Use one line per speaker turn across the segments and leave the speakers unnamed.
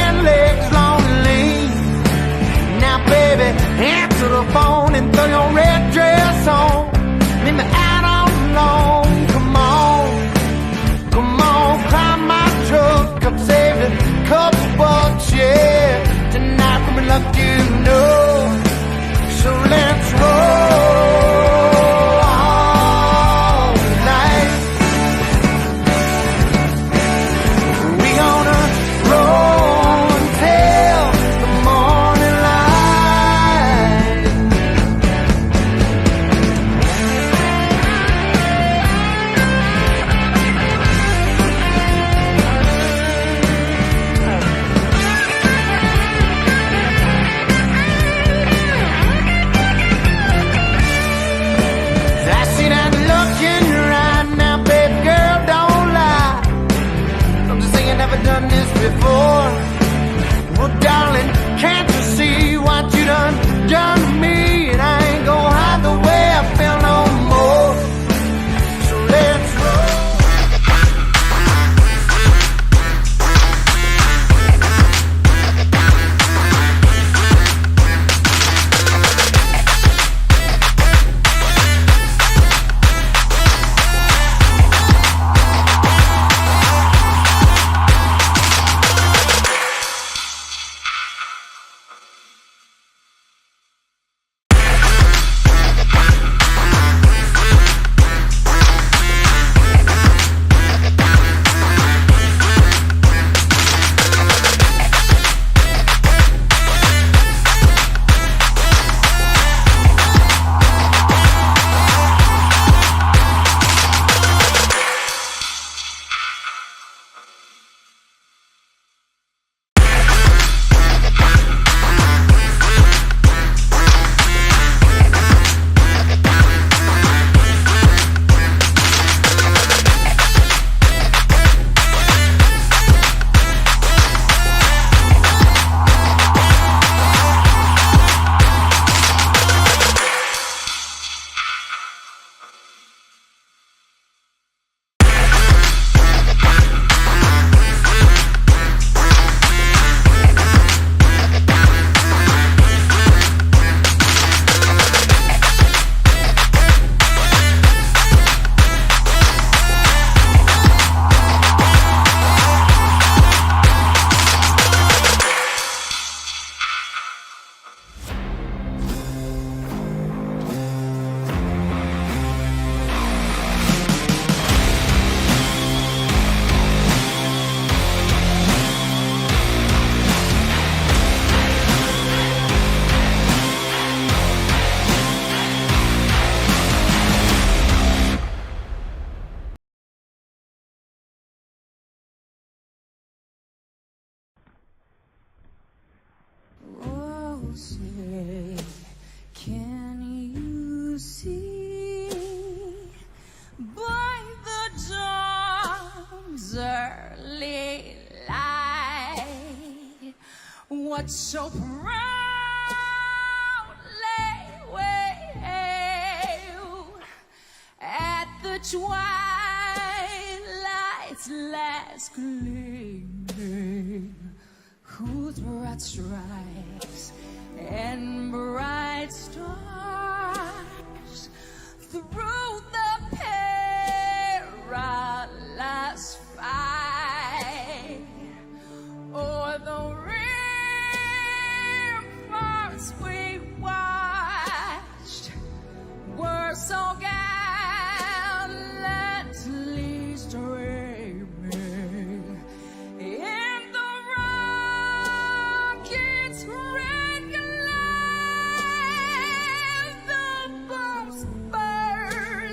and legs long and lean. Now, baby, answer the phone and throw your red dress on. Meet me out on the lawn. Come on, climb my truck. I've saved a couple bucks, yeah. Tonight we'll be lucky, you know. So let's roll all night. We gonna roll until the morning light. I see that look in your eye now, baby girl, don't lie. Don't you say you never done this before? Well, darling, can't you see what you done to me? And I ain't gonna hide the way I feel no more. So let's roll.
Oh, say, can you see by the dawn's early light what so proudly wailed at the twilight's last gleaming, whose broad stripes and bright stars through the perilous fight o'er the ramparts we watched were so gallantly streaming in the rocket's red glare. The bombs burst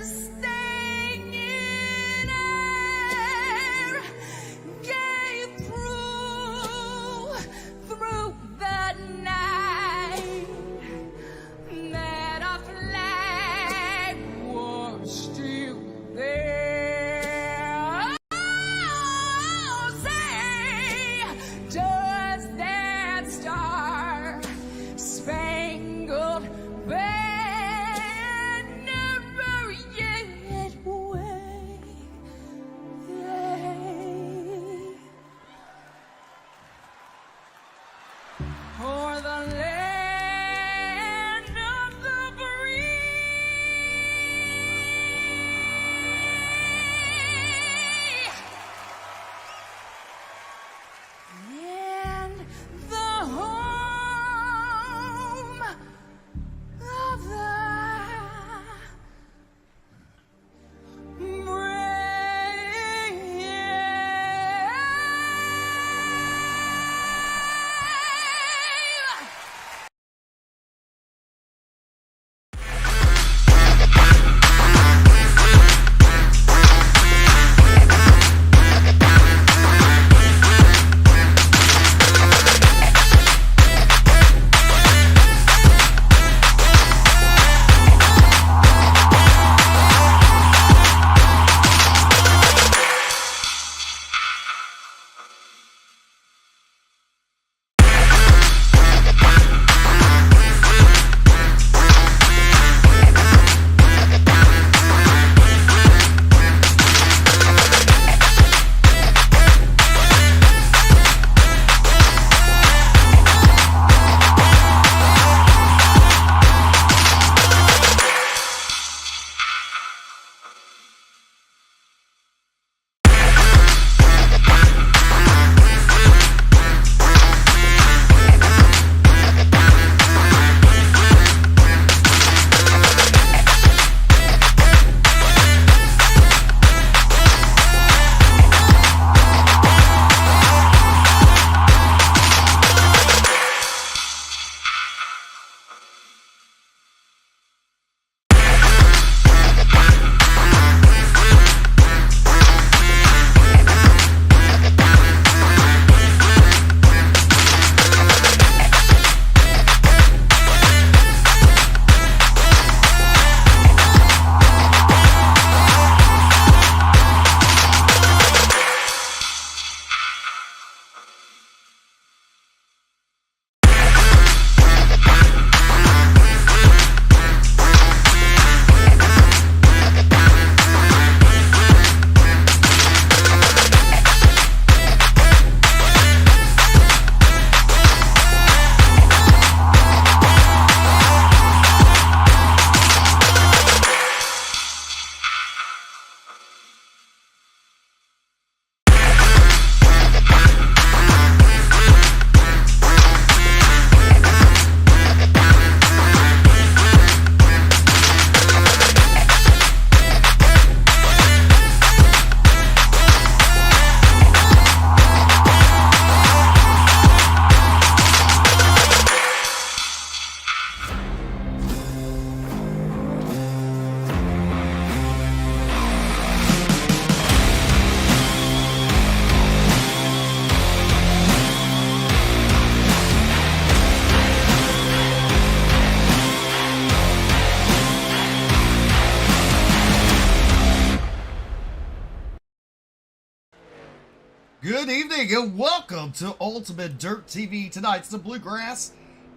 Good evening and welcome to Ultimate Dirt TV. Tonight's the Bluegrass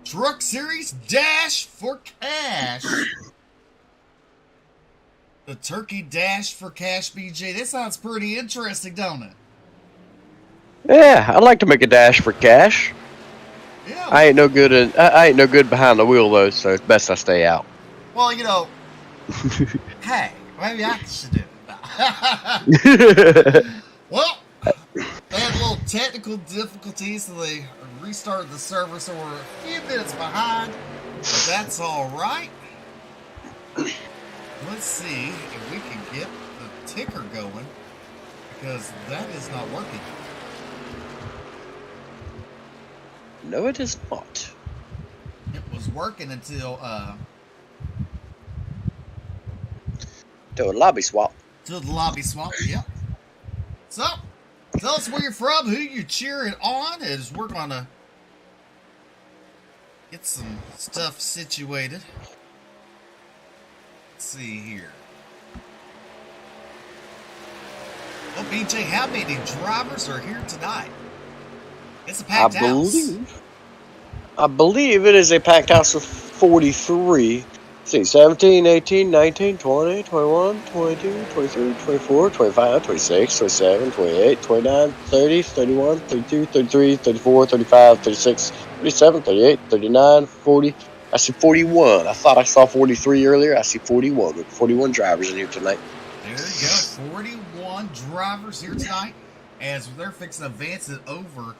Truck Series Dash for Cash. The Turkey Dash for Cash, BJ. That sounds pretty interesting, don't it?
Yeah, I'd like to make a dash for cash.
Yeah.
I ain't no good. I ain't no good behind the wheel though, so it's best I stay out.
Well, you know, hey, maybe I should do it. Well, they had a little technical difficulties, so they restarted the server, so we're a few minutes behind, but that's all right. Let's see if we can get the ticker going, because that is not working.
No, it is not.
It was working until
Do a lobby swap.
the lobby swap. Yep. So, tell us where you're from, who you're cheering on, as we're gonna get some stuff situated. Let's see here. Well, BJ, how many drivers are here tonight? It's a packed house.
I believe it is a packed house of 43. Let's see, 17, 18, 19, 20, 21, 22, 23, 24, 25, 26, 27, 28, 29, 30, 31, 32, 33, 34, 35, 36, 37, 38, 39, 40. I see 41. I thought I saw 43 earlier. I see 41. 41 drivers in here tonight.
There you go. 41 drivers here tonight, as they're fixing to advance it over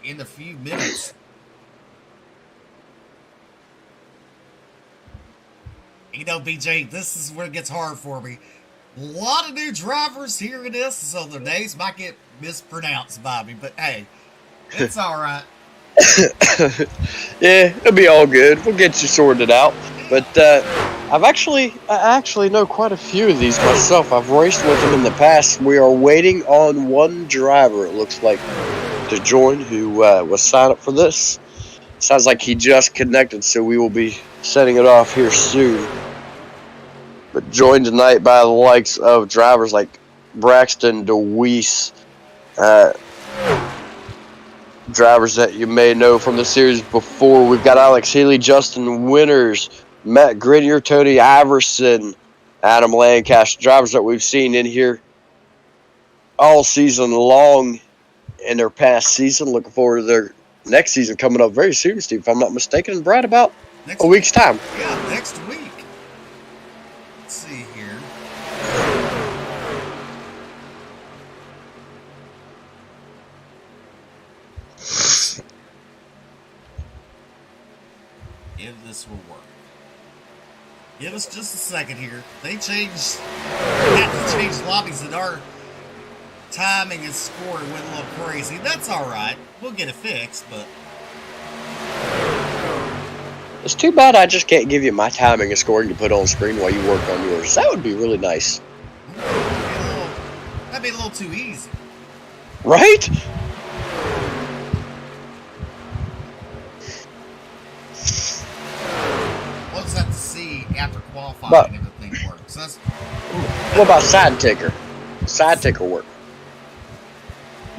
in a few minutes. You know, BJ, this is where it gets hard for me. A lot of new drivers hearing this, so their names might get mispronounced by me, but hey, it's all right.
Yeah, it'll be all good. We'll get you sorted out. But I actually know quite a few of these myself. I've raced with them in the past. We are waiting on one driver, it looks like, to join who was signed up for this. Sounds like he just connected, so we will be setting it off here soon. But joined tonight by the likes of drivers like Braxton DeWeese, drivers that you may know from the series before. We've got Alex Healy, Justin Winters, Matt Grenier, Tony Iverson, Adam Lancaster, drivers that we've seen in here all season long in their past season. Looking forward to their next season coming up very soon, Steve, if I'm not mistaken, right about a week's time.
Yeah, next week. Let's see here. If this will work. Give us just a second here. They had to change lobbies, and our timing and scoring went a little crazy. That's all right. We'll get it fixed, but
It's too bad I just can't give you my timing and scoring to put on screen while you work on yours. That would be really nice.
that'd be a little too easy.
Right?
We'll just have to see after qualifying if the thing works.
What about side ticker? Side ticker work?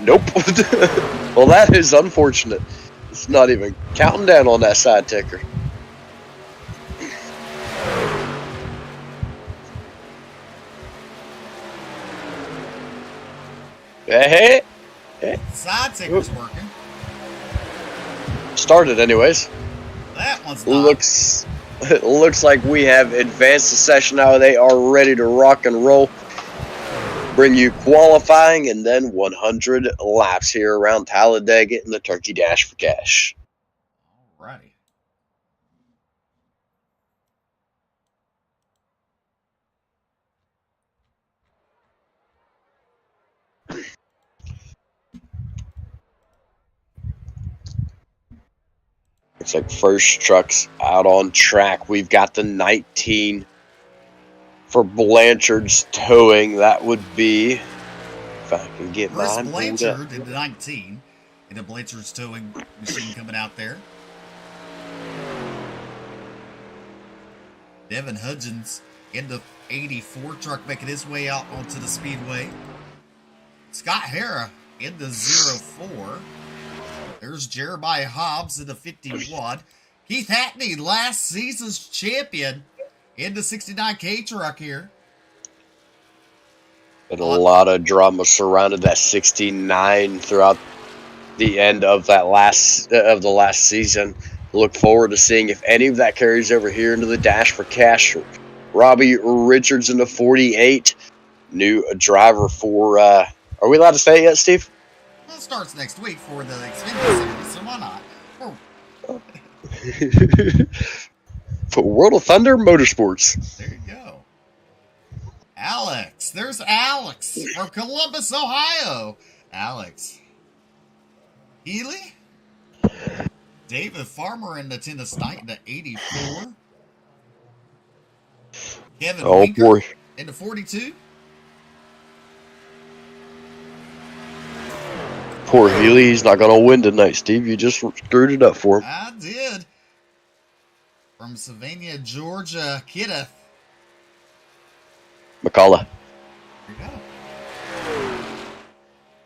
Nope. Well, that is unfortunate. It's not even counting down on that side ticker. Hey.
Side ticker's working.
Started anyways.
That one's not.
Looks like we have advanced the session now. They are ready to rock and roll. Bring you qualifying and then 100 laps here around Talladega in the Turkey Dash for Cash.
Alrighty.
Looks like first truck's out on track. We've got the 19 for Blanchard's towing. That would be, if I can get
Chris
mine.
Blanchard in the 19, and the Blanchard's towing machine coming out there. Devin Hudgens in the 84 truck making his way out onto the speedway. Scott Hara in the 04. There's Jeremiah Hobbs in the 51. Keith Hackney, last season's champion, in the 69K truck here.
And a lot of drama surrounded that 69 throughout the end of that the last season. Look forward to seeing if any of that carries over here into the dash for Cash. Robbie Richards in the 48. New driver for, are we allowed to say it yet, Steve?
Well, it starts next week for the Xfinity Series, so why not?
For World of Thunder Motorsports.
There you go. Alex. There's Alex from Columbus, Ohio. Alex. Healy. David Farmer in the Tennis Knight in the 84. Kevin Winker
boy.
in the 42.
Poor Healy, he's not going to win tonight, Steve. You just screwed it up for him.
I did. From Savannah, Georgia, Kenneth
McCullough.
There you go.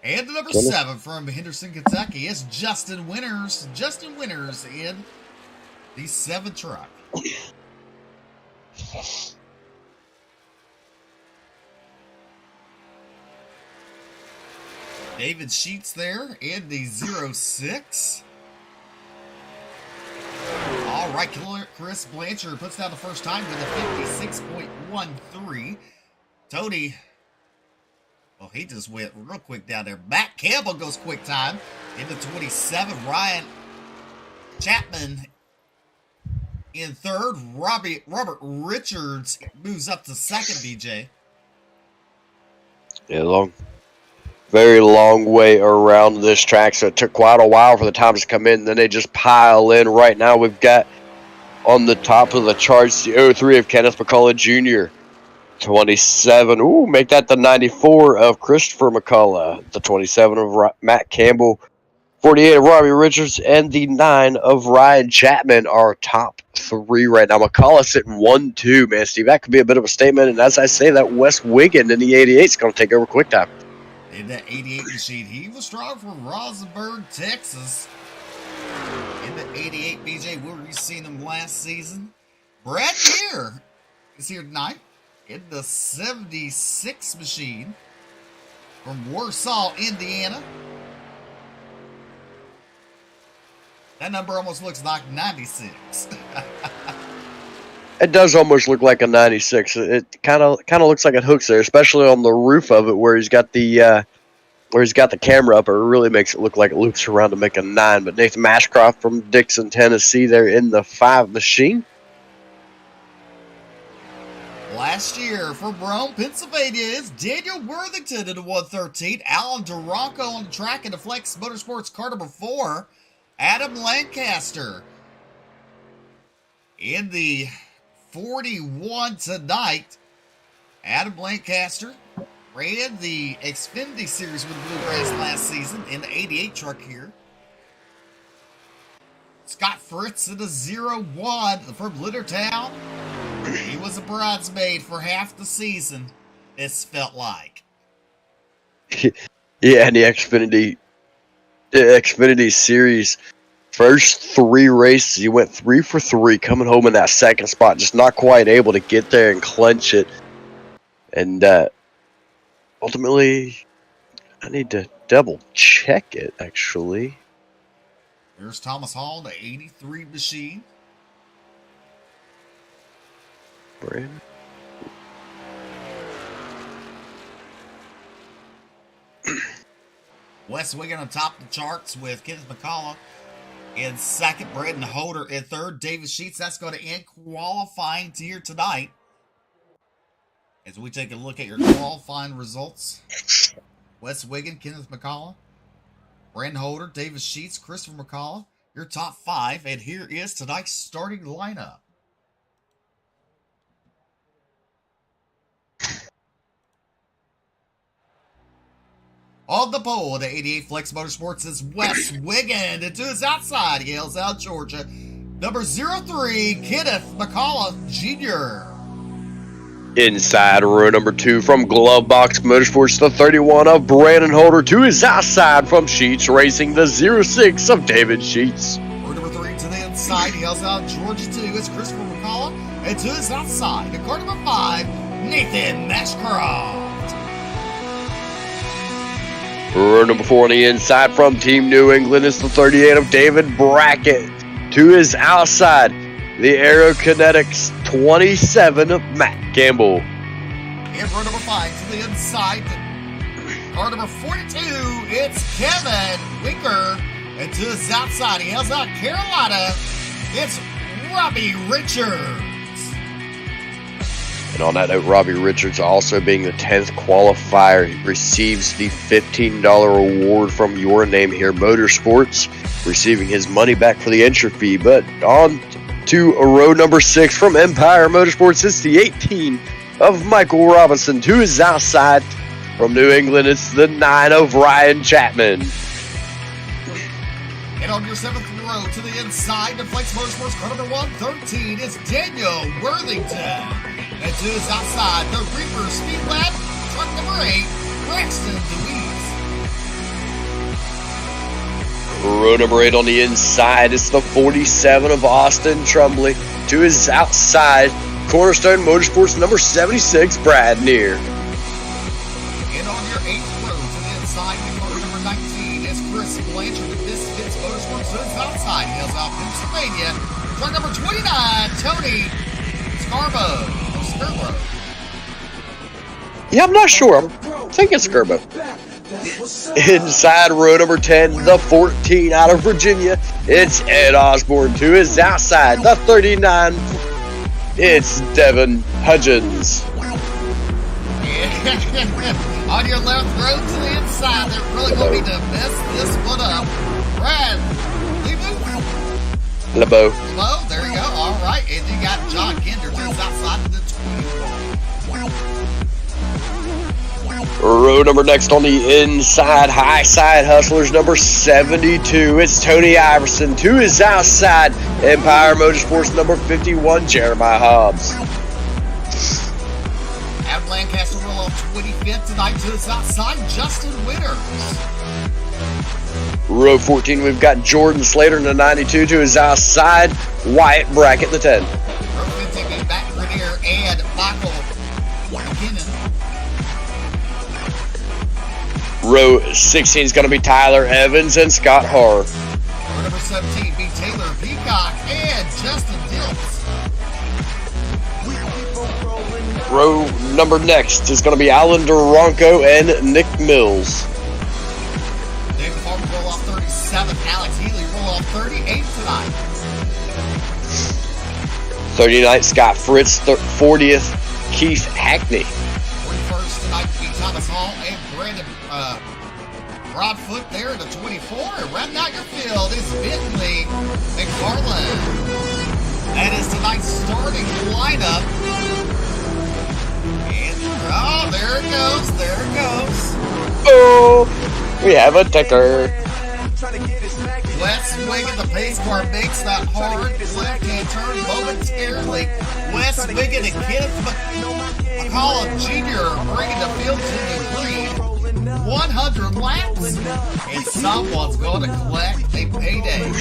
And the number 7 from Henderson, Kentucky is Justin Winters. Justin Winters in the 7 truck. David Sheets there in the 06. All right, Chris Blanchard puts down the first time with a 56.13. Tony, well, he just went real quick down there. Matt Campbell goes quick time in the 27. Ryan Chapman in third. Robert Richards moves up to second, BJ.
Yeah, very long way around this track, so it took quite a while for the times to come in. Then they just pile in. Right now we've got on the top of the charts the 03 of Kenneth McCullough Jr. 27. Ooh, make that the 94 of Christopher McCullough. The 27 of Matt Campbell. 48 of Robbie Richards. And the 9 of Ryan Chapman are top 3 right now. McCullough sitting 1-2, man, Steve. That could be a bit of a statement. And as I say, that Wes Wiggin in the 88 is going to take over quick time.
In that 88 machine, he was strong from Rosenberg, Texas. In the 88, BJ, where we seen him last season. Brad Gear is here tonight in the 76 machine from Warsaw, Indiana. That number almost looks like 96.
It does almost look like a 96. It kind of looks like it hooks there, especially on the roof of it where he's got the camera up. It really makes it look like it loops around to make a 9. But Nathan Mashcroft from Dixon, Tennessee, there in the 5 machine.
Last year for Rome, Pennsylvania is Daniel Worthington in the 113. Alan Duranko on the track in the Flex Motorsports car number 4. Adam Lancaster in the 41 tonight. Adam Lancaster ran the Xfinity Series with Bluegrass last season in the 88 truck here. Scott Fritz in the 01 from Littertown. He was a bridesmaid for half the season, this felt like.
Yeah, and the Xfinity Series, first 3 races, he went 3 for 3, coming home in that second spot, just not quite able to get there and clinch it. And ultimately, I need to double check it, actually.
Here's Thomas Hall, the 83 machine.
Brandon.
Wes Wiggin on top of the charts with Kenneth McCullough in second. Braden Holder in third. David Sheets, that's going to end qualifying here tonight. As we take a look at your qualifying results. Wes Wiggin, Kenneth McCullough, Braden Holder, David Sheets, Christopher McCullough, your top 5. And here is tonight's starting lineup. On the pole of the 88 Flex Motorsports is Wes Wiggin. And to his outside, he hails out Georgia. Number 03, Kenneth McCullough Jr.
Inside row number 2 from Glove Box Motorsports, the 31 of Brandon Holder, to his outside from Sheets Racing, the 06 of David Sheets.
Row number 3 to the inside, he hails out Georgia 2, it's Christopher McCullough, and to his outside, the car number 5, Nathan Mashcroft.
Row number 4 on the inside from Team New England is the 38 of David Brackett. To his outside, the Aerokinetics 27 of Matt Campbell.
And row number 5 to the inside, car number 42, it's Kevin Winker. And to his outside, he hails out Carolina, it's Robbie Richards.
And on that note, Robbie Richards, also being the 10th qualifier, receives the $15 award from Your Name Here Motorsports, receiving his money back for the entry fee. But on to row number 6 from Empire Motorsports, it's the 18 of Michael Robinson. To his outside from New England, it's the 9 of Ryan Chapman.
And on your 7th row to the inside, the Flex Motorsports car number 113 is Daniel Worthington. And to his outside, the Reaper Speed Lab truck number 8, Braxton DeWeese.
Row number 8 on the inside, it's the 47 of Austin Trumbley. To his outside, Cornerstone Motorsports number 76, Brad Neer.
And on your 8th row to the inside, the car number 19 is Chris Blanchard of Misfits Motorsports. To his outside, he hails out Pennsylvania, truck number 29, Tony Scarborough.
Yeah, I'm not sure. I think it's Scarborough. Inside row number 10, the 14 out of Virginia, it's Ed Osborne. To his outside, the 39, it's Devin Hudgens.
On your left row to the inside, they're really going to need to mess this one up. Brad
LeBeau.
LeBeau, there you go. All right. And you got John Kinder to his outside of the 20.
Row number next on the inside, high side hustlers number 72. It's Tony Iverson. To his outside, Empire Motorsports number 51, Jeremiah Hobbs.
At Lancaster roll off 25th tonight to his outside, Justin Winters.
Row 14, we've got Jordan Slater in the 92. To his outside, Wyatt Brackett, the 10.
Row 15, back Grenier and Michael McKinnon.
Row 16 is going to be Tyler Evans and Scott Harr.
Row number 17, be Taylor Peacock and Justin Diltz.
Row number next is going to be Alan Duranco and Nick Mills.
David Farmer roll off 37th, Alex Healy roll off 38th tonight.
39th, Scott Fritz. 40th, Keith Hackney.
41st tonight will be Thomas Hall and Brandon Broadfoot there in the 24. And rounding out your field is Bentley McFarland. That is tonight's starting lineup. And, oh, there it goes. There it goes.
Oh, we have a ticker.
West Wiggin, the pace car makes that hard left-hand turn momentarily. West Wiggin and Kenneth McCollum Jr. bringing the field to the green. 100 laps, and someone's going to collect a payday.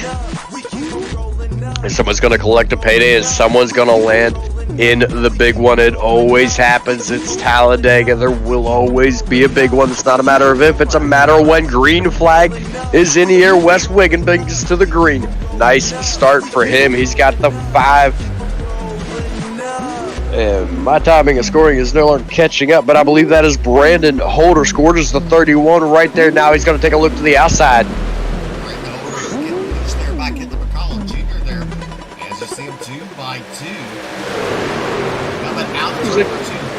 And someone's going to collect a payday, and someone's going to land in the big one. It always happens. It's Talladega. There will always be a big one. It's not a matter of if, it's a matter of when. Green flag is in the air. West Wiggin brings to the green. Nice start for him. He's got the 5. And my timing and scoring is no longer catching up, but I believe that is Brandon Holder scored as the 31 right there. Now he's going to take a look to the outside.
Brandon Holder is getting pushed there by Kenneth McCollum Jr. there. As you see him 2 by 2. Coming out the turn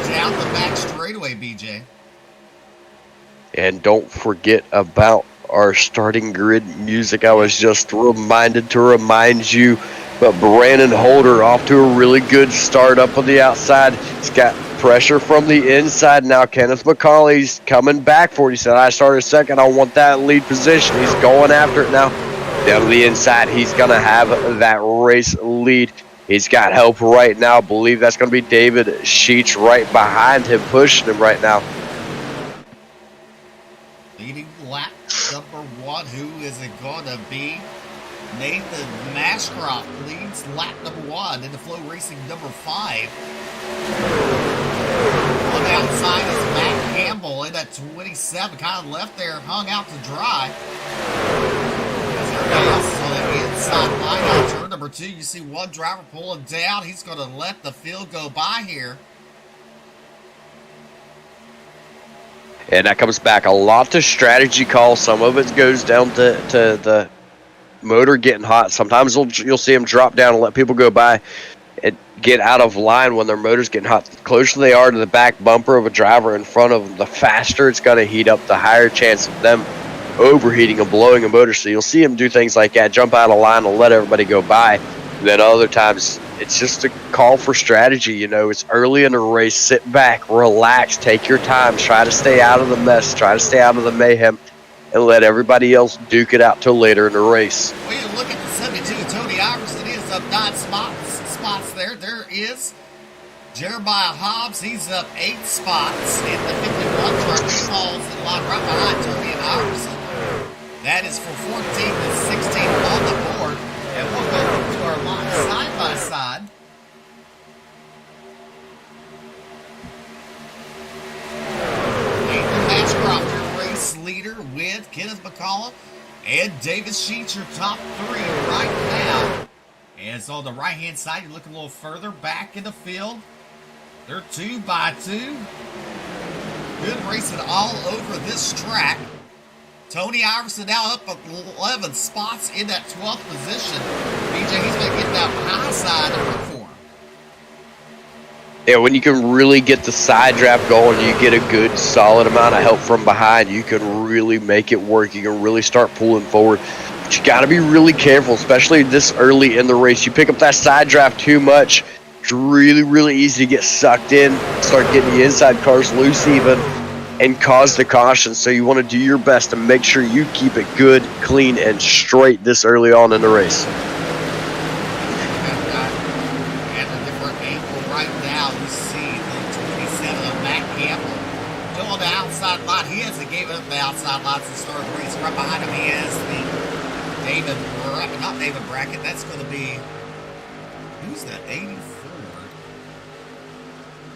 2 down the back straightaway, BJ.
And don't forget about our starting grid music. I was just reminded to remind you. But Brandon Holder off to a really good start up on the outside. He's got pressure from the inside now. Kenneth McCauley's coming back for it. He said, I started second. I want that lead position. He's going after it now. Down to the inside, he's going to have that race lead. He's got help right now. I believe that's going to be David Sheets right behind him, pushing him right now.
Leading lap number 1, who is it going to be? Nathan Mashcroft leads lap number 1 into Flow Racing number 5. On the outside is Matt Campbell in at 27, kind of left there, hung out to dry. As everybody else is on the inside line on turn number 2, you see one driver pulling down. He's going to let the field go by here.
And that comes back a lot to strategy calls. Some of it goes down to the motor getting hot. Sometimes you'll see them drop down and let people go by and get out of line when their motor's getting hot. The closer they are to the back bumper of a driver in front of them, the faster it's going to heat up, the higher chance of them overheating and blowing a motor. So you'll see them do things like that, jump out of line and let everybody go by. And then other times, it's just a call for strategy. You know, it's early in the race. Sit back, relax, take your time, try to stay out of the mess, try to stay out of the mayhem, and let everybody else duke it out till later in the race.
Well, you look at the 72, Tony Iverson is up 9 spots there. There is Jeremiah Hobbs. He's up 8 spots in the 51 truck. He falls in line right behind Tony and Iverson. That is for 14 to 16 on the board. And we'll go to our line side by side. Nathan Ashcroft, your race leader, with Kenneth McCullough and Davis Sheets, your top 3 right now. And so on the right-hand side, you look a little further back in the field. They're 2 by 2. Good racing all over this track. Tony Iverson now up 11 spots in that 12th position. BJ, he's going to get that high side to work for him.
Yeah, when you can really get the side draft going, you get a good, solid amount of help from behind. You can really make it work. You can really start pulling forward. But you got to be really careful, especially this early in the race. You pick up that side draft too much, it's really, really easy to get sucked in, start getting the inside cars loose even, and cause the caution. So you want to do your best to make sure you keep it good, clean, and straight this early on in the race.
At a different angle right now, you see the 27 of Matt Campbell still on the outside line. He hasn't given up the outside line since the start of the race. Right behind him, he has the David Brackett. Not David Brackett. That's going to be, who's that? 84.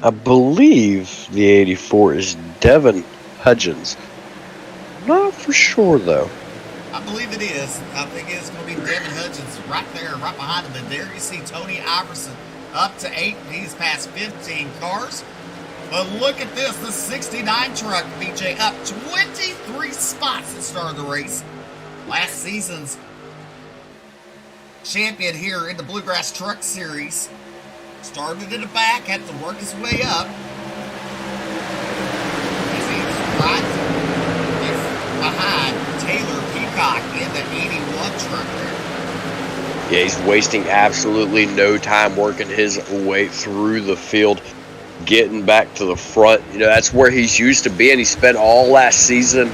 I believe the 84 is Devin Hudgens. Not for sure, though.
I believe it is. I think it's going to be Devin Hudgens right there, right behind him. And there you see Tony Iverson up to 8. He's passed 15 cars. But look at this. The 69 truck, BJ, up 23 spots at the start of the race. Last season's champion here in the Bluegrass Truck Series. Started in the back, had to work his way up. As he's right behind Taylor Peacock in the 81 truck there.
Yeah, he's wasting absolutely no time working his way through the field, getting back to the front. You know, that's where he's used to being. He spent all last season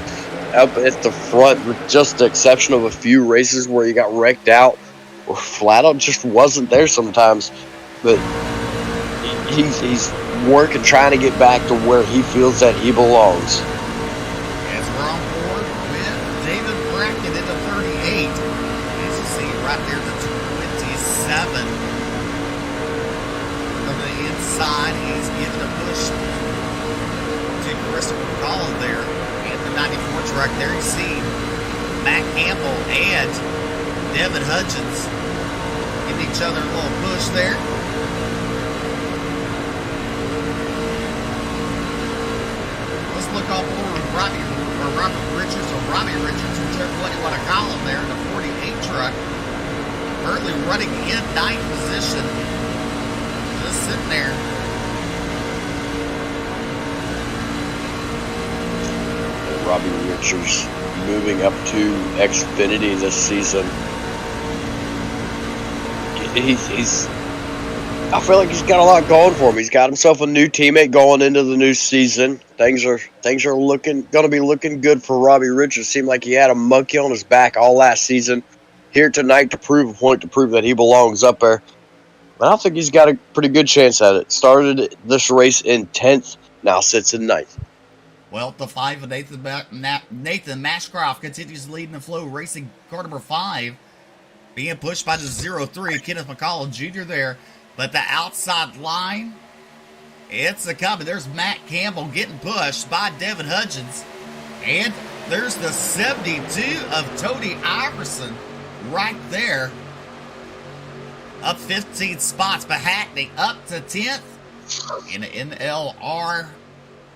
up at the front with just the exception of a few races where he got wrecked out or flat out just wasn't there sometimes. But he's working, trying to get back to where he feels that he belongs.
As we're on board with David Brackett into 38. As you see right there, the 27. From the inside, he's giving a push to Christopher Collins there. And the 94 truck there, you see Matt Campbell and Devin Hudgens giving each other a little push there. Look off over Robert Richards, or Robbie Richards, whichever way you want to call him there, in the 48 truck. Currently running in 9th position. Just sitting there.
Robbie Richards moving up to Xfinity this season. I feel like he's got a lot going for him. He's got himself a new teammate going into the new season. Things are going to be looking good for Robbie Richards. Seemed like he had a monkey on his back all last season. Here tonight to prove a point, to prove that he belongs up there. And I think he's got a pretty good chance at it. Started this race in 10th, now sits in 9th.
Well, the 5 of Nathan Mashcroft continues leading the flow, racing car number 5, being pushed by the 0-3, Kenneth McCollum Jr. there. But the outside line, it's a coming. There's Matt Campbell getting pushed by Devin Hudgens. And there's the 72 of Tony Iverson right there. Up 15 spots, but Hackney up to 10th in an NLR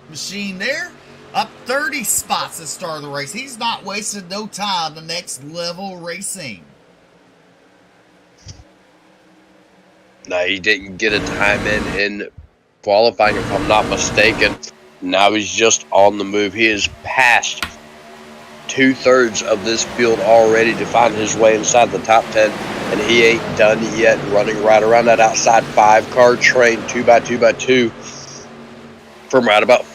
machine there. Up 30 spots to start the race. He's not wasting no time. The Next Level Racing.
No, he didn't get a time in qualifying, if I'm not mistaken. Now he's just on the move. He has passed 2/3 of this field already to find his way inside the top 10, and he ain't done yet, running right around that outside 5-car train, 2x2x2, from right about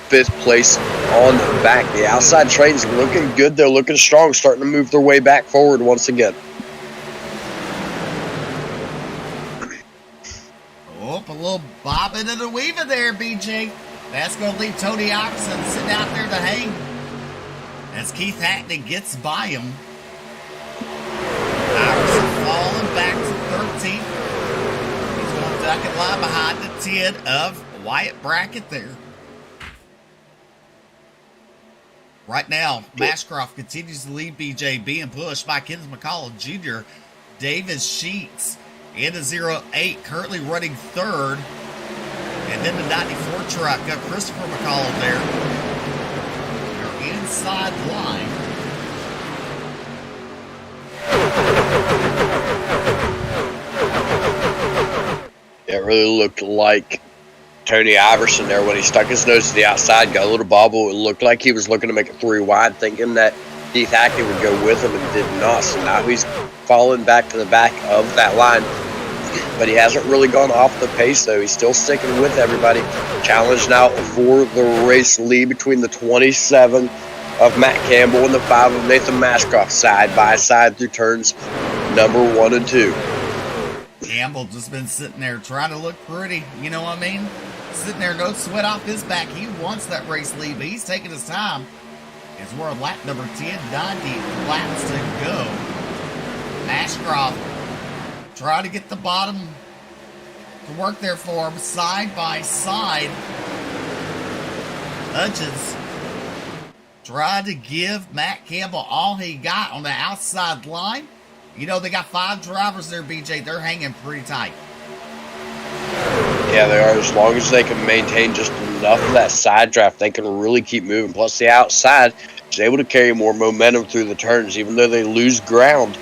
5th place on back. The outside train's looking good. They're looking strong, starting to move their way back forward once again.
Oh, a little bobbing and a weaving there, BJ. That's going to leave Tony Iverson sitting out there to hang as Keith Hackney gets by him. Iverson falling back to 13th. He's going to duck and lie behind the 10 of Wyatt Brackett there. Right now, Mashcroft continues to lead BJ, being pushed by Kenneth McCollum Jr. David Sheets in the 08, currently running 3rd. And then the 94 truck got Christopher McCollum there. They're inside line.
It really looked like Tony Iverson there when he stuck his nose to the outside, got a little bobble. It looked like he was looking to make it 3 wide, thinking that Keith Hackney would go with him, and did not. So now he's falling back to the back of that line. But he hasn't really gone off the pace, though. He's still sticking with everybody. Challenge now for the race lead between the 27 of Matt Campbell and the 5 of Nathan Mashcroft, side by side through turns number 1 and 2.
Campbell just been sitting there trying to look pretty, you know what I mean? Sitting there, no sweat off his back. He wants that race lead, but he's taking his time. As we're on lap number 10, 90 laps to go. Mashcroft trying to get the bottom to work there for him, side by side. Hudgens tried to give Matt Campbell all he got on the outside line. You know, they got 5 drivers there, BJ. They're hanging pretty tight.
Yeah, they are. As long as they can maintain just enough of that side draft, they can really keep moving. Plus, the outside is able to carry more momentum through the turns. Even though they lose ground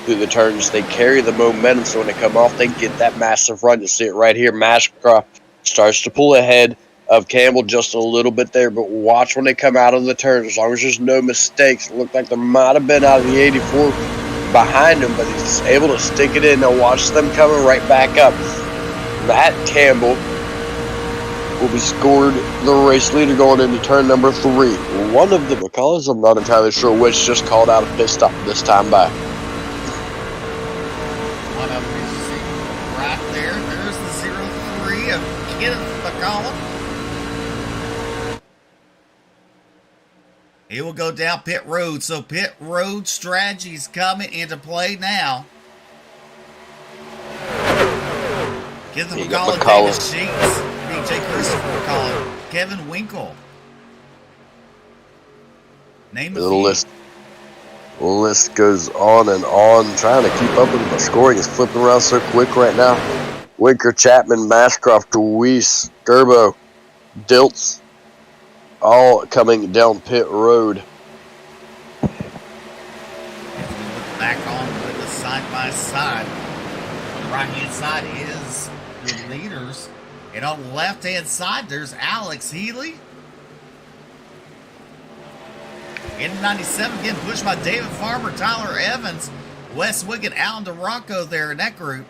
through the turns, they carry the momentum, so when they come off, they get that massive run. You see it right here. Mashcroft starts to pull ahead of Campbell just a little bit there, but watch when they come out of the turn. As long as there's no mistakes, it looked like there might have been out of the 84 behind him, but he's able to stick it in. Now watch them coming right back up. Matt Campbell will be scored the race leader going into turn number 3. One of the McCullough, I'm not entirely sure which, just called out a pit stop this time by.
One of them is right there. There's the 0-3 of Kenneth McCollum. He will go down pit road. So pit road strategies coming into play now. Kenneth McCollum, David Sheets, BJ Christopher McCollum, Kevin Winkle. Name of the
list. The list goes on and on. Trying to keep up with it. The scoring is flipping around so quick right now. Winker, Chapman, Mashcroft, Weiss, Gerbo, Diltz, all coming down pit road.
As we look back on with the side by side, on the right hand side is the leaders, and on the left hand side there's Alex Healy. In 97, getting pushed by David Farmer, Tyler Evans, Wes Wiggin, Alan DeRocco there in that group.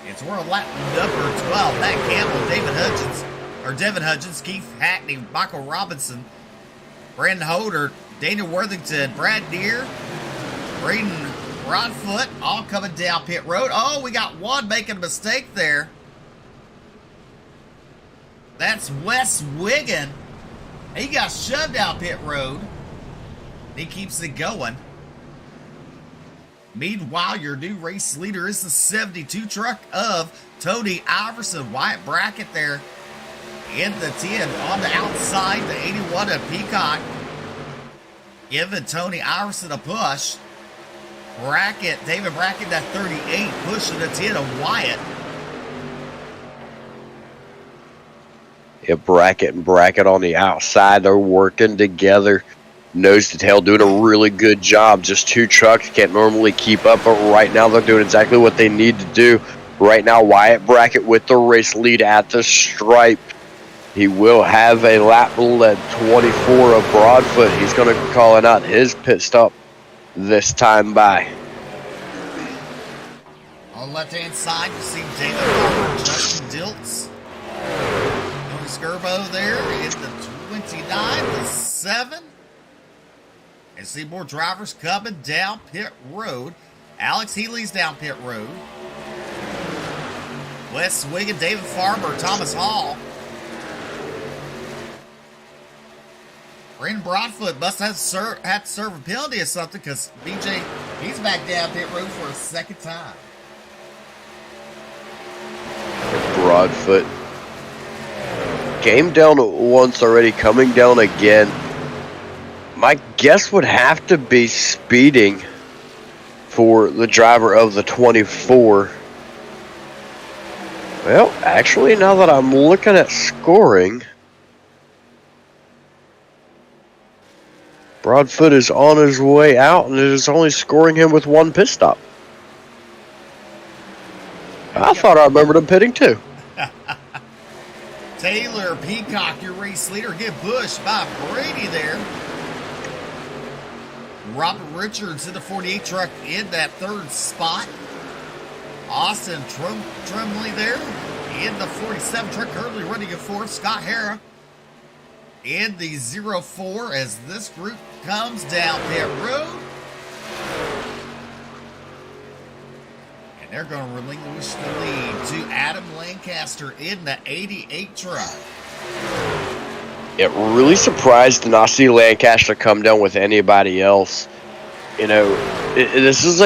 It's world lap number 12. Matt Campbell, Devin Hudgens, Keith Hackney, Michael Robinson, Brandon Holder, Daniel Worthington, Brad Deere, Braden Broadfoot all coming down pit road. Oh, we got one making a mistake there. That's Wes Wiggin. He got shoved down pit road. He keeps it going. Meanwhile, your new race leader is the 72 truck of Tony Iverson. White bracket there in the 10 on the outside. The 81 of Peacock giving Tony Iverson a push. David Brackett, that 38, pushing the 10 of Wyatt.
Yeah, Brackett and Brackett on the outside. They're working together. Nose to tail, doing a really good job. Just two trucks can't normally keep up, but right now they're doing exactly what they need to do. Right now, Wyatt Brackett with the race lead at the stripe. He will have a lap lead 24 of Broadfoot. He's going to be calling out his pit stop this time by.
On the left-hand side, you see David Farmer, Justin Diltz. Tony Skirbo there in the 29, the 7. And see more drivers coming down pit road. Alex Healy's down pit road. Wes Wiggin, David Farmer, Thomas Hall. Brandon Broadfoot must have had to serve a penalty or something because BJ, he's back down pit road for a second time.
Broadfoot came down once already, coming down again. My guess would have to be speeding for the driver of the 24. Well, actually, now that I'm looking at scoring, Broadfoot is on his way out, and it is only scoring him with one pit stop. I thought I remembered him pitting too.
Taylor Peacock, your race leader, get pushed by Brady there. Robert Richards in the 48 truck in that third spot. Austin Tremblay there in the 47 truck, currently running in fourth. Scott Hara in the 04 as this group comes down pit road. And they're going to relinquish the lead to Adam Lancaster in the 88 truck.
Yeah, really surprised to not see Lancaster come down with anybody else. You know, this is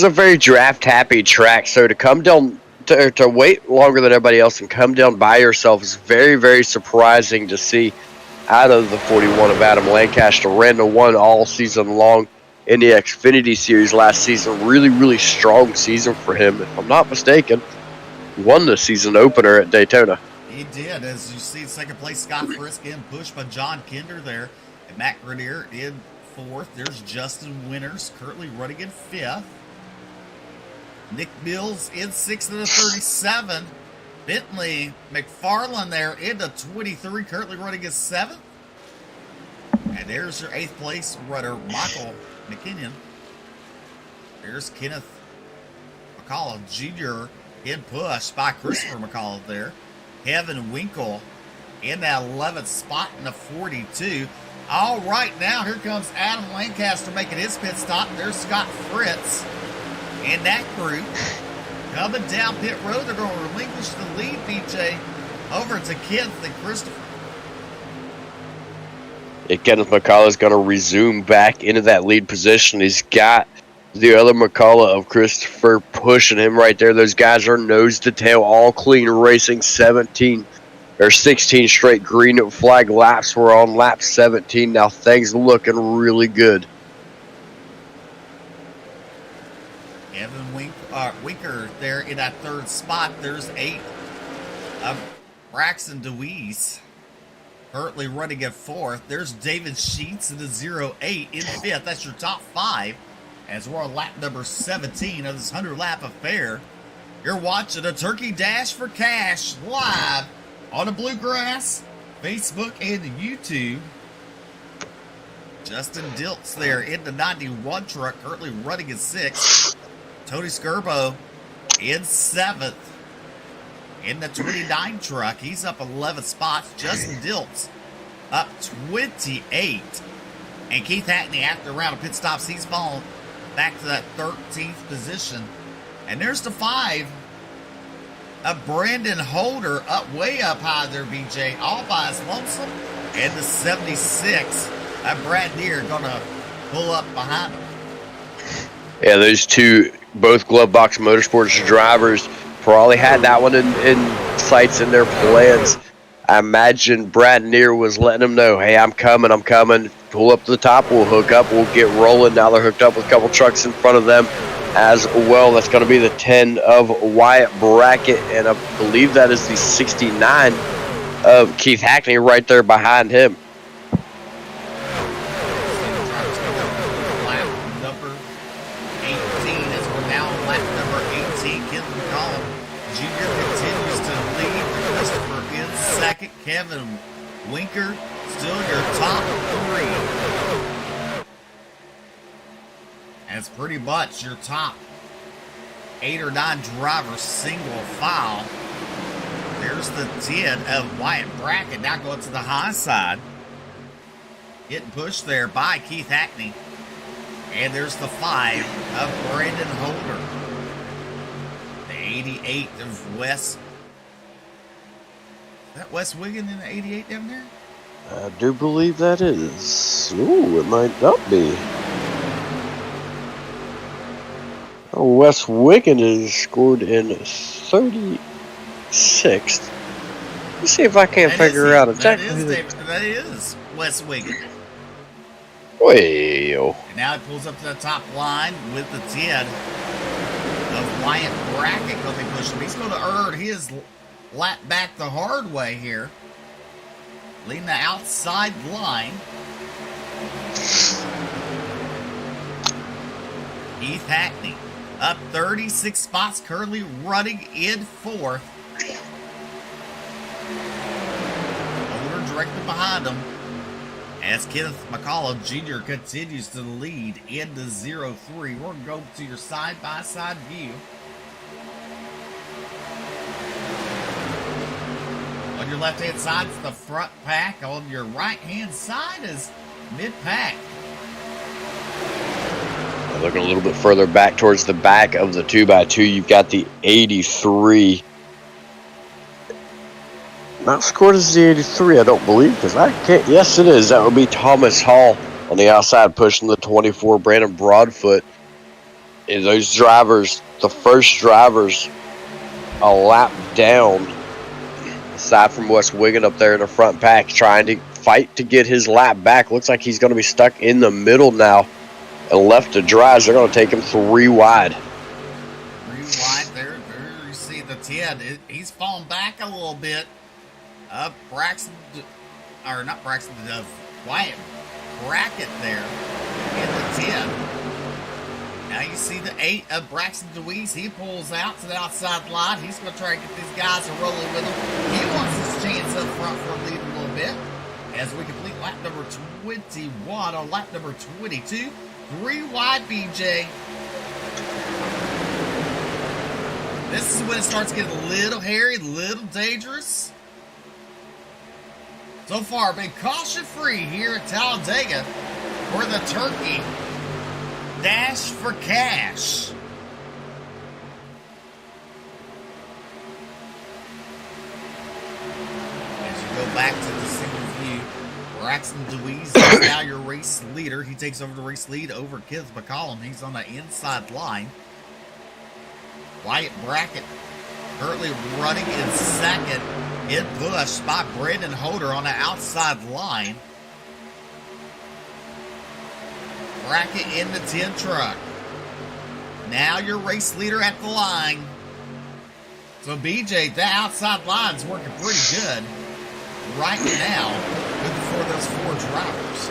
a very draft happy track, so to come down to wait longer than everybody else and come down by yourself is very, very surprising to see. Out of the 41 of Adam Lancaster, ran the one all season long in the Xfinity Series last season. Really, really strong season for him, if I'm not mistaken. Won the season opener at Daytona.
He did. As you see, second place, Scott Frisk getting pushed by John Kinder there. And Matt Grenier in fourth. There's Justin Winters currently running in fifth. Nick Mills in sixth in the 37. Bentley McFarland there in the 23, currently running in seventh. And there's your eighth place runner, Michael McKinnon. There's Kenneth McCullough Jr. in pushed by Christopher McCullough there. Kevin Winkle in that 11th spot in the 42. All right, now here comes Adam Lancaster making his pit stop. There's Scott Fritz in that group. Coming down pit road, they're going to relinquish the lead, BJ, over to Kenneth and Christopher.
Yeah, Kenneth McCullough is going to resume back into that lead position. He's got the other McCullough of Christopher pushing him right there. Those guys are nose to tail, all clean racing. 16 straight green flag laps. We're on lap 17 now. Things looking really good.
Evan Winker there in that third spot. There's 8 of Braxton DeWeese currently running at fourth. There's David Sheets in the 08 in fifth. That's your top 5 as we're on lap number 17 of this 100-lap affair. You're watching a Turkey Dash for Cash live on the Bluegrass, Facebook, and YouTube. Justin Diltz there in the 91 truck, currently running in 6th. Tony Skirbo in 7th. In the 29 truck, he's up 11 spots. Justin Diltz up 28. And Keith Hackney, after a round of pit stops, he's fallen back to that 13th position. And there's the 5 of Brandon Holder way up high there, BJ, all by his lonesome. And the 76 of Brad Deere going to pull up behind him.
Yeah, those two, both Glove Box Motorsports drivers, probably had that one in sights in their plans. I imagine Brad Deere was letting them know, hey, I'm coming. Pull up to the top, we'll hook up, we'll get rolling. Now they're hooked up with a couple trucks in front of them as well. That's going to be the 10 of Wyatt Brackett, and I believe that is the 69 of Keith Hackney right there behind him.
Lap number 18 as we're now on lap number 18. Kent McCollum Jr. continues to lead. Christopher in second. Kevin Winker still your top 3. And it's pretty much your top 8 or 9 drivers single file. There's the 10 of Wyatt Brackett now going to the high side. Getting pushed there by Keith Hackney. And there's the 5 of Brandon Holder. The 88 of Wes. Is that Wes Wiggin in the 88 down there?
I do believe that is. Ooh, it might not be. Oh, Wes Wiggin is scored in 36th. Let's see if I can't figure out exactly.
That is Wes Wiggin.
Well.
And now he pulls up to the top line with the 10 of Wyatt Brackett going to be pushing. He's going to earn his lap back the hard way here. Leading the outside line. Keith Hackney up 36 spots, currently running in 4th. Holder directly behind him as Kenneth McCollum Jr. continues to lead into 0-3. We're going to go to your side-by-side view. On your left-hand side is the front pack. On your right-hand side is mid-pack.
Looking a little bit further back towards the back of the 2x2, you've got the 83. Not scored as the 83, I don't believe, because I can't. Yes, it is. That would be Thomas Hall on the outside pushing the 24. Brandon Broadfoot. And those drivers, the first drivers, a lap down, aside from Wes Wiggin up there in the front pack, trying to fight to get his lap back. Looks like he's going to be stuck in the middle now. And left to dry, they're going to take him 3 wide.
3 wide there. You see the 10. He's fallen back a little bit. Wyatt Brackett there in the 10. Now you see the 8 of Braxton DeWeese. He pulls out to the outside line. He's going to try to get these guys to roll with him. He wants his chance up front for a lead a little bit. As we complete lap number 21 on lap number 22. 3 wide, BJ. This is when it starts getting a little hairy, a little dangerous. So far, been caution-free here at Talladega for the Turkey Dash for Cash. As you go back to the single view, Braxton DeWeese is now your race leader. He takes over the race lead over Kenneth McCollum. He's on the inside line. Wyatt Brackett currently running in second. In push by Brandon Holder on the outside line. Brackett in the 10 truck. Now your race leader at the line. So BJ, that outside line's working pretty good right now for those 4 drivers.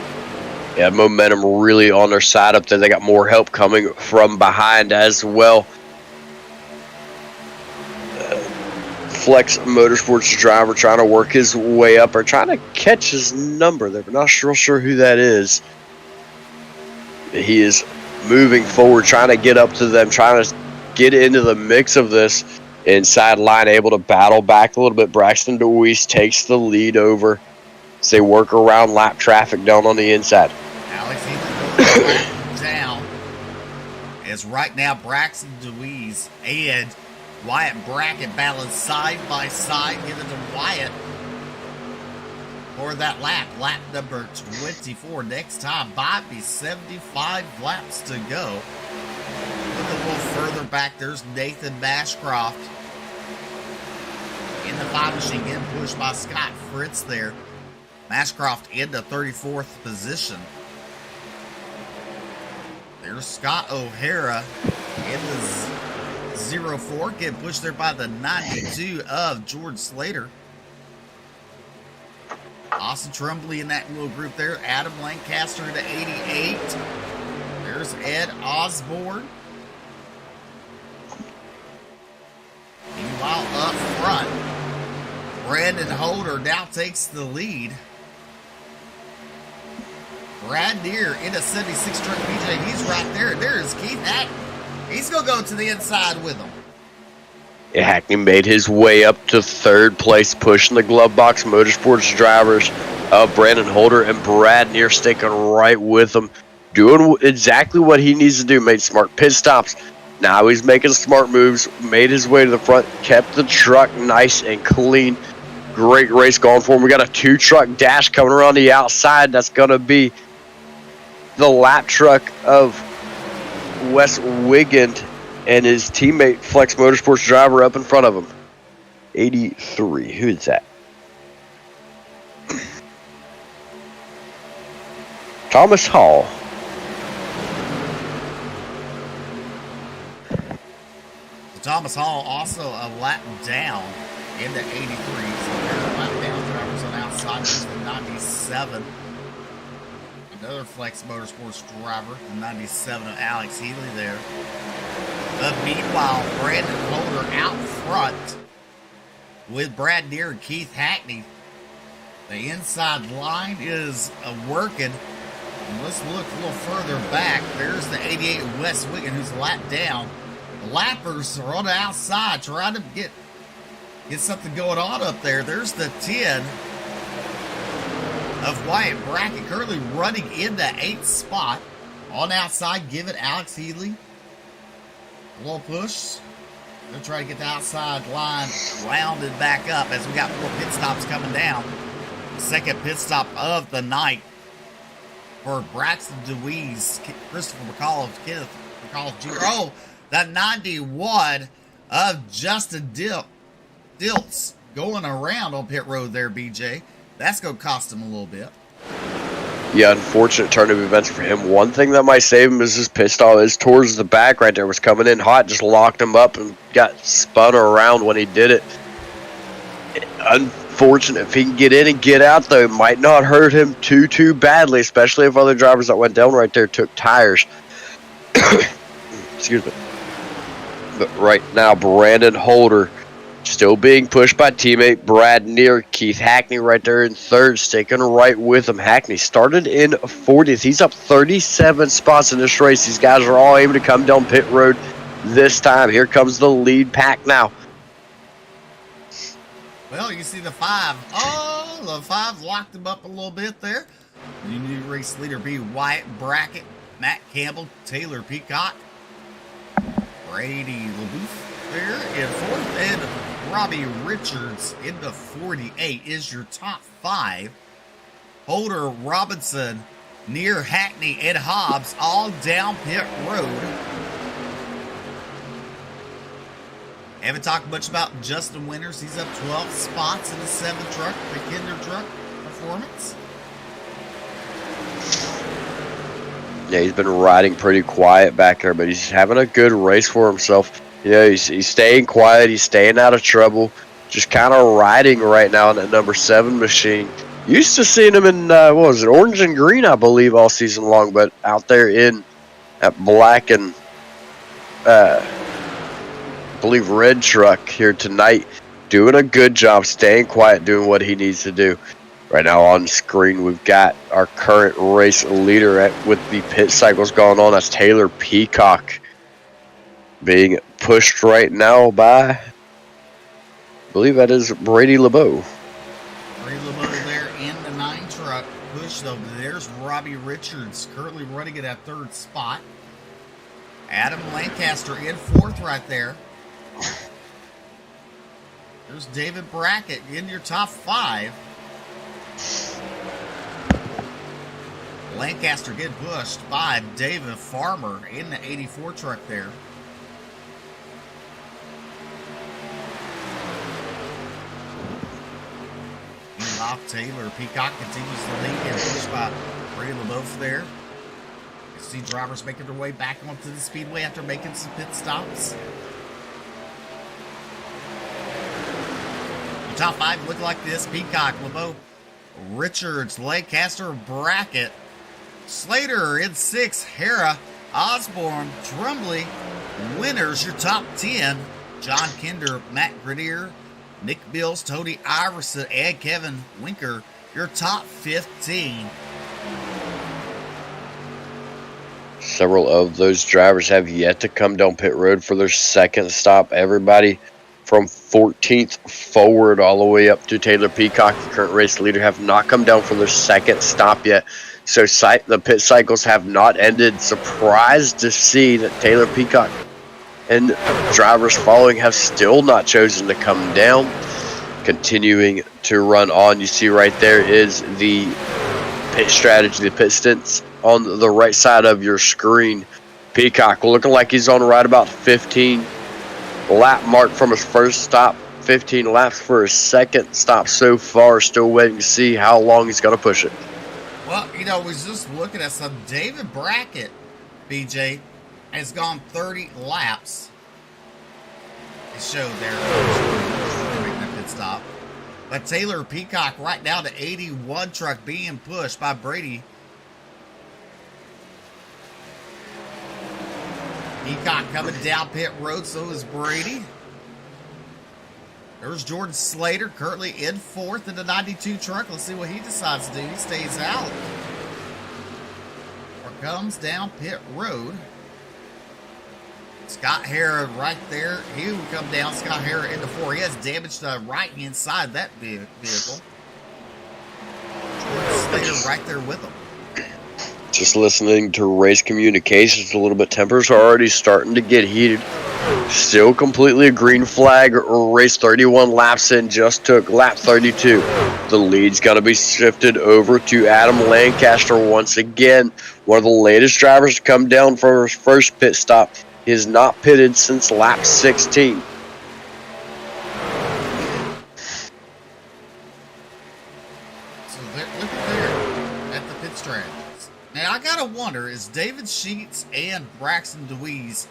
Yeah, momentum really on their side up there. They got more help coming from behind as well. Flex Motorsports driver trying to work his way up or trying to catch his number there, but not real sure who that is. He is moving forward, trying to get up to them, trying to get into the mix of this inside line, able to battle back a little bit. Braxton DeWeese takes the lead over as they work around lap traffic down on the inside.
Alex Healy goes down. As right now, Braxton DeWeese and Wyatt Brackett battling side by side, giving to Wyatt for that lap. Lap number 24. Next time, might be 75 laps to go. Look a little further back. There's Nathan Mashcroft in the 5 machine, getting pushed by Scott Fritz there. Mashcroft in the 34th position. There's Scott O'Hara in the 04, getting pushed there by the 92 of George Slater. Austin Trumbley in that little group there. Adam Lancaster to 88. There's Ed Osborne. Meanwhile, up front, Brandon Holder now takes the lead. Brad Deere in a 76 truck BJ. He's right there. There's Keith Hackney. He's going to go to the inside with him.
Yeah, Hackney made his way up to third place, pushing the glove box. Motorsports drivers Brandon Holder and Brad Neer sticking right with him, doing exactly what he needs to do. Made smart pit stops. Now he's making smart moves. Made his way to the front, kept the truck nice and clean. Great race going for him. We got a 2-truck dash coming around the outside. That's going to be the lap truck of Wes Wigand and his teammate Flex Motorsports driver up in front of him. 83. Who is that? Thomas Hall.
Thomas Hall also a lap down into 83. So there's a lap down drivers on outside. There's the 97. Another Flex Motorsports driver, the 97 of Alex Healy there. But meanwhile, Brandon Holder out front with Brad Deere and Keith Hackney. The inside line is working. And let's look a little further back. There's the 88 of Wes Wigan, who's a lap down. The lappers are on the outside trying to get something going on up there. There's the 10 of Wyatt Brackett, currently running in the 8th spot. On outside, give it Alex Healy. A little push. They're trying to get the outside line rounded back up as we got more pit stops coming down. Second pit stop of the night for Braxton DeWeese, Christopher McAuliffe, Kenneth McAuliffe Jr. Oh, the 91 of Justin Diltz going around on pit road there, BJ. That's going to cost him a little bit.
Yeah, unfortunate turn of events for him. One thing that might save him is his pit stop is towards the back right there. Was coming in hot, just locked him up and got spun around when he did it. Unfortunate. If he can get in and get out, though, it might not hurt him too badly, especially if other drivers that went down right there took tires. Excuse me. But right now, Brandon Holder still being pushed by teammate Brad Neer. Keith Hackney right there in third, sticking right with him. Hackney started in 40th. He's up 37 spots in this race. These guys are all able to come down pit road this time. Here comes the lead pack now.
Well, you see the 5. Oh, the 5 locked him up a little bit there. The new race leader be Wyatt Brackett, Matt Campbell, Taylor Peacock, Brady LaBouffe there in 4th, and Robbie Richards in the 48 is your top 5. Holder, Robinson, Neer, Hackney, and Hobbs all down pit road. Haven't talked much about Justin Winters. He's up 12 spots in the 7 truck, the Kinder truck performance.
Yeah, he's been riding pretty quiet back there, but he's having a good race for himself. Yeah, he's staying quiet. He's staying out of trouble. Just kind of riding right now in that number 7 machine. Used to seeing him in, what was it, orange and green, I believe, all season long. But out there in that black and, I believe, red truck here tonight. Doing a good job, staying quiet, doing what he needs to do. Right now on screen, we've got our current race leader with the pit cycles going on. That's Taylor Peacock. Being pushed right now by, I believe that is Brady LeBeau.
Brady LeBeau there in the 9 truck. Push though. There's Robbie Richards currently running at that 3rd spot. Adam Lancaster in fourth right there. There's David Brackett in your top 5. Lancaster getting pushed by David Farmer in the 84 truck there. Meanwhile, Taylor Peacock continues to lead and pushed by Brady LeBeouf there. You see drivers making their way back onto the speedway after making some pit stops. The top 5 look like this: Peacock, LeBeau, Richards, Lancaster, Brackett, Slater in 6, Hera, Osborne, Trumbley. Winners, your top 10: John Kinder, Matt Grenier, Nick Bills, Tony Iverson, and Kevin Winker. Your top 15.
Several of those drivers have yet to come down pit road for their second stop. Everybody from 14th forward all the way up to Taylor Peacock, the current race leader, have not come down for their second stop yet. So the pit cycles have not ended. Surprised to see that Taylor Peacock and drivers following have still not chosen to come down. Continuing to run on. You see right there is the pit strategy, the pit stints on the right side of your screen. Peacock looking like he's on right about 15 lap mark from his first stop. 15 laps for his second stop so far. Still waiting to see how long he's going to push it.
Well, you know, we was just looking at some. David Brackett, BJ, has gone 30 laps. It showed there making a pit stop. But Taylor Peacock right now to 81 truck being pushed by Brady. Peacock coming down pit road, so is Brady. There's Jordan Slater currently in fourth in the 92 truck. Let's see what he decides to do. He stays out. Or comes down pit road. Scott Hara right there. He will come down. Scott Hara into 4. He has damage to the right-hand side of that vehicle. Jordan Slater right there with him.
Just listening to race communications a little bit. Tempers are already starting to get heated. Still completely a green flag. Race 31 laps in, just took lap 32. The lead's going to be shifted over to Adam Lancaster once again. One of the latest drivers to come down for his first pit stop. He has not pitted since lap 16.
So look at there at the pit strategies. Now I gotta wonder, is David Sheets and Braxton DeWeese,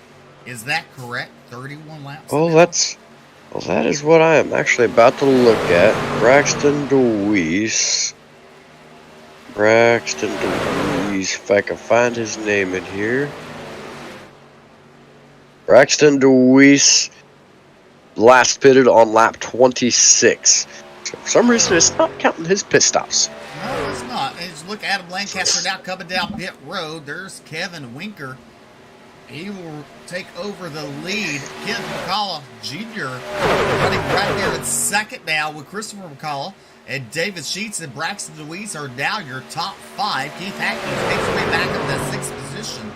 is that correct? 31 laps?
Well, that is what I am actually about to look at. Braxton DeWeese. If I can find his name in here. Braxton DeWeese last pitted on lap 26. So for some reason, it's not counting his pit stops.
No, it's not. And just look at Adam Lancaster now coming down pit road. There's Kevin Winker. He will take over the lead. Kent McCullough Jr. running right there in second now with Christopher McCullough. And David Sheets and Braxton DeWeese are now your top 5. Keith Hackney makes his way back up to 6th position.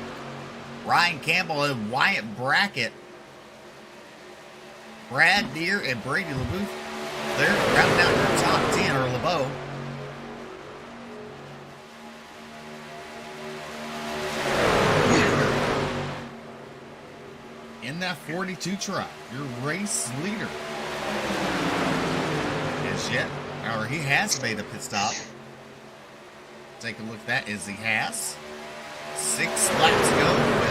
Ryan Campbell and Wyatt Brackett. Brad Deere and Brady LeBeouf. They're rounding out your top 10, or LeBeau. In that 42 truck, your race leader he has made a pit stop. Take a look at that, as he has. 6 laps to go with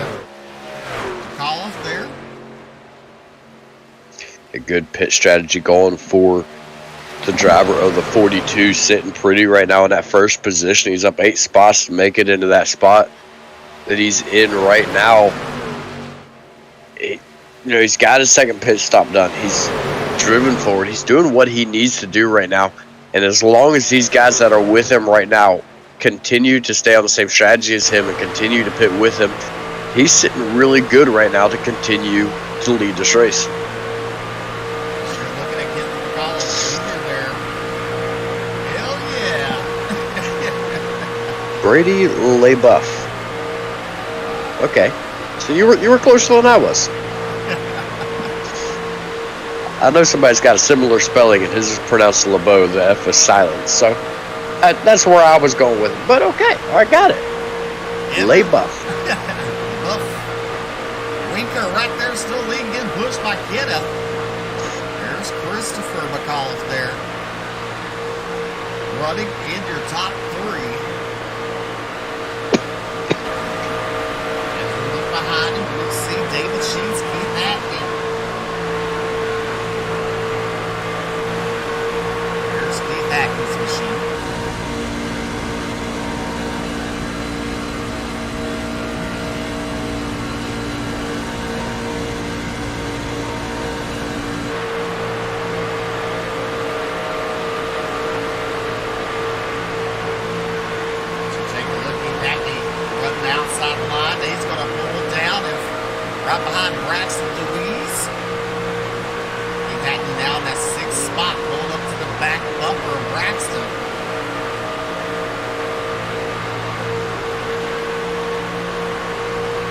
McCullough there.
A good pit strategy going for the driver of the 42, sitting pretty right now in that first position. He's up 8 spots to make it into that spot that he's in right now. He's got his second pit stop done. He's driven forward. He's doing what he needs to do right now. And as long as these guys that are with him right now continue to stay on the same strategy as him and continue to pit with him, he's sitting really good right now to continue to lead this race. Brady LeBeouf. Okay. So So you were closer than I was. I know somebody's got a similar spelling, and his is pronounced LeBeau. The F is silent. So that's where I was going with it. But okay, I got it.
Yeah.
Lay buff.
Buff. Winker right there, still leading, getting pushed by Kidda. There's Christopher McAuliffe there. Running in your top three. As we look behind him, we'll see David Sheets, Keith Hackney. There's Keith Hackney's machine. Right behind Braxton Louise. Keith Hackney now in that sixth spot, pulling up to the back bumper of Braxton.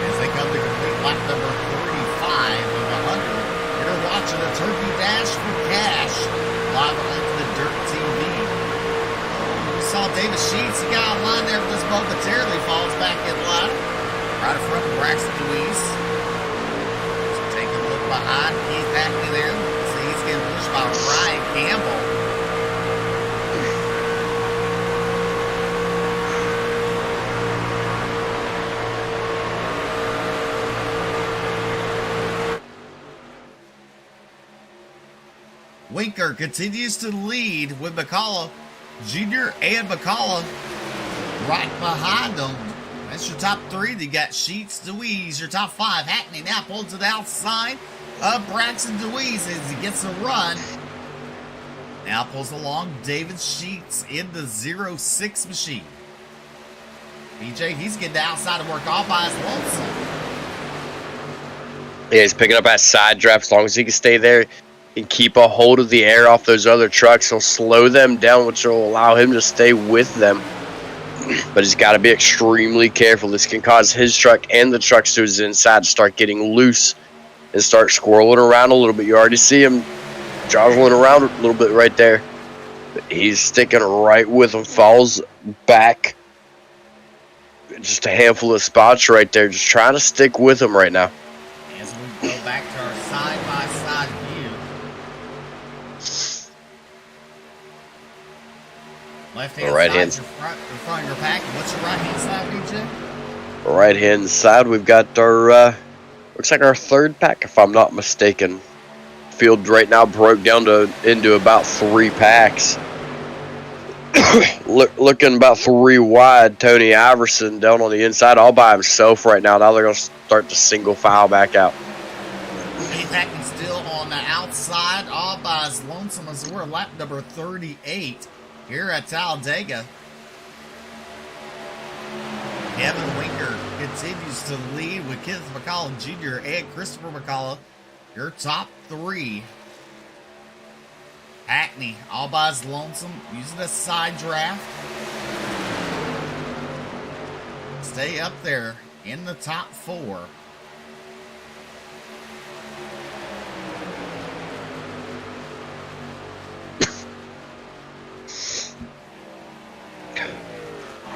As they come to complete lap number 35 of 100, you're watching a Turkey Dash for Cash live on the Dirt TV. We saw David Sheets. He got on line there just momentarily, falls back in line. Right in front of Braxton Louise. Behind Keith Hackney there. See, he's getting pushed by Ryan Campbell. Winker continues to lead with McCullough Jr. and McCullough right behind them. That's your top three. You got Sheets, Deweese, your top five. Hackney now pulled to the outside of Braxton Deweese as he gets a run. Now pulls along David Sheets in the 06 machine. BJ, he's getting the outside of work all by his lonesome.
Yeah, he's picking up that side draft. As long as he can stay there and keep a hold of the air off those other trucks, he'll slow them down, which will allow him to stay with them. But he's got to be extremely careful. This can cause his truck and the trucks to his inside to start getting loose and start squirreling around a little bit. You already see him joggling around a little bit right there. But he's sticking right with him, falls back. Just a handful of spots right there. Just trying to stick with him right now.
As we go back to our side-by-side view. Left-hand
right
side, in front of your pack. What's your right-hand side, BJ?
Right-hand side, we've got our, looks like our third pack, if I'm not mistaken. Field right now broke down into about 3 packs. Looking about 3 wide. Tony Iverson down on the inside all by himself right now. Now they're going to start to single file back out.
Keith Hackney still on the outside all by his lonesome as we're lap number 38 here at Talladega. Kevin Winker continues to lead with Kenneth McCullough Jr. and Christopher McCullough. Your top 3. Hackney all by his lonesome, using a side draft. Stay up there in the top 4.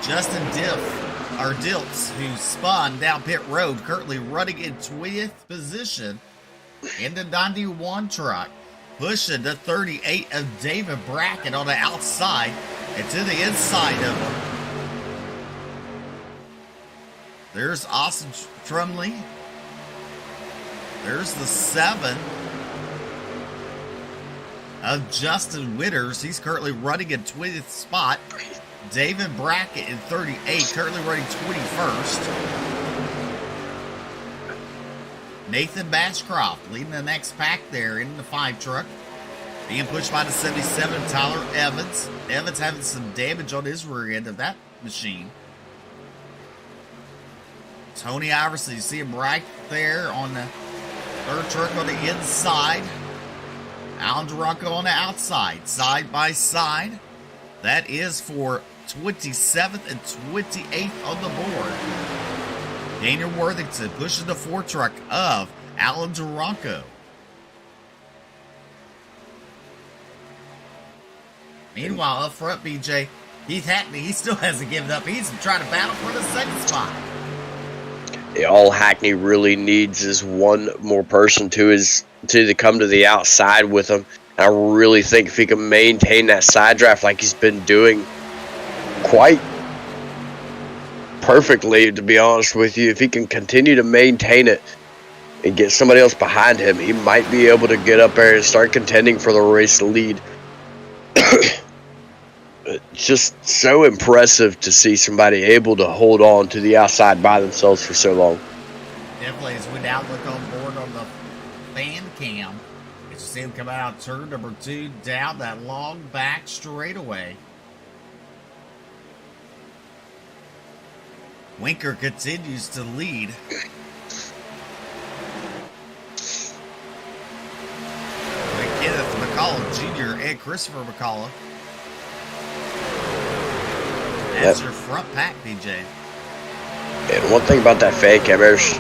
Justin Diltz, who spun down pit road, currently running in 20th position in the 91 truck. Pushing the 38 of David Brackett on the outside and to the inside of him. There's Austin Trumley. There's the 7 of Justin Witters. He's currently running in 20th spot. David Brackett in 38, currently running 21st. Nathan Batchcroft leading the next pack there in the 5 truck. Being pushed by the 77, Tyler Evans. Evans having some damage on his rear end of that machine. Tony Iverson, you see him right there on the 3rd truck on the inside. Alan Duranco on the outside, side by side. That is for 27th and 28th on the board. Daniel Worthington pushes the 4 truck of Alan Duranco. Meanwhile, up front, BJ, Keith Hackney, he still hasn't given up. He's trying to battle for the second spot.
All Hackney really needs is one more person to come to the outside with him. I really think if he can maintain that side draft like he's been doing quite perfectly, to be honest with you, if he can continue to maintain it and get somebody else behind him, he might be able to get up there and start contending for the race lead. It's just so impressive to see somebody able to hold on to the outside by themselves for so long.
Definitely, as we now look on board on the fan cam, you see him come out turn number 2 down that long back straightaway. Winker continues to lead. Kenneth McCullough Jr. and Christopher McCullough. That's your front pack, BJ.
And one thing about that fan cam, there's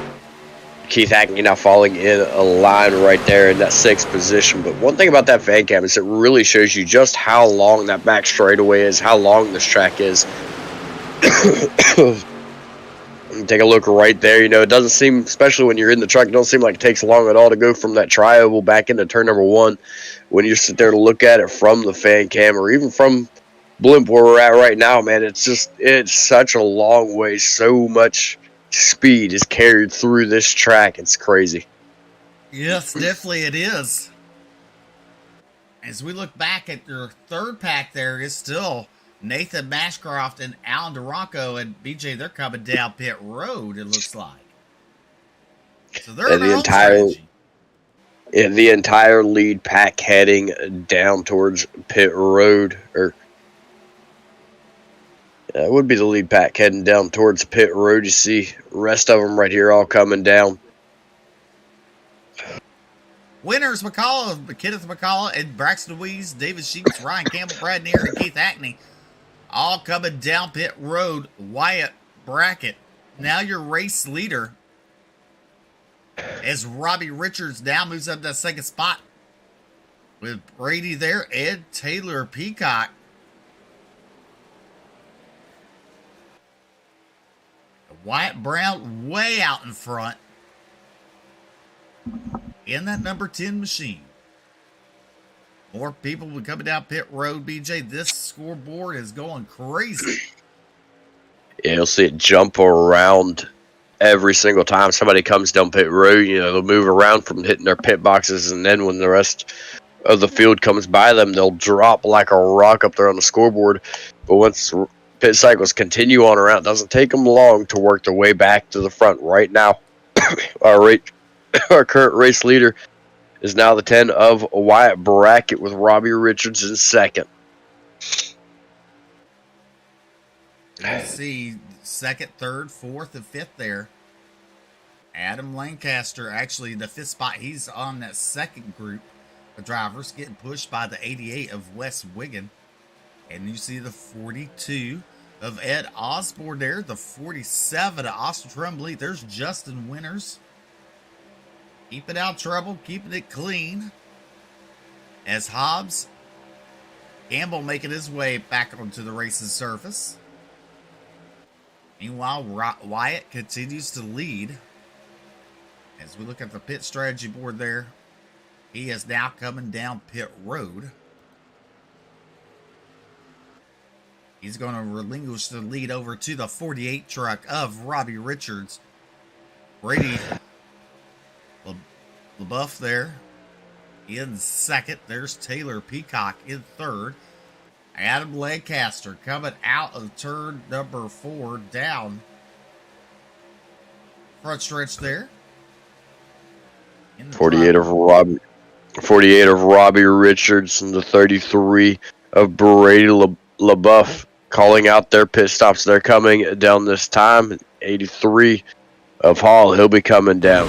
Keith Hackney now falling in a line right there in that 6th position. But one thing about that fan cam is it really shows you just how long that back straightaway is, how long this track is. Take a look right there. You know, it doesn't seem, especially when you're in the truck, it don't seem like it takes long at all to go from that tri-oval back into turn number 1. When you sit there to look at it from the fan cam or even from Blimp where we're at right now, man, it's such a long way. So much speed is carried through this track. It's crazy.
Yes, definitely it is. As we look back at your third pack, there is still Nathan Mashcroft and Alan Duranco, and BJ, they're coming down pit road, it looks like. So they're
the entire lead pack heading down towards pit road, or it would be the lead pack heading down towards pit road. You see the rest of them right here all coming down.
Winners, Kenneth McCullough and Braxton Wees, David Sheets, Ryan Campbell, Brad Neer, and Keith Hackney. All coming down pit road. Wyatt Brackett, now your race leader, as Robbie Richards now moves up to that second spot with Brady there and Taylor Peacock. Wyatt Brown way out in front in that number 10 machine. More people will be coming down pit road, BJ. This scoreboard is going crazy.
Yeah, you'll see it jump around every single time somebody comes down pit road. You know, they'll move around from hitting their pit boxes, and then when the rest of the field comes by them, they'll drop like a rock up there on the scoreboard. But once pit cycles continue on around, it doesn't take them long to work their way back to the front. Right now, our current race leader is now the 10 of Wyatt Brackett with Robbie Richards in second.
You see second, third, fourth, and fifth there. Adam Lancaster, actually the 5th spot, he's on that second group of drivers getting pushed by the 88 of Wes Wiggin. And you see the 42 of Ed Osborne there, the 47 of Austin Trumbley. There's Justin Winters. Keeping out trouble, keeping it clean. As Hobbs, Campbell making his way back onto the racing surface. Meanwhile, Wyatt continues to lead. As we look at the pit strategy board there, he is now coming down pit road. He's going to relinquish the lead over to the 48 truck of Robbie Richards. Brady LaBeouf there in second. There's Taylor Peacock in third. Adam Lancaster coming out of turn number 4 down front stretch there.
48 of Robbie Richards and the 33 of Brady LaBeouf calling out their pit stops. They're coming down this time. 83 of Hall, he'll be coming down.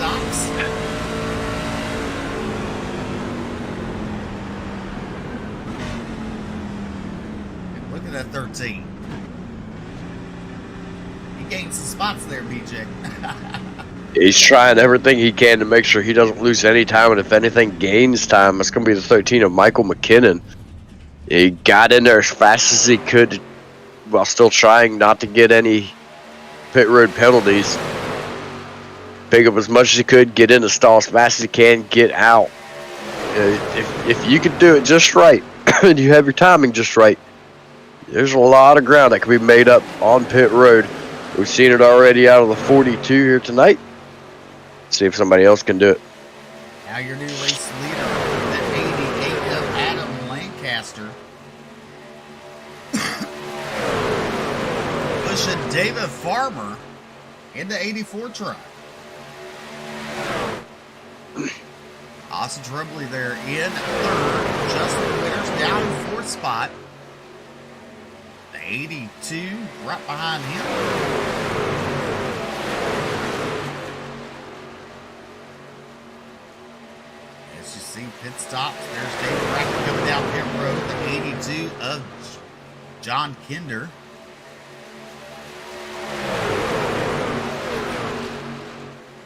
stops. And look at that 13. He gained some spots there, BJ.
He's trying everything he can to make sure he doesn't lose any time, and if anything gains time, it's going to be the 13 of Michael McKinnon. He got in there as fast as he could while still trying not to get any pit road penalties. Pick up as much as he could, get in the stall as fast as he can, get out. If you could do it just right, and you have your timing just right, there's a lot of ground that can be made up on pit road. We've seen it already out of the 42 here tonight. See if somebody else can do it.
Now your new race leader, the 88 of Adam Lancaster. Pushing David Farmer into 84 truck. Austin Tremblay there in third. Justin Winters down in fourth spot. The 82 right behind him. See pit stops. There's Dave Brackett coming down pit road. The 82 of John Kinder.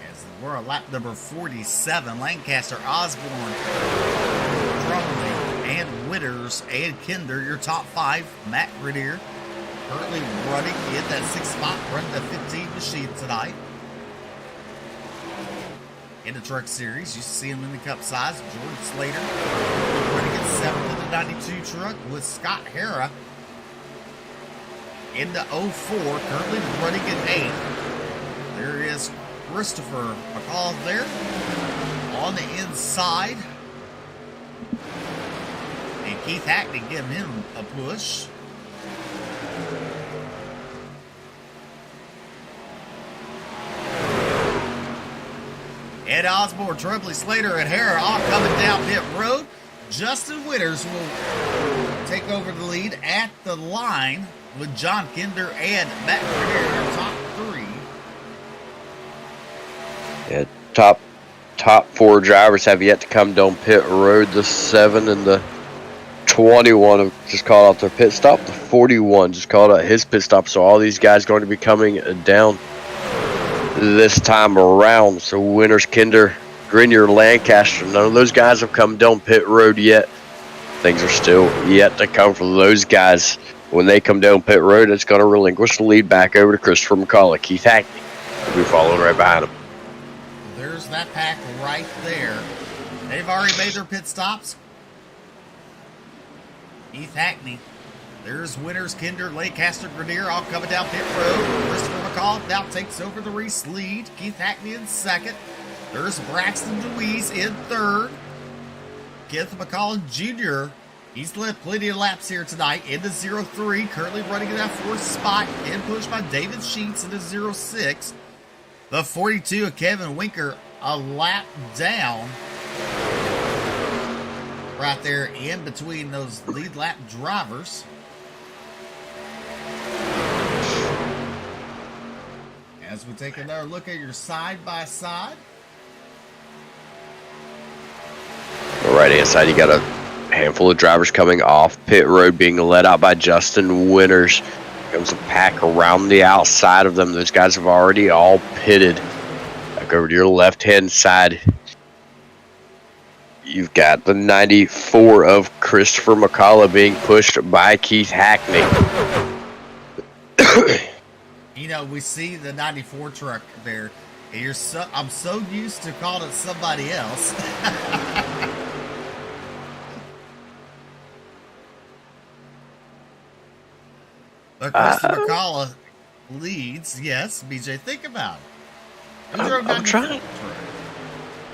As we're at lap number 47, Lancaster, Osborne, Trumley, and Witters, and Kinder, your top five. Matt Grenier currently running in that sixth spot, running the 15 machine tonight. In the truck series, you see him in the cup size. Jordan Slater running in seventh in the 92 truck with Scott Hara in the 04, currently running in eighth. There is Christopher McCall there on the inside. And Keith Hackney giving him a push. Ed Osborne, Tremblay, Slater, and Hara all coming down pit road. Justin Witters will take over the lead at the line with John Kinder and Matt Greer, top three.
Yeah, top four drivers have yet to come down pit road. The 7 and the 21 have just called out their pit stop. The 41 just called out his pit stop. So all these guys going to be coming down this time around. So Winters, Kinder, Grenier, Lancaster, none of those guys have come down pit road yet. Things are still yet to come for those guys. When they come down pit road, it's going to relinquish the lead back over to Christopher McCullough. Keith Hackney will be following right behind him.
There's that pack right there. They've already made their pit stops. Keith Hackney. There's Winters, Kinder, Lancaster, Grenier all coming down pit road. Christopher McCall now takes over the race lead. Keith Hackney in second. There's Braxton Deweese in third. Kenneth McCall Jr. He's led plenty of laps here tonight into 03. Currently running in that fourth spot. And pushed by David Sheets into 06. The 42 of Kevin Winker a lap down. Right there in between those lead lap drivers. As we take another look at your side-by-side.
On the right-hand side, you got a handful of drivers coming off pit road, being led out by Justin Winters. Comes a pack around the outside of them. Those guys have already all pitted. Back over to your left-hand side. You've got the 94 of Christopher McCullough being pushed by Keith Hackney.
You know, we see the 94 truck there. And I'm so used to calling it somebody else. But Christopher McCullough leads. Yes, BJ, think about it. Who drove 94
I'm trying.
truck?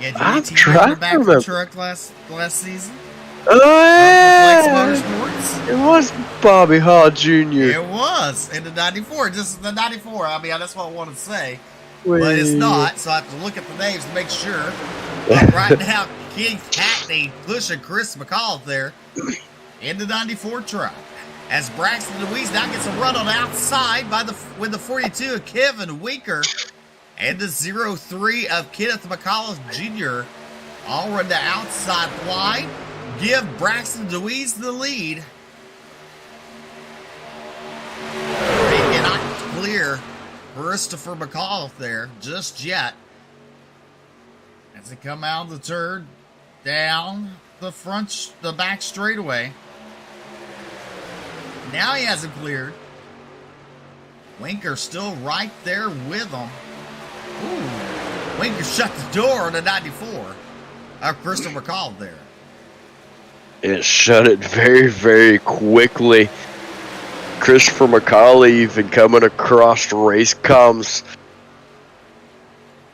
Yeah,
I'm
did you
trying
back
to
the
remember.
truck last season?
Oh,
Flex
yeah.
Motorsports?
It was Bobby Hall Jr.
It was in the 94. Just the 94. I mean, that's what I want to say. But it's not, so I have to look at the names to make sure. But right now, Keith Hackney pushing Chris McCall there in the 94 truck. As Braxton Deweese now gets a run on the outside with the 42 of Kevin Winker. And the 0-3 of Kenneth McCullough Jr. all run the outside line. Give Braxton Deweese the lead. They cannot clear Christopher McCullough there just yet. As they come out of the turn, down the back straightaway. Now he has it cleared. Winker still right there with him. Ooh. Winker shut the door on the 94 of Christopher McCullough there.
It shut it very, very quickly. Christopher McCauley even coming across the race comes,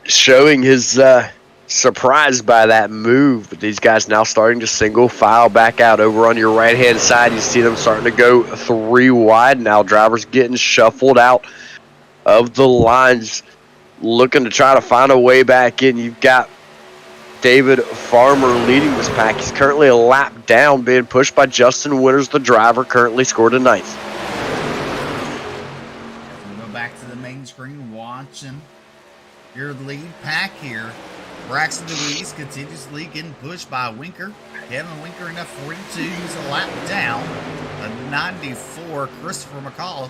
showing his surprise by that move. But these guys now starting to single file back out over on your right hand side. You see them starting to go 3 wide now. Drivers getting shuffled out of the lines, looking to try to find a way back in. You've got David Farmer leading this pack. He's currently a lap down, being pushed by Justin Winters, the driver, currently scored a 9th.
Go back to the main screen, watching your lead pack here. Braxton Deweese continuously getting pushed by Winker. Kevin Winker in that 42. He's a lap down. A 94, Christopher McCullough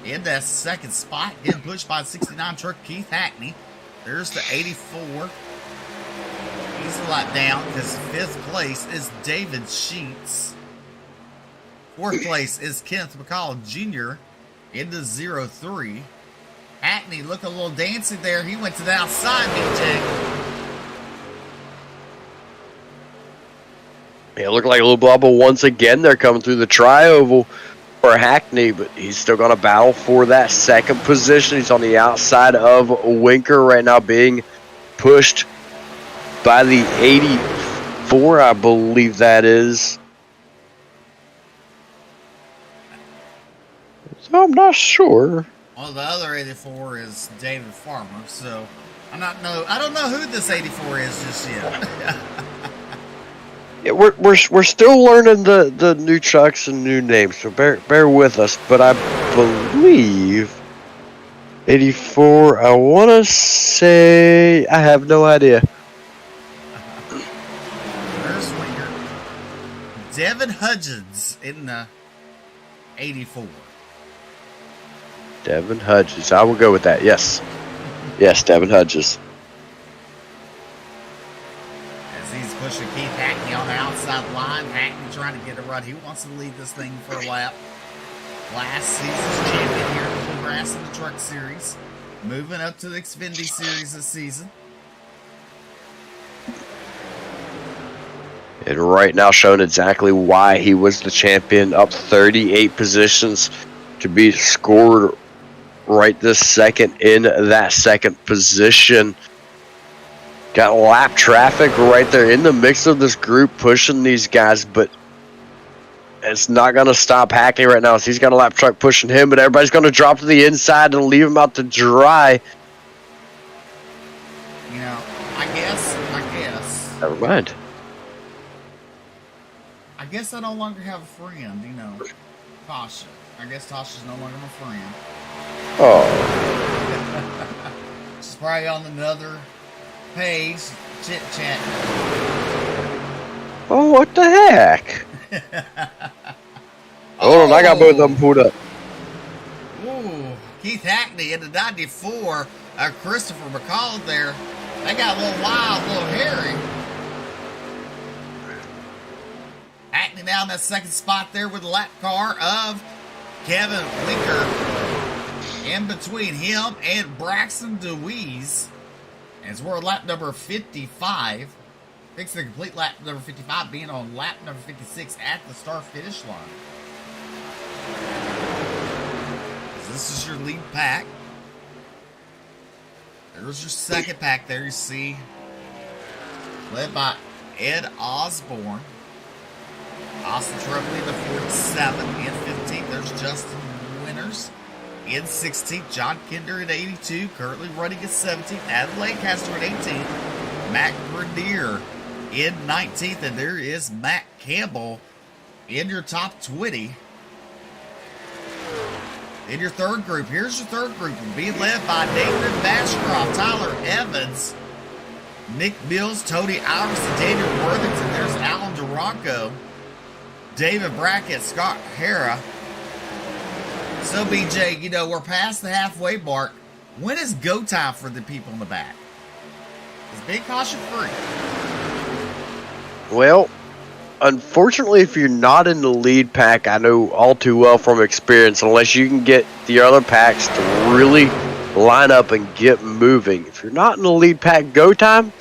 in that second spot. Getting pushed by the 69 truck, Keith Hackney. There's the 84. He's a lap down because 5th place is David Sheets. 4th place is Kenneth McCullough Jr. in the 0-3. Hackney looked a little dancy there. He went to the outside, BJ.
It looked like a little bubble once again. They're coming through the tri-oval for Hackney, but he's still going to battle for that second position. He's on the outside of Winker right now, being pushed by the 84, I believe that is. So I'm not sure.
Well, the other 84 is David Farmer, so I don't know who this 84 is just yet.
Yeah, we're still learning the new trucks and new names, so bear with us. But I believe 84. I want to say I have no idea.
There's Winger. Devin Hudgens in the 84.
Devin Hudgens. I will go with that. Yes, Devin Hudgens.
As he's pushing Keith Hackney on the outside line. Hackney trying to get a run. He wants to lead this thing for a lap. Last season's champion here at Bluegrass in the Truck Series. Moving up to the Xfinity Series this season.
And right now showing exactly why he was the champion, up 38 positions to be scored right this second in that second position. Got lap traffic right there in the mix of this group pushing these guys, but it's not going to stop Hackney right now. So he's got a lap truck pushing him, but everybody's going to drop to the inside and leave him out to dry.
You know, I guess.
Never mind.
I guess I no longer have a friend, you know. Tasha. I guess Tasha's no longer my friend.
Oh.
She's probably on another page, chit chat.
Oh, what the heck? Hold on, I got both of them pulled up.
Ooh, Keith Hackney in the 94. Christopher McCullough there. They got a little wild, a little hairy. Hackney now in that second spot there with the lap car of Kevin Winker. In between him and Braxton Deweese. As we're on lap number 55. Fix the complete lap number 55 being on lap number 56 at the start-finish line. This is your lead pack. There's your second pack there, you see. Led by Ed Osborne. Austin Trumley in the 47. In 15th, there's Justin Winters. In 16th, John Kinder at 82. Currently running at 17th. Adam Lancaster at 18th. Matt Grenier in 19th. And there is Matt Campbell in your top 20. In your third group, here's your third group, being led by David Bashcroft, Tyler Evans, Nick Mills, Tony Iverson, Daniel Worthington. There's Alan Duranco, David Brackett, Scott Hara. So, BJ, you know, we're past the halfway mark. When is go time for the people in the back? Is big caution free?
Well, unfortunately, if you're not in the lead pack, I know all too well from experience, unless you can get the other packs to really line up and get moving. If you're not in the lead pack, go time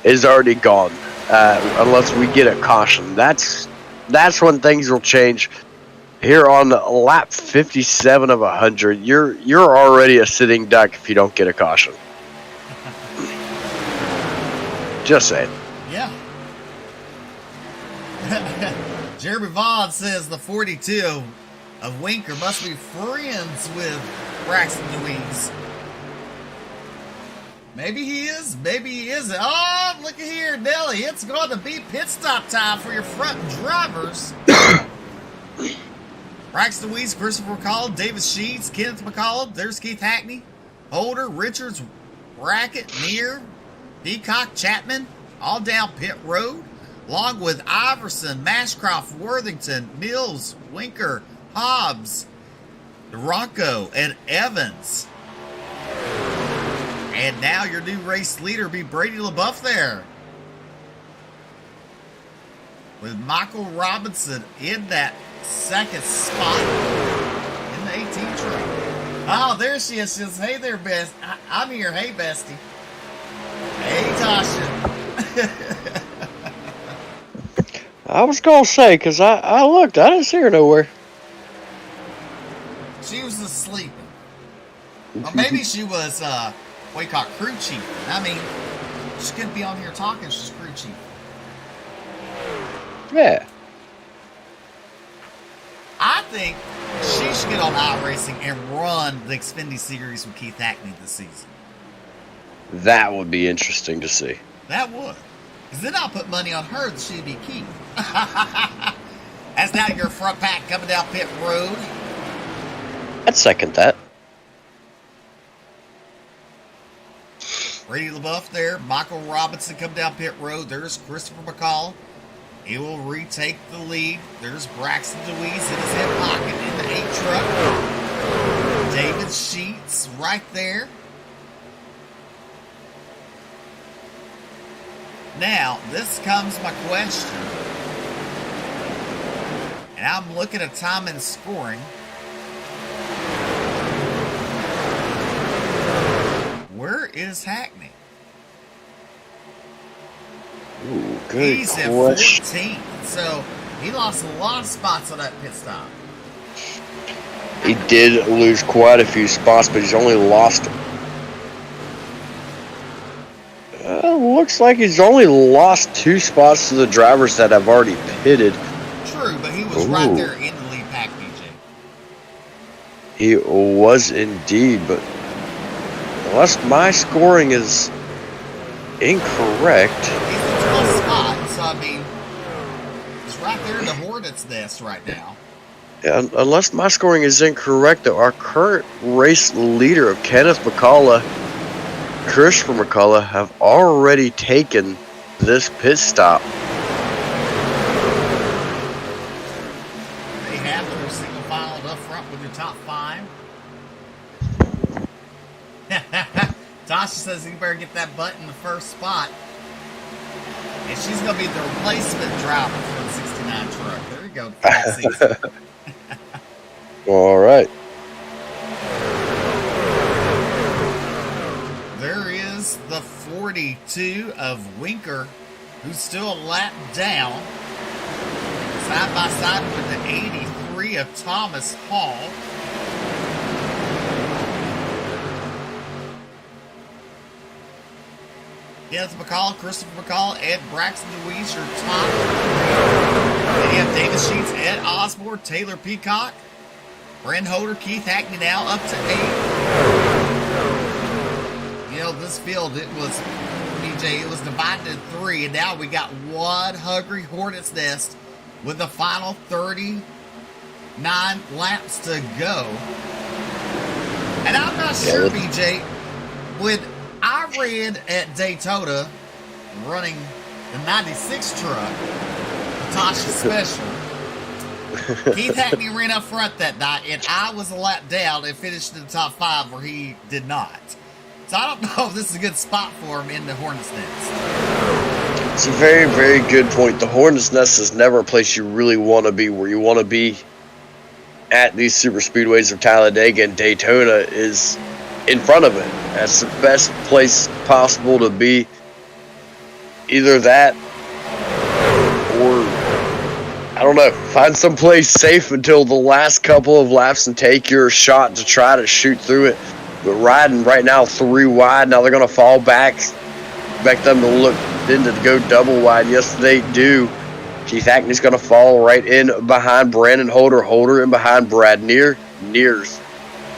is already gone, unless we get a caution. That's when things will change. Here on lap 57 of 100, you're already a sitting duck if you don't get a caution. Just saying.
Yeah. Jeremy Vaughn says the 42 of Winker must be friends with Braxton Louise. Maybe he is, maybe he isn't. Oh, look at here, Nelly. It's going to be pit stop time for your front drivers. Braxton Louise, Christopher McCall, David Sheets, Kenneth McCall. There's Keith Hackney, Holder, Richards, Brackett, Neer, Peacock, Chapman, all down pit road, along with Iverson, Mashcroft, Worthington, Mills, Winker, Hobbs, Duranco, and Evans. And now your new race leader be Brady LaBeouf there, with Michael Robinson in that second spot in the 18 truck. Oh, there she is. She says, hey there, Best. I'm here. Hey, Bestie. Hey, Tasha.
I was going to say, because I looked, I didn't see her nowhere.
She was just sleeping. Or maybe she was, what you call it, crew chief. I mean, she couldn't be on here talking. She's crew chief.
Yeah.
I think she should get on iRacing and run the Xfinity Series with Keith Hackney this season.
That would be interesting to see.
That would. Because then I'll put money on her that she'd be Keith. That's now your front pack coming down pit road.
I'd second that.
Brady LaBeouf there. Michael Robinson come down pit road. There's Christopher McCall. He will retake the lead. There's Braxton DeWeese in his hip pocket in the 8 truck. David Sheets right there. Now, this comes my question. And I'm looking at time and scoring. Where is Hackney?
Ooh, good
He's
question.
at 14, so he lost a lot of spots on that pit stop.
He did lose quite a few spots, but he's only lost. Looks like he's only lost 2 spots to the drivers that have already pitted.
True, but he was right there in the lead pack, BJ.
He was indeed, but unless my scoring is incorrect.
He's in 12th spot, so I mean, he's right there in the hornet's nest right now.
Unless my scoring is incorrect, though, our current race leader of Kenneth McCullough, Christopher McCullough, have already taken this pit stop.
They have their single filed up front with their top 5. Tasha says you better get that butt in the first spot. And she's going to be the replacement driver for the 69 truck. There you go. For that season.
All right.
There is the 42 of Winker, who's still a lap down. Side by side with the 83 of Thomas Hall. Kenneth McCall, Christopher McCall, Ed Braxton DeWeese, your top. Then you have David Sheets, Ed Osborne, Taylor Peacock, Brent Holder, Keith Hackney now up to 8. You know, this field, it was, BJ, it was divided in 3, and now we got one hungry hornet's nest with the final 30 9 laps to go. And I'm not sure, BJ, when I ran at Daytona running the 96 truck, Tasha Special, Keith Hackney ran up front that night, and I was a lap down and finished in the top 5 where he did not. So I don't know if this is a good spot for him in the Hornet's Nest.
It's a very, very good point. The Hornet's Nest is never a place you really want to be, where you want to be at these super speedways of Talladega, and Daytona is in front of it. That's the best place possible to be. Either that or, I don't know, find some place safe until the last couple of laps and take your shot to try to shoot through it. But riding right now 3 wide, now they're going to fall back. Expect them to look in to go double wide. Yes, they do. Keith Hackney's going to fall right in behind Brandon Holder. Holder in behind Brad Neer. Neer's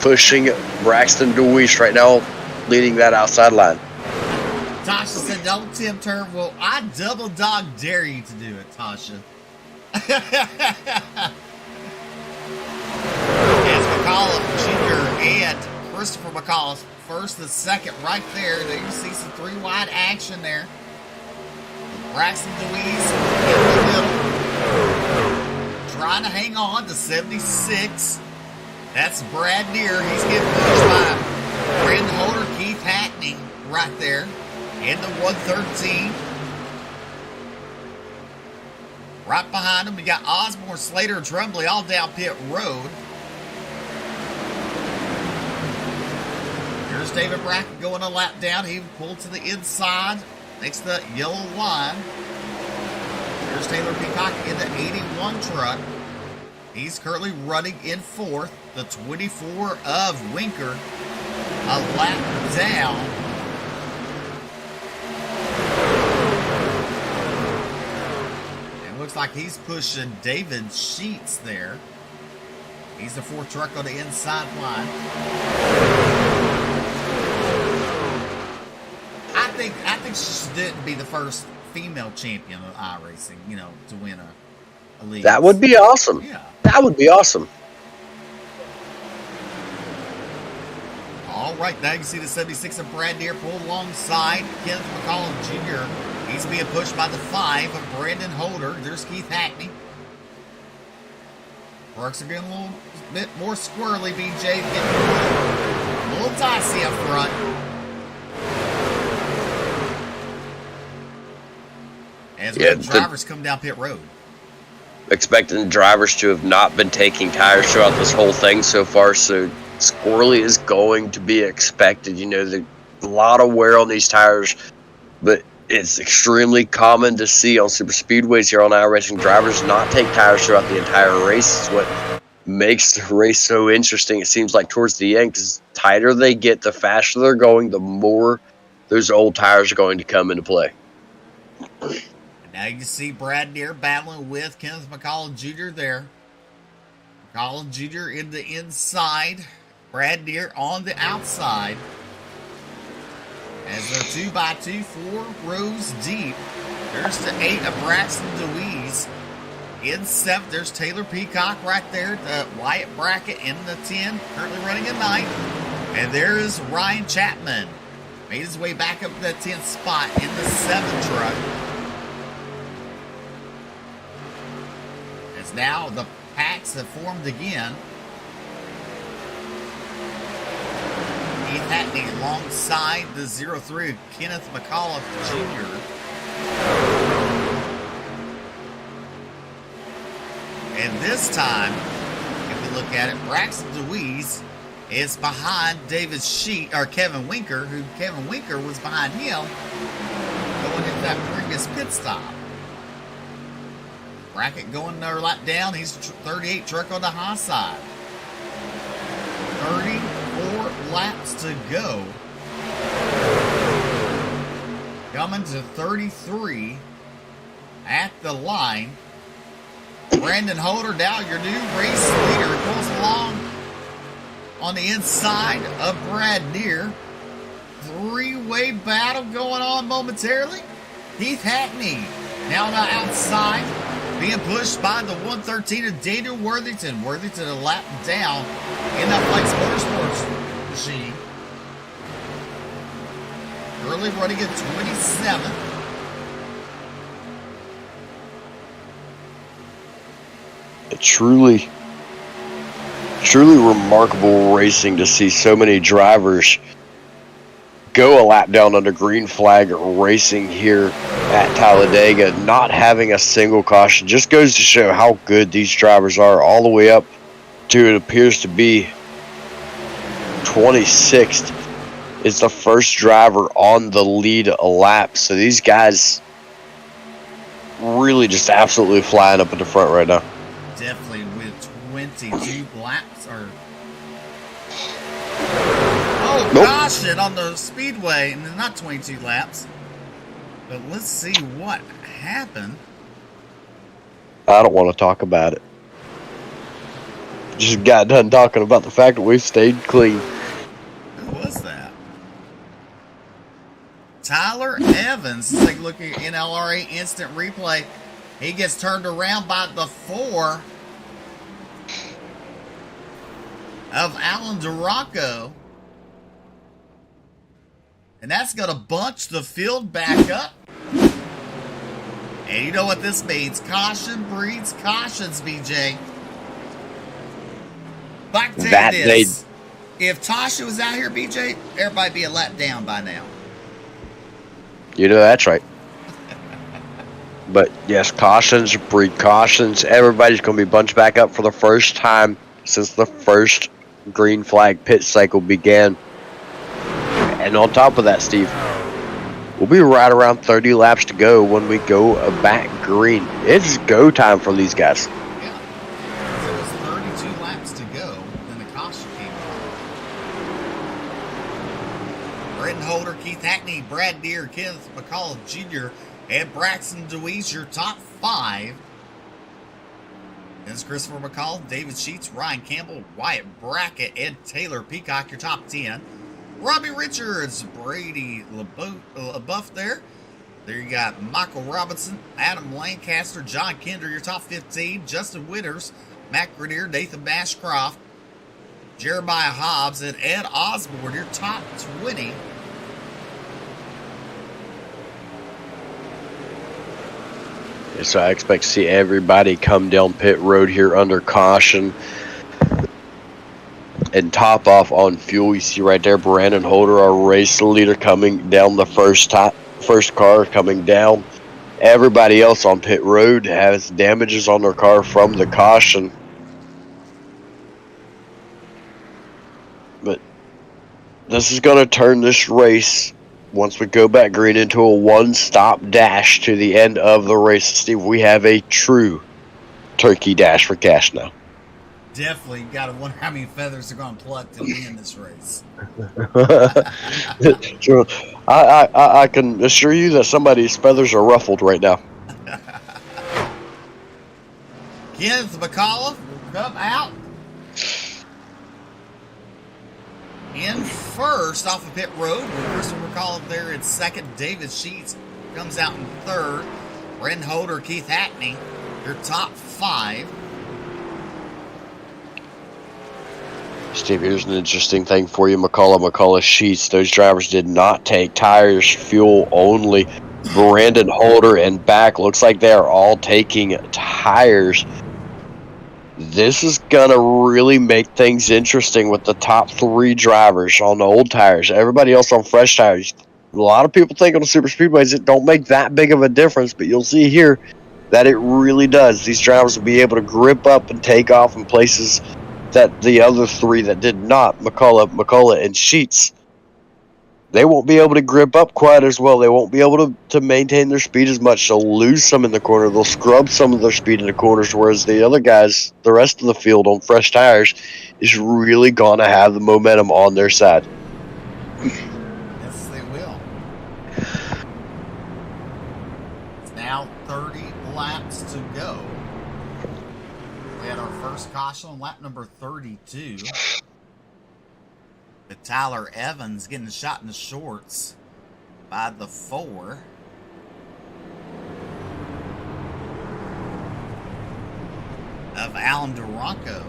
pushing Braxton DeWeese right now, leading that outside line.
Tasha said, don't tempt her. Well, I double dog dare you to do it, Tasha. As McAuliffe Jr. and Christopher McAuliffe, first and second right there. There you see some 3 wide action there. Braxton DeWeese in the middle, trying to hang on to 76. That's Brad Neer. He's getting pushed by Brandon Holder, Keith Hackney right there in the 113. Right behind him, we got Osborne, Slater, and Tremblay all down pit road. Here's David Brackett going a lap down. He pulled to the inside next to the yellow line. Here's Taylor Peacock in the 81 truck. He's currently running in 4th. The 24 of Winker a lap down. And looks like he's pushing David Sheets there. He's the 4th truck on the inside line. I think she didn't be the first female champion of iRacing, you know, to win a league.
That would be awesome.
Yeah.
That would be awesome.
All right, now you can see the 76 of Brad Neer pulled alongside Kenneth McCollum Jr. He's being pushed by the 5 of Brandon Holder. There's Keith Hackney. Parks are getting a little bit more squirrely, BJ. Getting a little dicey up front. As the drivers come down pit road.
Expecting drivers to have not been taking tires throughout this whole thing so far, so squirrely is going to be expected. You know, there's a lot of wear on these tires, but it's extremely common to see on super speedways here on iRacing drivers not take tires throughout the entire race. It's what makes the race so interesting. It seems like towards the end, because the tighter they get, the faster they're going, the more those old tires are going to come into play.
Now you can see Brad Neer battling with Kenneth McCollum Jr. there. McCollum Jr. in the inside. Brad Neer on the outside. As they're 2x2, 4 rows deep. There's the 8 of Braxton DeWeese. In 7th, there's Taylor Peacock right there. The Wyatt Brackett in the 10, currently running a 9. And there is Ryan Chapman. Made his way back up to that 10th spot in the 7 truck. As now the packs have formed again. Keith Hackney alongside the 03 of Kenneth McAuliffe Jr. And this time, if we look at it, Braxton DeWeese is behind David Sheet or Kevin Winker, who Kevin Winker was behind him going into that previous pit stop. Brackett going another lap down. He's 38 truck on the high side. 34 laps to go. Coming to 33 at the line. Brandon Holder, now your new race leader, pulls along on the inside of Brad Neer. 3-way battle going on momentarily. Keith Hackney now on the outside. Being pushed by the 113 of Daniel Worthington. Worthington a lap down in that Flex Motorsports machine. Early running at 27.
Truly remarkable racing to see so many drivers go a lap down under green flag racing here at Talladega, not having a single caution. Just goes to show how good these drivers are, all the way up to, it appears to be 26th is the first driver on the lead a lap. So these guys really just absolutely flying up in the front right now.
Definitely with 22 laps or gosh, it on the speedway, and not 22 laps. But let's see what happened.
I don't want to talk about it. Just got done talking about the fact that we've stayed clean.
Who was that? Tyler Evans. Let's take a look at NLRA instant replay. He gets turned around by the 4 of Alan DeRocco. And that's going to bunch the field back up. And you know what this means. Caution breeds cautions, BJ. Back to this. If Tasha was out here, BJ, everybody be a lap down by now.
You know that's right. But yes, cautions breed cautions. Everybody's going to be bunched back up for the first time since the first green flag pit cycle began. And on top of that, Steve, we'll be right around 30 laps to go when we go back green. It's go time for these guys.
Yeah. There was 32 laps to go. Then the caution came out. Brenton Holder, Keith Hackney, Brad Deere, Kenneth McCall Jr., and Braxton DeWeese, your top 5. Then it's Christopher McCall, David Sheets, Ryan Campbell, Wyatt Brackett, Ed Taylor, Peacock, your top 10. Robbie Richards, Brady LaBeouf there. There you got Michael Robinson, Adam Lancaster, John Kinder, your top 15. Justin Winters, Matt Grenier, Nathan Bashcroft, Jeremiah Hobbs, and Ed Osborne, your top 20.
So I expect to see everybody come down pit road here under caution and top off on fuel. You see right there, Brandon Holder, our race leader, coming down the first car coming down. Everybody else on pit road has damages on their car from the caution. But this is going to turn this race, once we go back green, into a one-stop dash to the end of the race. Steve, we have a true turkey dash for cash now.
Definitely got to wonder how many feathers are going to pluck to win this race.
Sure. I can assure you that somebody's feathers are ruffled right now.
Kenneth McCullough will come out in first off of pit road. Christopher McCullough there in second. David Sheets comes out in third. Brendan Holder, Keith Hackney, your top 5.
Steve, here's an interesting thing for you. McCullough, Sheets. Those drivers did not take tires, fuel only. Brandon Holder and back looks like they are all taking tires. This is going to really make things interesting with the top 3 drivers on the old tires. Everybody else on fresh tires. A lot of people think on the super speedways it don't make that big of a difference, but you'll see here that it really does. These drivers will be able to grip up and take off in places that the other 3 that did not, McCullough and Sheets, they won't be able to grip up quite as well. They won't be able to maintain their speed as much. They'll lose some in the corner. They'll scrub some of their speed in the corners, whereas the other guys, the rest of the field on fresh tires, is really going to have the momentum on their side.
Yes, they will. It's now 30 laps to go. We had our first caution on lap number 32. With Tyler Evans getting shot in the shorts by the 4. of Alan Duranco.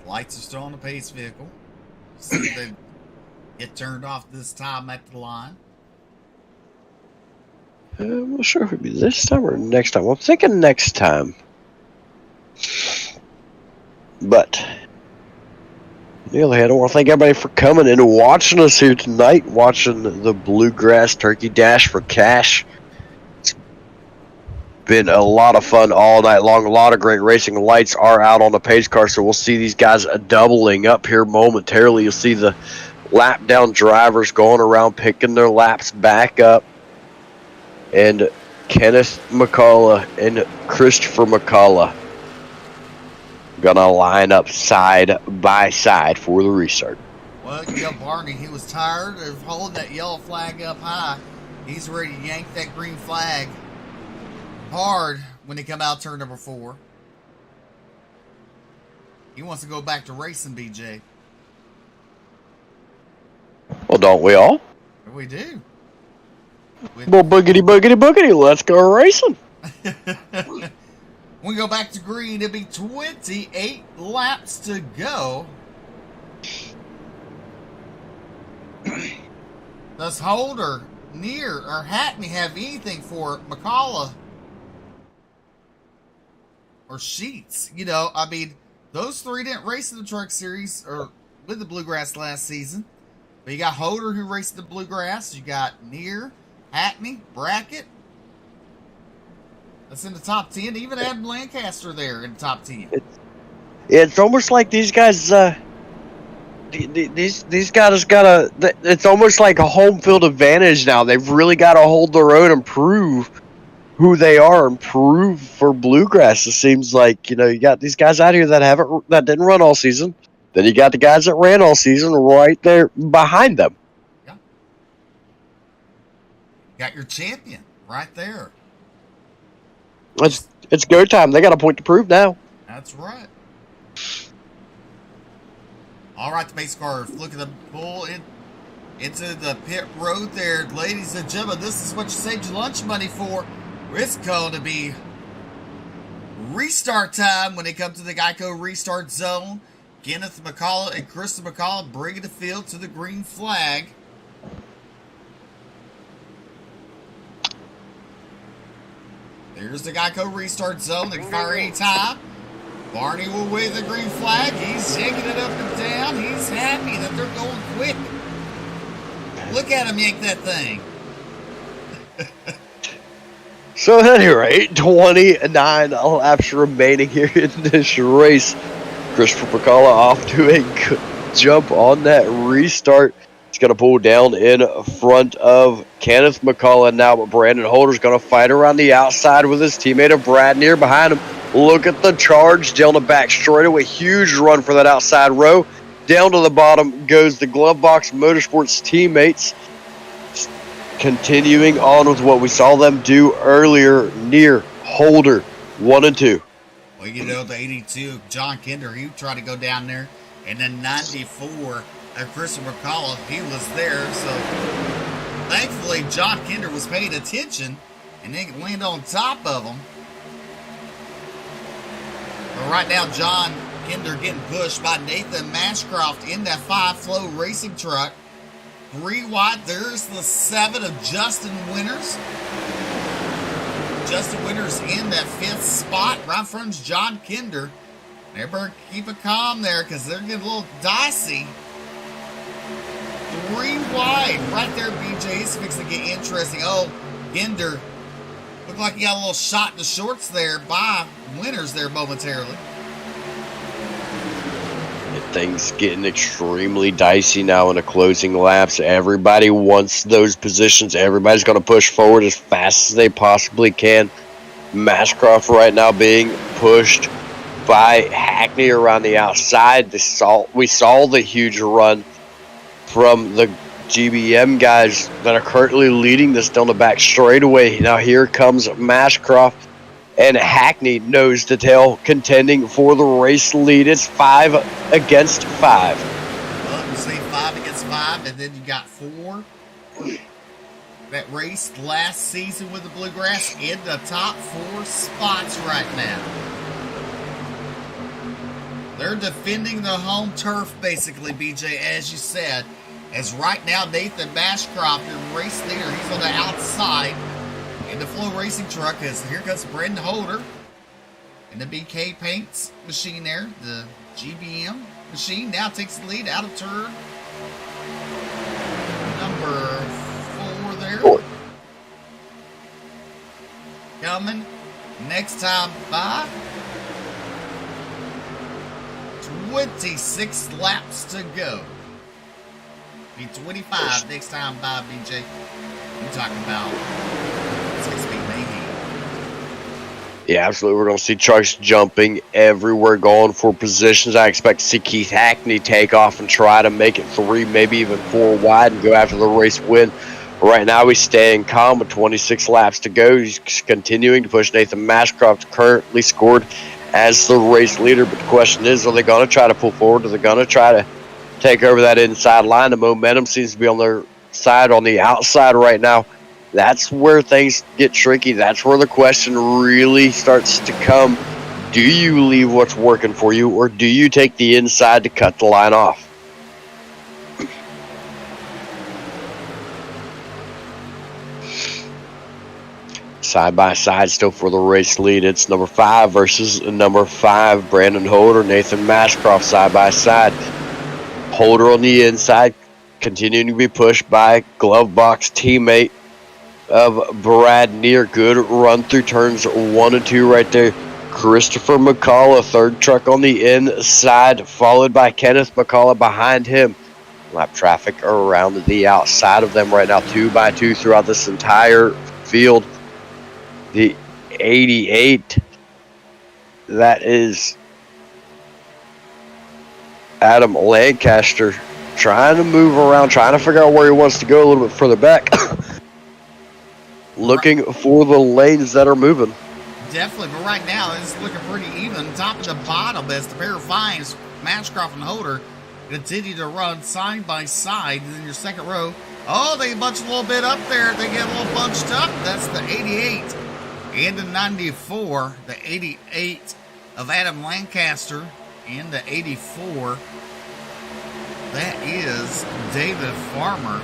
Lights are still on the pace vehicle. See if they get turned off this time at the line.
I'm not sure if it'd be this time or next time. I'm thinking next time. But on the other hand, I want to thank everybody for coming and watching us here tonight, watching the Bluegrass Turkey Dash for cash. It's been a lot of fun all night long. A lot of great racing. Lights are out on the pace car, so we'll see these guys doubling up here momentarily. You'll see the lap down drivers going around picking their laps back up. And Kenneth McCullough and Christopher McCullough gonna line up side by side for the restart.
Well, you know, Barney, he was tired of holding that yellow flag up high. He's ready to yank that green flag hard when they come out turn number 4. He wants to go back to racing, BJ.
Well, don't we all?
We do.
Well, boogity, boogity, boogity, let's go racing.
When we go back to green, it'll be 28 laps to go. Does Holder, Near, or Hackney have anything for McCullough or Sheets? You know, I mean, those three didn't race in the Truck Series or with the Bluegrass last season. But you got Holder, who raced the Bluegrass. You got Near, Hackney, Brackett. That's in the top 10. Even Adam Lancaster there in the top 10.
It's almost like these guys, these guys got it's almost like a home field advantage now. They've really got to hold their own and prove who they are and prove for Bluegrass. It seems like, you know, you got these guys out here that didn't run all season. Then you got the guys that ran all season right there behind them.
Yeah. Got your champion right there.
It's go time. They got a point to prove now.
That's right. All right, the pace car looking to pull into the pit road there. Ladies and gentlemen, this is what you saved your lunch money for. It's going to be restart time when they come to the Geico restart zone. Kenneth McCullough and Krista McCullough bringing the field to the green flag. There's the Geico restart zone. They can fire anytime. Barney will wave the green flag. He's shaking it up and down. He's happy that they're going quick. Look at him yank that thing.
So at any rate, 29 laps remaining here in this race. Christopher McCullough off to a good jump on that restart. He's going to pull down in front of Kenneth McCullough now, but Brandon Holder's going to fight around the outside with his teammate Brad Near behind him. Look at the charge down the back straightaway. Huge run for that outside row. Down to the bottom goes the Glove Box Motorsports teammates. Continuing on with what we saw them do earlier. Near, Holder, 1 and 2.
Well, you know, the 82, John Kinder, he tried to go down there. And then 94, Christopher McCullough, he was there. So, thankfully, John Kinder was paying attention and then landed on top of him. But right now, John Kinder getting pushed by Nathan Mashcroft in that 5-flow racing truck. 3 wide. There's the 7 of Justin Winters. Justin Winters in that 5th spot. Right in front of John Kinder. Everybody keep it calm there because they're getting a little dicey. 3 wide. Right there, BJ. It's fixing to get interesting. Oh, Kinder looked like he got a little shot in the shorts there by Winters there momentarily.
Things getting extremely dicey now in the closing laps. Everybody wants those positions. Everybody's going to push forward as fast as they possibly can. Mashcroft right now being pushed by Hackney around the outside. We saw the huge run from the GBM guys that are currently leading this down the back straightaway. Now here comes Mashcroft and Hackney nose to tail, contending for the race lead. It's 5 against 5.
Well, you say 5 against 5, and then you got 4 that raced last season with the Bluegrass in the top 4 spots right now. They're defending the home turf, basically, BJ, as you said. As right now, Nathan Mashcroft, your race leader, he's on the outside in the Flow Racing truck. As here comes Brendan Holder in the BK Paints machine there. The GBM machine now takes the lead out of turn number 4 there. Coming next time by. 26 laps to go. Be 25 next time by, BJ. You talking about it's going to be mayhem.
Yeah, absolutely. We're going to see trucks jumping everywhere, going for positions. I expect to see Keith Hackney take off and try to make it 3, maybe even 4 wide and go after the race win. Right now, he's staying calm with 26 laps to go. He's continuing to push Nathan Mashcroft, currently scored as the race leader. But the question is, are they going to try to pull forward? Are they going to try to take over that inside line? The momentum seems to be on their side on the outside right now. That's where things get tricky. That's where the question really starts to come. Do you leave what's working for you, or do you take the inside to cut the line off? Side by side still for the race lead. It's number 5 versus number 5. Brandon Holder, Nathan Mashcroft side by side. Holder on the inside, continuing to be pushed by glove box teammate of Brad Neer. Good run through turns 1 and 2 right there. Christopher McCullough, third truck on the inside, followed by Kenneth McCullough behind him. Lap traffic around the outside of them right now, 2 by 2 throughout this entire field. The 88, that is Adam Lancaster, trying to move around, trying to figure out where he wants to go a little bit further back. Looking for the lanes that are moving.
Definitely, but right now it's looking pretty even. Top to the bottom as the pair of finds, Mashcroft and Holder, continue to run side by side. And then your second row, oh, they bunch a little bit up there. They get a little bunched up. That's the 88 and the 94. The 88 of Adam Lancaster and the 84. That is David Farmer.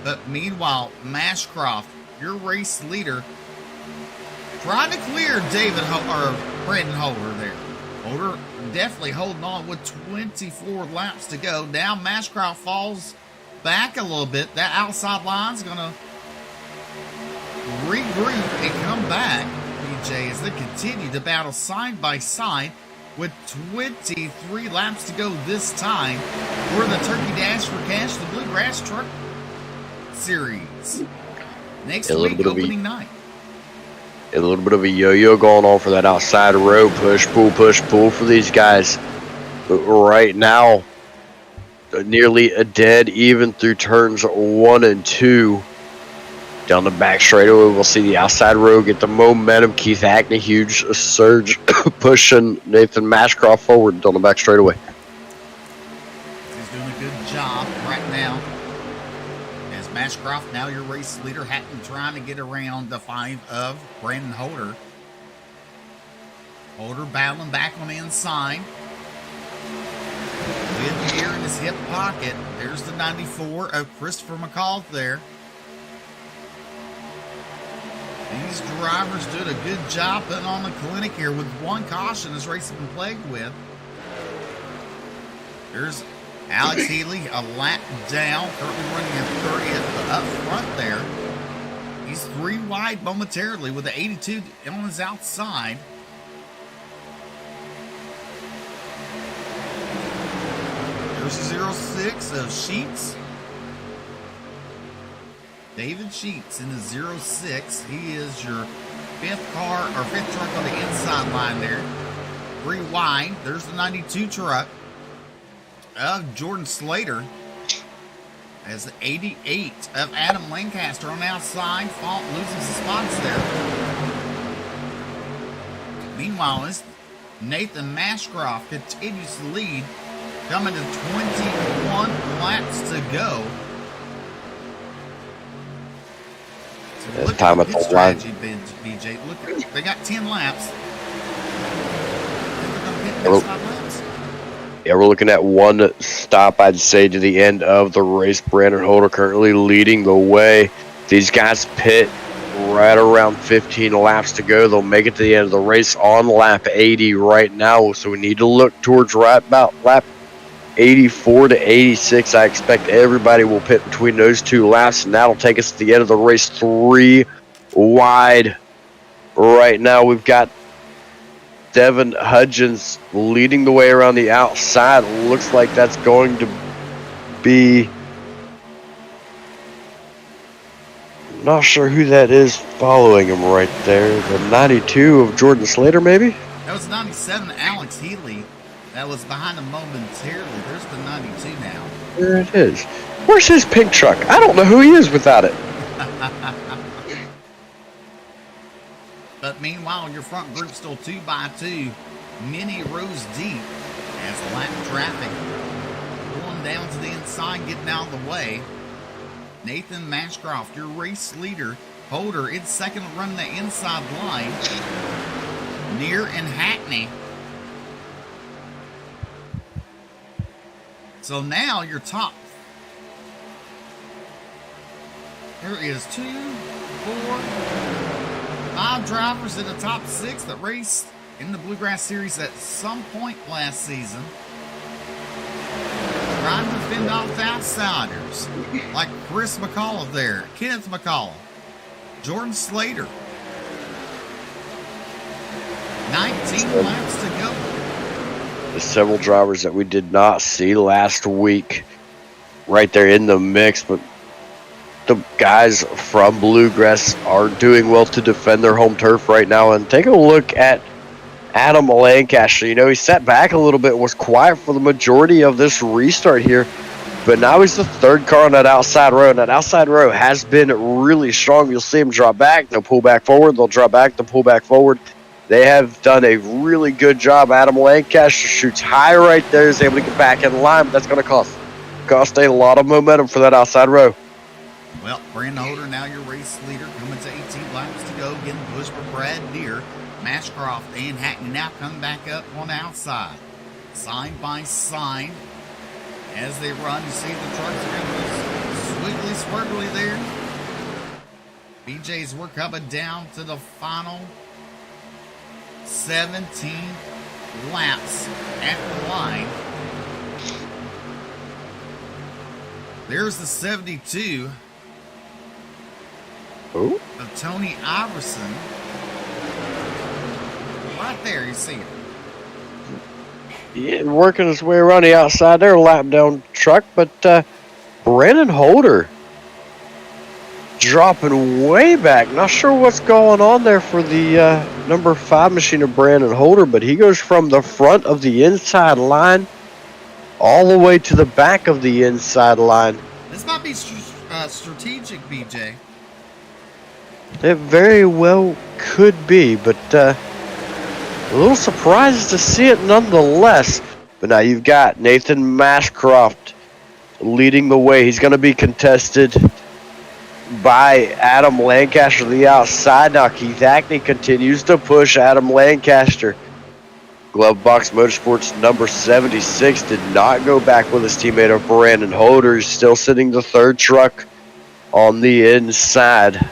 But meanwhile, Mashcroft, your race leader, trying to clear Brandon Holder there. Holder definitely holding on with 24 laps to go. Now Mashcroft falls back a little bit. That outside line's going to regroup and come back, BJ, as they continue to battle side by side with 23 laps to go this time for the Turkey Dash for Cash, the Bluegrass Truck Series. Next week, opening night.
A little bit of a yo-yo going on for that outside row. Push, pull for these guys. But right now, nearly a dead even through turns 1 and 2. Down the back straightaway, we'll see the outside row get the momentum. Keith Hackney, huge surge, pushing Nathan Mashcroft forward down the back straightaway.
He's doing a good job right now. As Mashcroft, now your race leader, Hackney trying to get around the 5 of Brandon Holder. Holder battling back on the inside. With gear in his hip pocket. There's the 94 of Christopher McCall there. These drivers doing a good job putting on the clinic here with one caution this race has been plagued with. There's Alex Healy, a lap down, currently running a 30th up front there. He's 3 wide momentarily with the 82 on his outside. There's the 06 of Sheets. David Sheets in the 06. He is your 5th truck on the inside line there. 3 wide. There's the 92 truck of Jordan Slater. as the 88 of Adam Lancaster on the outside, Fault losing some spots there. Meanwhile, Nathan Mashcroft continues to lead, coming to 21 laps to go. So look
time
at
at
the
the line.
strategy, BJ. Look, they got 10 laps. They're going to hit the
Well,
next 5 laps.
Yeah, we're looking at one stop, I'd say, to the end of the race. Brandon Holder currently leading the way. These guys pit right around 15 laps to go. They'll make it to the end of the race on lap 80 right now. So we need to look towards right about lap 84 to 86. I expect everybody will pit between those 2 laps, and that'll take us to the end of the race 3 wide. Right now, we've got Devin Hudgens leading the way around the outside. Looks like that's going to be... Not sure who that is following him right there. The 92 of Jordan Slater, maybe?
That was 97, Alex Healy. That was behind him momentarily. There's the 92 now.
There it is. Where's his pink truck? I don't know who he is without it.
But meanwhile, your front group still 2 by 2, many rows deep as lap traffic pulling down to the inside, getting out of the way. Nathan Mashcroft, your race leader. Holder in second, running the inside line. Near and Hackney. So now your top. There is 2, 4, 5 drivers in the top 6 that raced in the Bluegrass Series at some point last season. Trying to fend off the outsiders. Like Chris McCullough there, Kenneth McCullough, Jordan Slater. 19 laps to go.
There's several drivers that we did not see last week right there in the mix, but the guys from Bluegrass are doing well to defend their home turf right now. And take a look at Adam Lancaster. You know, he sat back a little bit, was quiet for the majority of this restart here, but now he's the 3rd car on that outside row, and that outside row has been really strong. You'll see him drop back, they'll pull back forward, they'll drop back, they'll pull back forward. They have done a really good job. Adam Lancaster shoots high right there, is able to get back in line, but that's going to cost a lot of momentum for that outside row.
Well, Brandon Holder, now your race leader, coming to 18 laps to go, getting pushed for Brad Deere. Mashcroft and Hackney now coming back up on the outside. Sign by sign. As they run, you see the trucks are going to be swiggly, swirgly there. BJ's, we're coming down to the final 17 laps at the line. There's the 72 of Tony Iverson. Right there, you see it.
Yeah, working his way around the outside there, lap down truck, but Brandon Holder dropping way back. Not sure what's going on there for the number 5 machine of Brandon Holder, but he goes from the front of the inside line all the way to the back of the inside line.
This might be strategic, BJ.
It very well could be, but a little surprised to see it nonetheless. But now you've got Nathan Mashcroft leading the way. He's going to be contested by Adam Lancaster to the outside. Now Keith Hackney continues to push Adam Lancaster. Glove Box Motorsports number 76 did not go back with his teammate of Brandon Holder. He's still sitting the 3rd truck on the inside.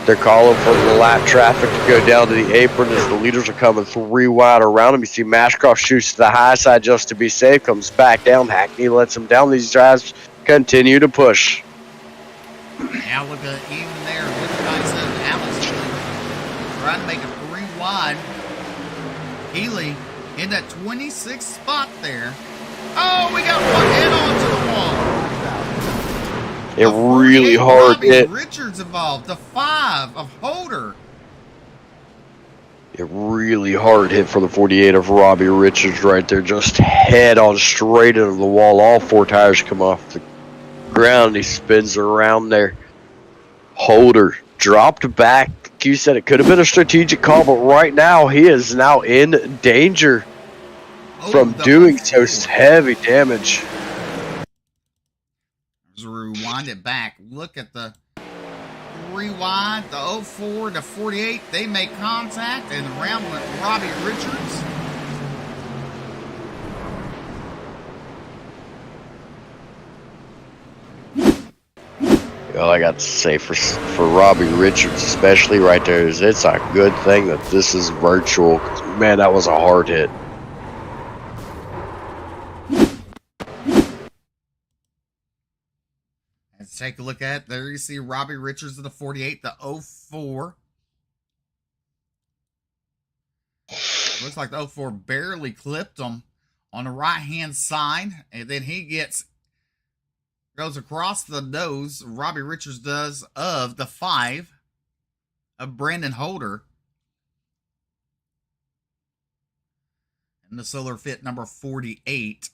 They're calling for the lap traffic to go down to the apron as the leaders are coming 3 wide around him. You see Mashcroft shoots to the high side just to be safe, comes back down. Hackney lets him down. These guys continue to push.
Now look at even there with the guys of Alex Healy trying to make it 3 wide. Healy in that 26th spot there. Oh, we got one head onto the wall.
It really hard
Robbie
hit.
Richards involved. The 5 of Holder.
A really hard hit for the 48 of Robbie Richards right there. Just head on straight into the wall. All 4 tires come off the ground. He spins around there. Holder dropped back. Q said it could have been a strategic call, but right now he is now in danger from doing so heavy damage.
Let's rewind it back. Look at the rewind. The 04 to 48. They make contact, and around went Robbie Richards.
All I got to say for Robbie Richards, especially right there, is it's a good thing that this is virtual. Man, that was a hard hit.
Let's take a look at it. There you see Robbie Richards of the 48, the 04. Looks like the 04 barely clipped him on the right-hand side, and then he goes across the nose, Robbie Richards does, of the 5 of Brandon Holder. And the Solar Fit number 48.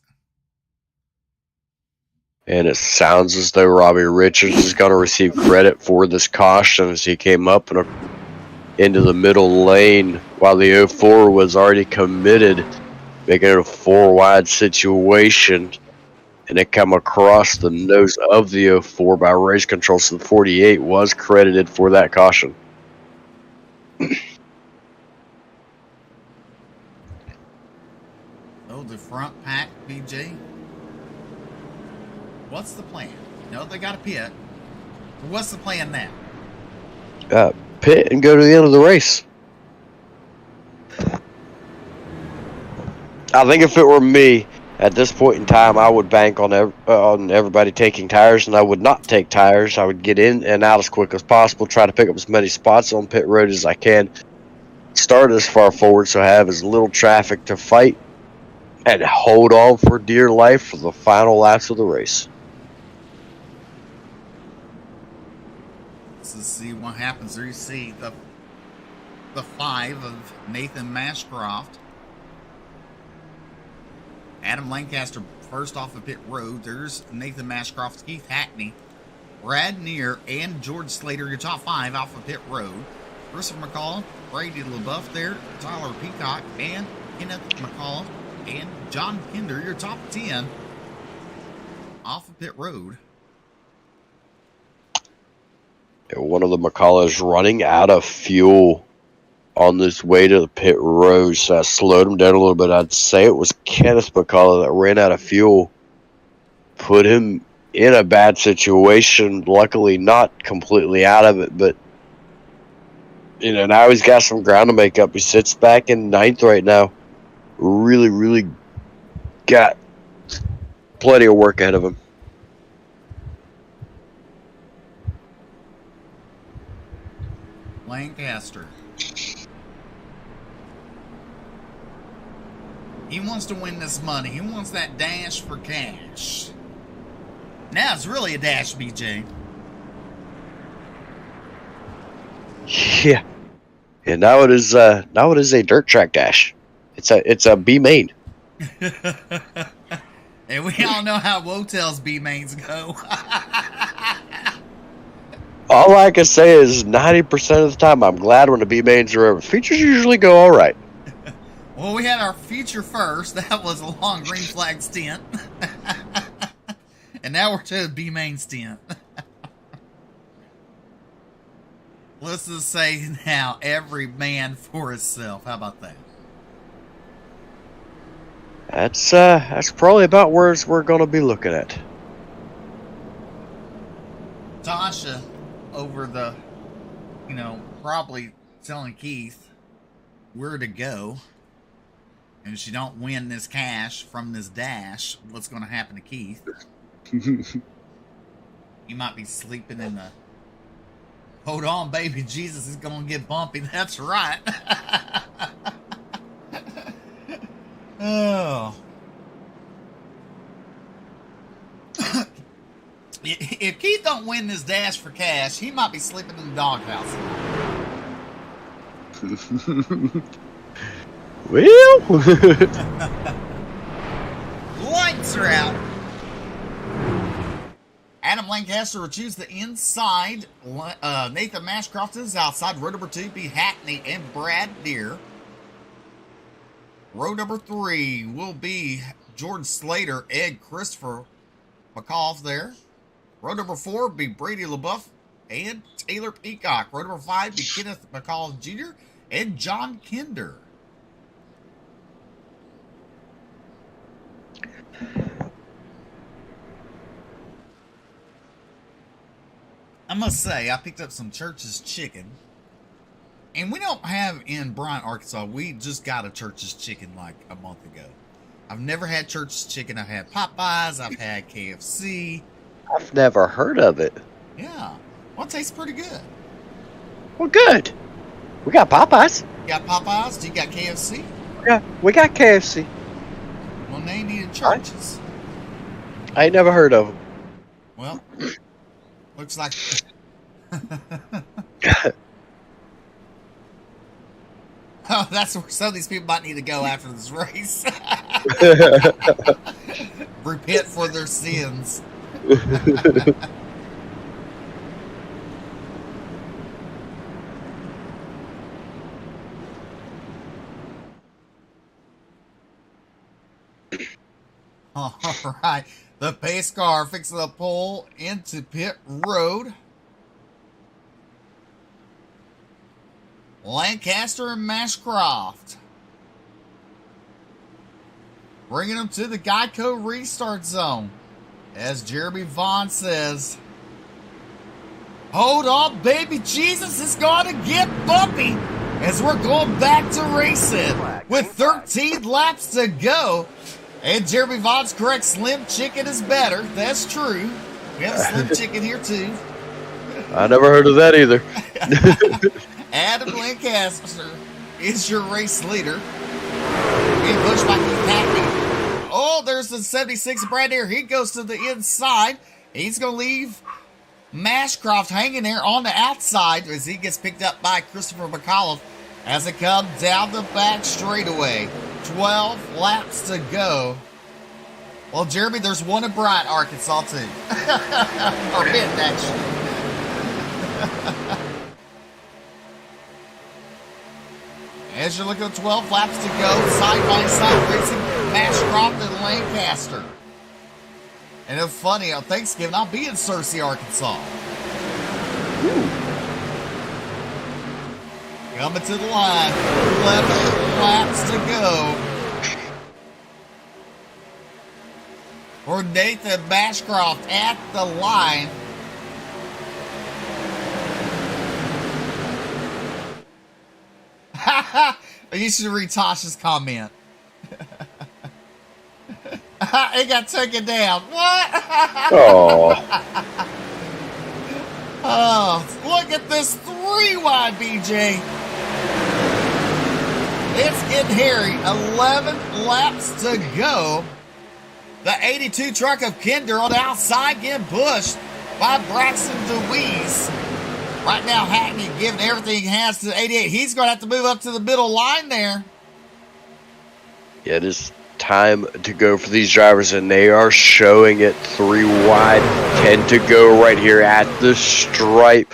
And it sounds as though Robbie Richards is going to receive credit for this caution as he came up into the middle lane while the 04 was already committed, making it a 4-wide situation. And it come across the nose of the 04 by race control, so the 48 was credited for that caution.
Oh, the front pack, BJ. What's the plan? You know they got a pit. What's the plan now?
Pit and go to the end of the race. I think if it were me, at this point in time, I would bank on everybody taking tires, and I would not take tires. I would get in and out as quick as possible, try to pick up as many spots on pit road as I can, start as far forward so I have as little traffic to fight, and hold on for dear life for the final laps of the race.
Let's see what happens there. You see the 5 of Nathan Mashcroft. Adam Lancaster first off of pit road. There's Nathan Mashcroft, Keith Hackney, Brad Neer, and George Slater, your top 5 off of pit road. Christopher McCollum, Brady LaBeouf there, Tyler Peacock, and Kenneth McCollum, and John Kinder, your top 10 off of pit road.
One of the McCulloughs running out of fuel on this way to the pit road, so I slowed him down a little bit. I'd say it was Kenneth McCullough that ran out of fuel, put him in a bad situation. Luckily, not completely out of it, but now he's got some ground to make up. He sits back in 9th right now. Really got plenty of work ahead of him.
Lancaster. He wants to win this money. He wants that dash for cash. Now it's really a dash, BJ.
Yeah. And now it is a dirt track dash. It's a B main.
And we all know how Wotel's B mains go.
All I can say is 90% of the time I'm glad when the B mains are over. Features usually go all right.
Well, we had our feature first. That was a long green flag stint. And now we're to the B main stint. Let's just say now, every man for himself. How about that?
That's probably about where we're going to be looking at.
Tasha over the, probably telling Keith where to go. And if she don't win this cash from this dash, what's going to happen to Keith? He might be sleeping in the... Hold on, baby. Jesus is going to get bumpy. That's right. Oh. If Keith don't win this dash for cash, he might be sleeping in the doghouse.
Well,
lights are out. Adam Lancaster will choose the inside. Nathan Mashcroft is outside. Row number 2 be Hackney and Brad Deere. Row number 3 will be Jordan Slater and Christopher McAuliffe there. Row number 4 be Brady LaBeouf and Taylor Peacock. Row number 5 be Kenneth McCall Jr. and John Kinder. I must say, I picked up some Church's chicken. And we don't have in Bryant, Arkansas, we just got a Church's chicken like a month ago. I've never had Church's chicken. I've had Popeyes. I've had KFC.
I've never heard of it.
Yeah. Well, it tastes pretty good.
Well, good. We got Popeyes.
You got Popeyes? Do you got KFC?
Yeah, we got KFC.
Well, they needed Church's.
I ain't never heard of them.
Well, looks like... Oh, that's where some of these people might need to go after this race. Repent for their sins. All right. The pace car fixing to pull into pit road. Lancaster and Mashcroft. Bringing them to the Geico restart zone. As Jeremy Vaughn says, hold on, baby Jesus is going to get bumpy as we're going back to racing with 13 laps to go. And Jeremy Vaughn's correct, Slim Chicken is better. That's true. We have a Slim Chicken here too.
I never heard of that either.
Adam Lancaster is your race leader. Being pushed by Keith Hackney. Oh, there's the 76 Brad Deere. He goes to the inside. He's going to leave Mashcroft hanging there on the outside as he gets picked up by Christopher McAuliffe as it comes down the back straightaway. 12 laps to go. Well, Jeremy, there's one in Bryant, Arkansas, too. Or Benton, actually. As you're looking at 12 laps to go, side-by-side racing, Mashcroft and Lancaster. And it's funny, on Thanksgiving, I'll be in Searcy, Arkansas.
Ooh.
Coming to the line, 11 laps to go. For Nathan Mashcroft at the line. You should read Tasha's comment. It got taken down. What? Oh, look at this 3-wide, BJ. It's getting hairy. 11 laps to go. The 82 truck of Kinder on the outside getting pushed by Braxton DeWeese. Right now, Hackney giving everything he has to the 88. He's going to have to move up to the middle line there.
Yeah, it is time to go for these drivers, and they are showing it 3 wide. 10 to go right here at the stripe.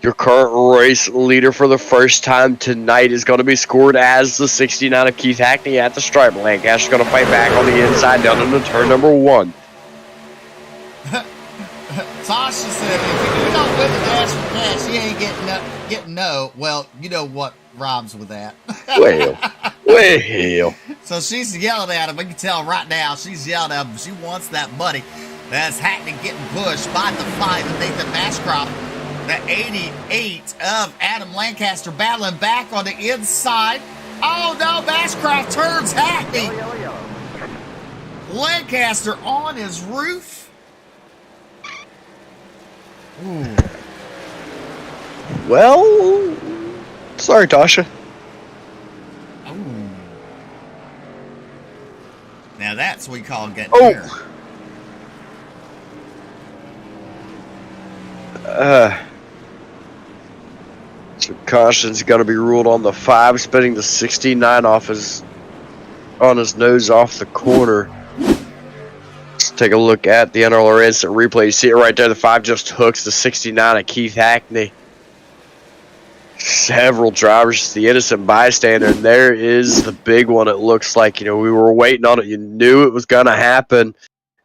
Your current race leader for the first time tonight is going to be scored as the 69 of Keith Hackney at the stripe. Lancaster's going to fight back on the inside down into turn number 1.
Tasha said, if you don't win the dash for cash, you ain't getting no. Well, you know what rhymes with that.
Well.
So she's yelling at him. We can tell right now she's yelling at him. She wants that money. That's Hackney getting pushed by the 5 of Nathan Mashcroft. The 88 of Adam Lancaster battling back on the inside. Oh no, Mashcroft turns Hackney. Lancaster on his roof. Ooh.
Well, sorry, Tasha.
Ooh. Now that's what we call getting there.
So caution's got to be ruled on the 5, spinning the 69 on his nose off the corner. Take a look at the NRL instant replay. You see it right there. The 5 just hooks the 69 of Keith Hackney. Several drivers, the innocent bystander, and there is the big one. It looks like, we were waiting on it. You knew it was going to happen.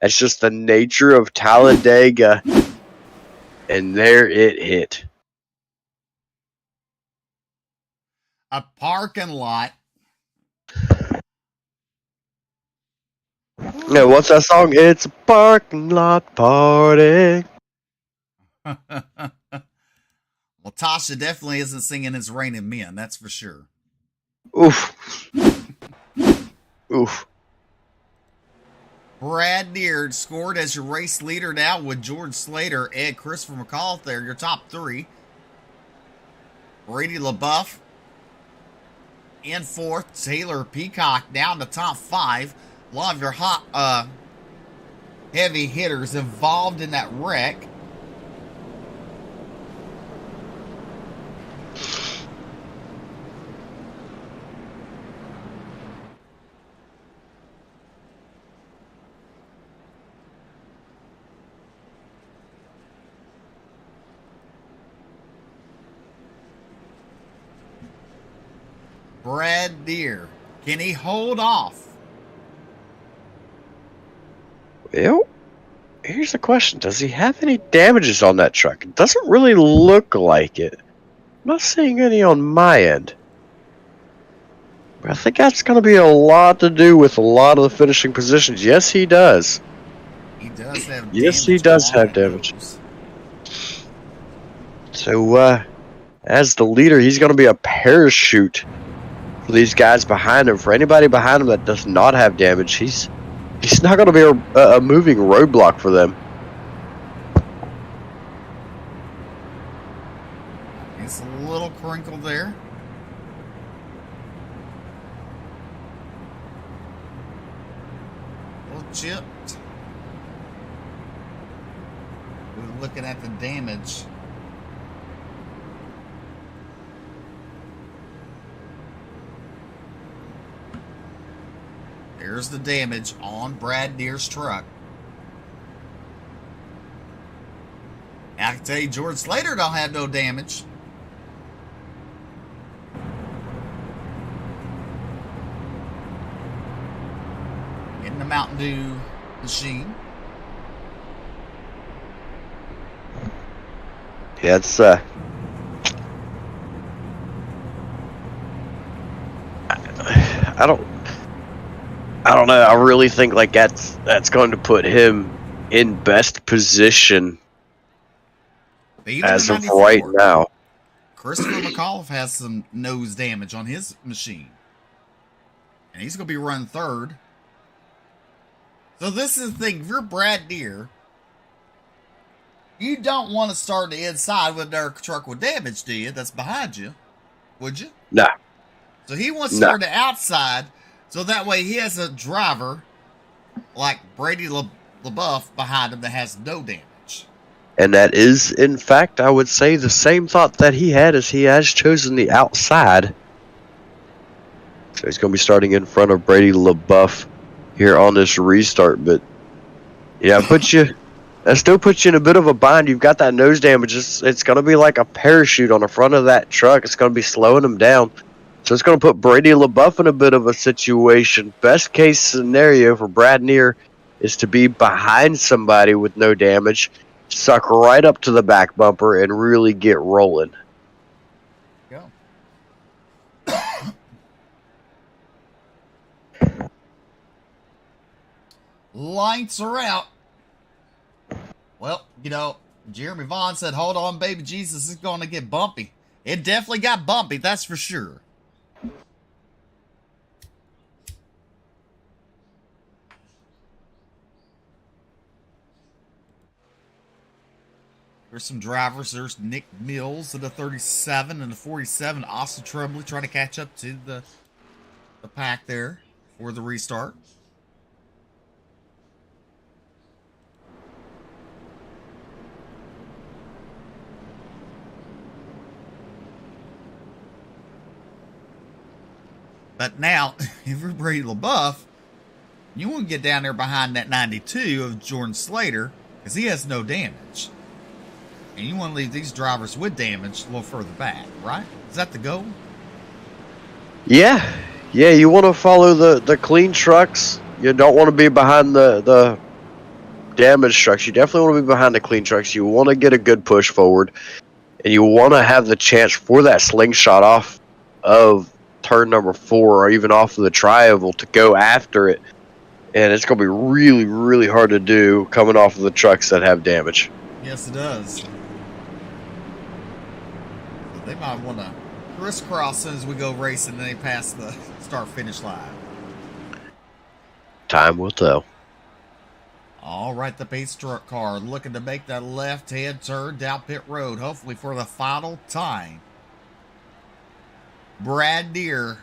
That's just the nature of Talladega. And there it hit.
A parking lot.
Yeah, what's that song? It's a parking lot party.
Well, Tasha definitely isn't singing It's Raining Men, that's for sure.
Oof. Oof.
Brad Deere scored as your race leader now with George Slater and Christopher McAuliffe there, your top 3. Brady LaBeouf in 4th. Taylor Peacock down to top 5. A lot of your hot, heavy hitters involved in that wreck. Brad Deere, can he hold off?
Well, here's the question. Does he have any damages on that truck? It doesn't really look like it. I'm not seeing any on my end. But I think that's going to be a lot to do with a lot of the finishing positions. Yes, he does.
He does have
Yes, he does have damage. So, as the leader, he's going to be a parachute for these guys behind him. For anybody behind him that does not have damage, he's not going to be a moving roadblock for them.
It's a little crinkle there. A little chipped. We're looking at the damage. There's the damage on Brad Deere's truck. I can tell you George Slater don't have no damage. In the Mountain Dew machine.
Yeah, it's I don't know. I really think like that's going to put him in best position as of right now.
Christopher McAuliffe has some nose damage on his machine, and he's going to be running 3rd. So this is the thing. If you're Brad Deere, you don't want to start the inside with their truck with damage, do you? That's behind you, would you?
No.
So he wants to start the outside, so that way he has a driver like Brady LaBeouf behind him that has no damage.
And that is, in fact, I would say the same thought that he had, as he has chosen the outside. So he's going to be starting in front of Brady LaBeouf here on this restart. But yeah, that still puts you in a bit of a bind. You've got that nose damage. It's going to be like a parachute on the front of that truck. It's going to be slowing him down. So it's going to put Brady LaBeouf in a bit of a situation. Best case scenario for Brad Deere is to be behind somebody with no damage, suck right up to the back bumper, and really get rolling.
Go. Lights are out. Well, Jeremy Vaughn said, hold on, baby Jesus, it's going to get bumpy. It definitely got bumpy, that's for sure. There's some drivers. There's Nick Mills at the 37 and the 47. Austin Tremblay trying to catch up to the pack there for the restart. But now, if you're Brady LaBeouf, You want to get down there behind that 92 of Jordan Slater because he has no damage. And you want to leave these drivers with damage a little further back, right? Is that the goal?
Yeah. Yeah, you want to follow the clean trucks. You don't want to be behind the damaged trucks. You definitely want to be behind the clean trucks. You want to get a good push forward. And you want to have the chance for that slingshot off of turn number 4 or even off of the tri-oval to go after it. And it's going to be really, really hard to do coming off of the trucks that have damage.
Yes, it does. They might want to crisscross as soon as we go racing and they pass the start-finish line.
Time will tell.
All right, the pace truck car looking to make that left-hand turn down pit road, hopefully for the final time. Brad Deere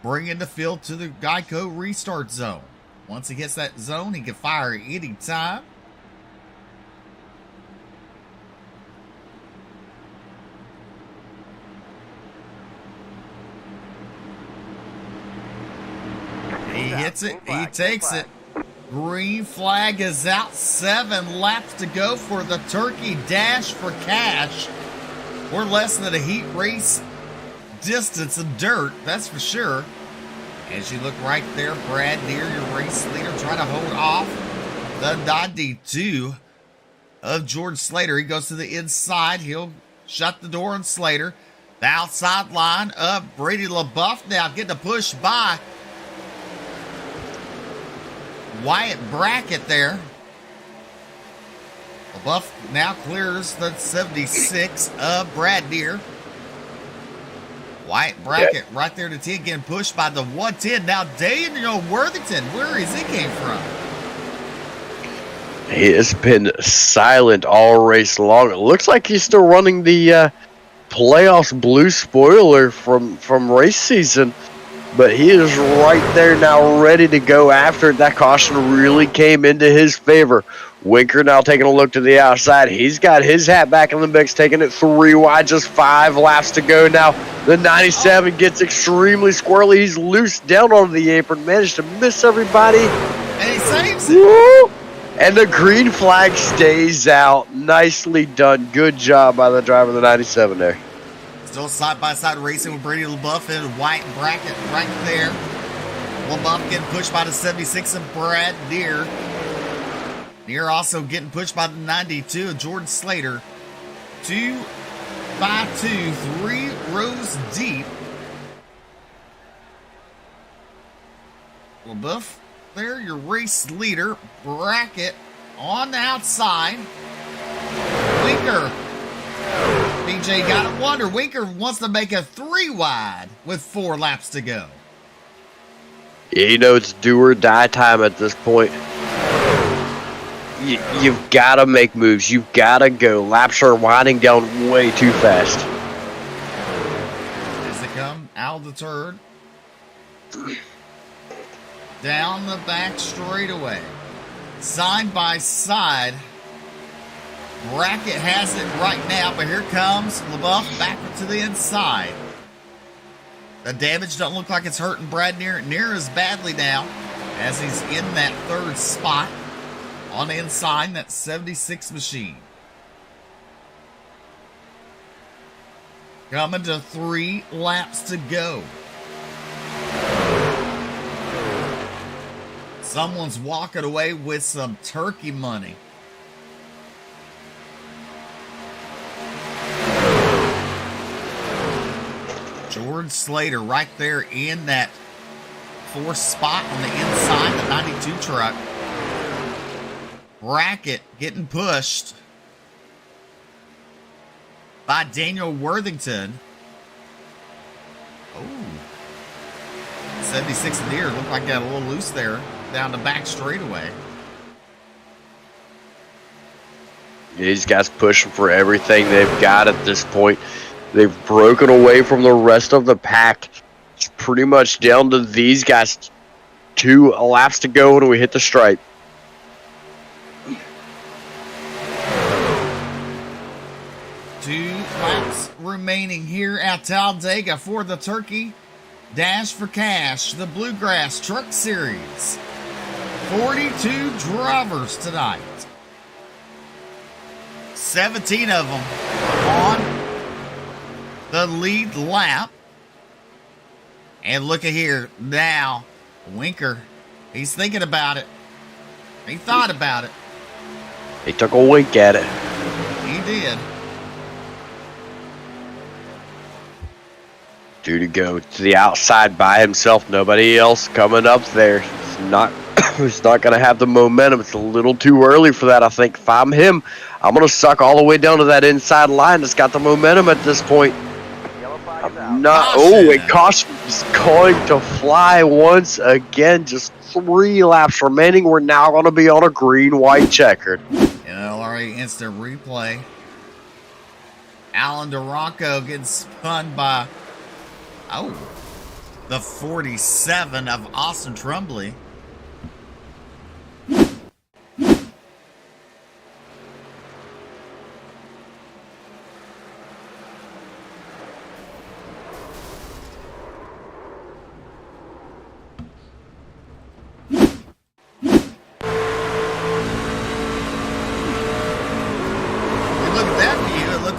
bringing the field to the Geico restart zone. Once he hits that zone, he can fire at any time. He hits it. He takes it. Green flag is out. 7 laps to go for the Turkey Dash for Cash. We're less than a heat race distance of dirt, that's for sure. As you look right there, Brad Deere, your race leader, trying to hold off the 92 of George Slater. He goes to the inside. He'll shut the door on Slater. The outside line of Brady LaBeouf now getting a push by Wyatt Brackett there. LaBeouf now clears the 76 of Brad Deere. Wyatt Brackett right there to 10, getting pushed by the 110. Now Daniel Worthington, where is he came from?
He has been silent all race long. It looks like he's still running the playoffs blue spoiler from race season. But he is right there now, ready to go after it. That caution really came into his favor. Winker now taking a look to the outside. He's got his hat back in the mix, taking it 3 wide, just 5 laps to go now. The 97 gets extremely squirrely. He's loose down onto the apron, managed to miss everybody.
And he saves it.
Woo! And the green flag stays out. Nicely done. Good job by the driver of the 97 there.
Still side-by-side racing with Brady LaBeouf and White Brackett right there. LaBeouf getting pushed by the 76 of Brad Deere. Deere also getting pushed by the 92 of Jordan Slater. 2 by 2, 3 rows deep. LaBeouf there, your race leader. Brackett on the outside. Winker. BJ got to wonder. Winker wants to make a 3 wide with 4 laps to go.
Yeah, you know it's do or die time at this point. You've got to make moves. You've got to go. Laps are winding down way too fast.
As they come out of the turn, down the back straightaway, side by side. Brackett has it right now, but here comes LaBeouf back to the inside. The damage doesn't look like it's hurting Brad near as badly now, as he's in that 3rd spot on the inside, that 76 machine. Coming to 3 laps to go. Someone's walking away with some turkey money. George Slater right there in that 4th spot on the inside, the 92 truck. Brackett getting pushed by Daniel Worthington. Oh. 76 Deere looked like got a little loose there down the back straightaway.
These guys pushing for everything they've got at this point. They've broken away from the rest of the pack. It's pretty much down to these guys. 2 laps to go when we hit the stripe.
Two laps remaining here at Talladega for the Turkey Dash for Cash, the Bluegrass Truck Series. 42 drivers tonight. 17 of them on the lead lap. And look at here now, Winker, he's thinking about it. He thought about it.
He took a wink at it.
He did.
Due to go to the outside by himself, nobody else coming up there. He's not going to have the momentum. It's a little too early for that, I think. If I'm him, I'm going to suck all the way down to that inside line. It's got the momentum at this point. I'm not. Oh, and caution is going to fly once again. Just 3 laps remaining. We're now going to be on a green-white checkered.
And already instant replay. Alan Duranco getting spun by, the 47 of Austin Trumbley.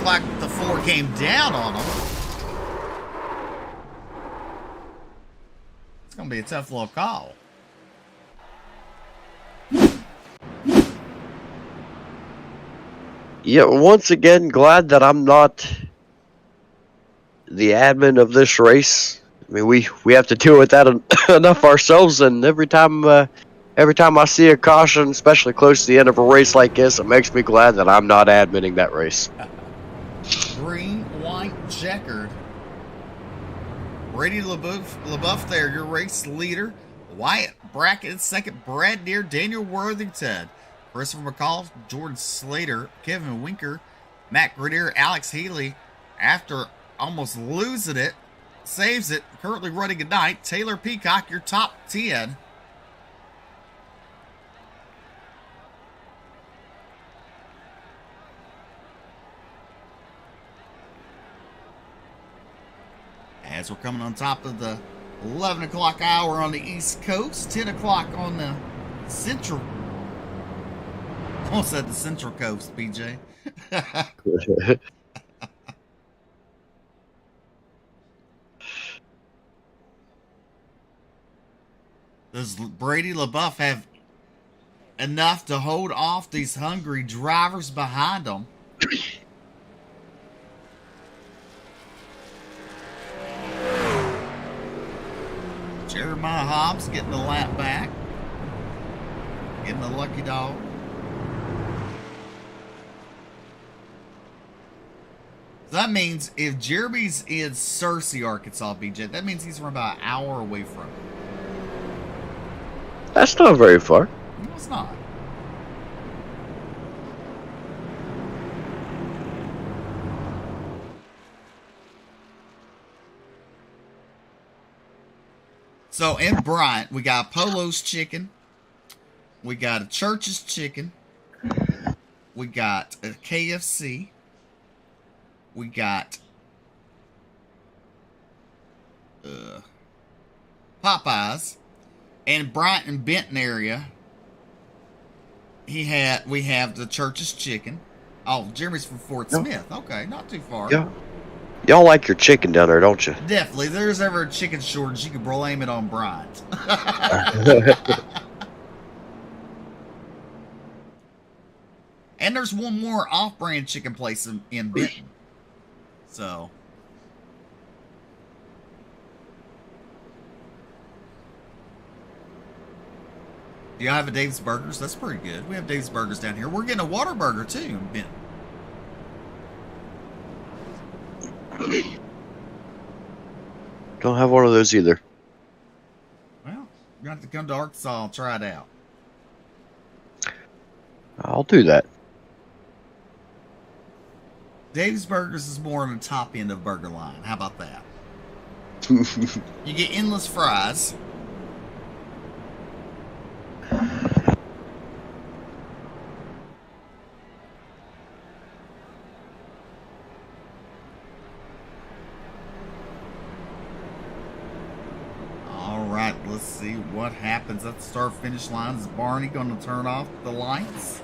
Like the floor came down on them. It's gonna be a tough little call.
Yeah, once again, glad that I'm not the admin of this race. I mean, we have to deal with that enough ourselves, and every time I see a caution, especially close to the end of a race like this, it makes me glad that I'm not adminning that race.
Green, white, checkered. Brady LaBeouf there, your race leader. Wyatt Brackett second. Brad Deere, Daniel Worthington, Christopher McCall, Jordan Slater, Kevin Winker, Matt Grenier, Alex Healy. After almost losing it, saves it. Currently running at night. Taylor Peacock, your top 10. As we're coming on top of the 11 o'clock hour on the East Coast, 10 o'clock on the Central. Almost said the Central Coast, BJ. Does Brady LaBeouf have enough to hold off these hungry drivers behind him? Jeremiah Hobbs getting the lap back. Getting the lucky dog. So that means if Jeremy's in Searcy, Arkansas, BJ, that means he's about an hour away from it.
That's not very far.
No, it's not. So in Bryant, we got Polo's Chicken. We got a Church's Chicken. We got a KFC. We got Popeyes. And Bryant and Benton area, we have the Church's Chicken. Oh, Jeremy's from Fort Smith. Okay, not too far.
Yeah. Y'all like your chicken down there, don't you?
Definitely. If there's ever a chicken shortage, you can blame it on Bryant. And there's one more off-brand chicken place in Benton. So. Do y'all have a Dave's Burgers? That's pretty good. We have Dave's Burgers down here. We're getting a Whataburger too in Benton.
Don't have one of those either.
Well, you have to come to Arkansas and try it out.
I'll do that.
Dave's Burgers is more on the top end of burger line. How about that? You get endless fries. All right, let's see see what happens at the start finish line. Is Barney going to turn off the lights?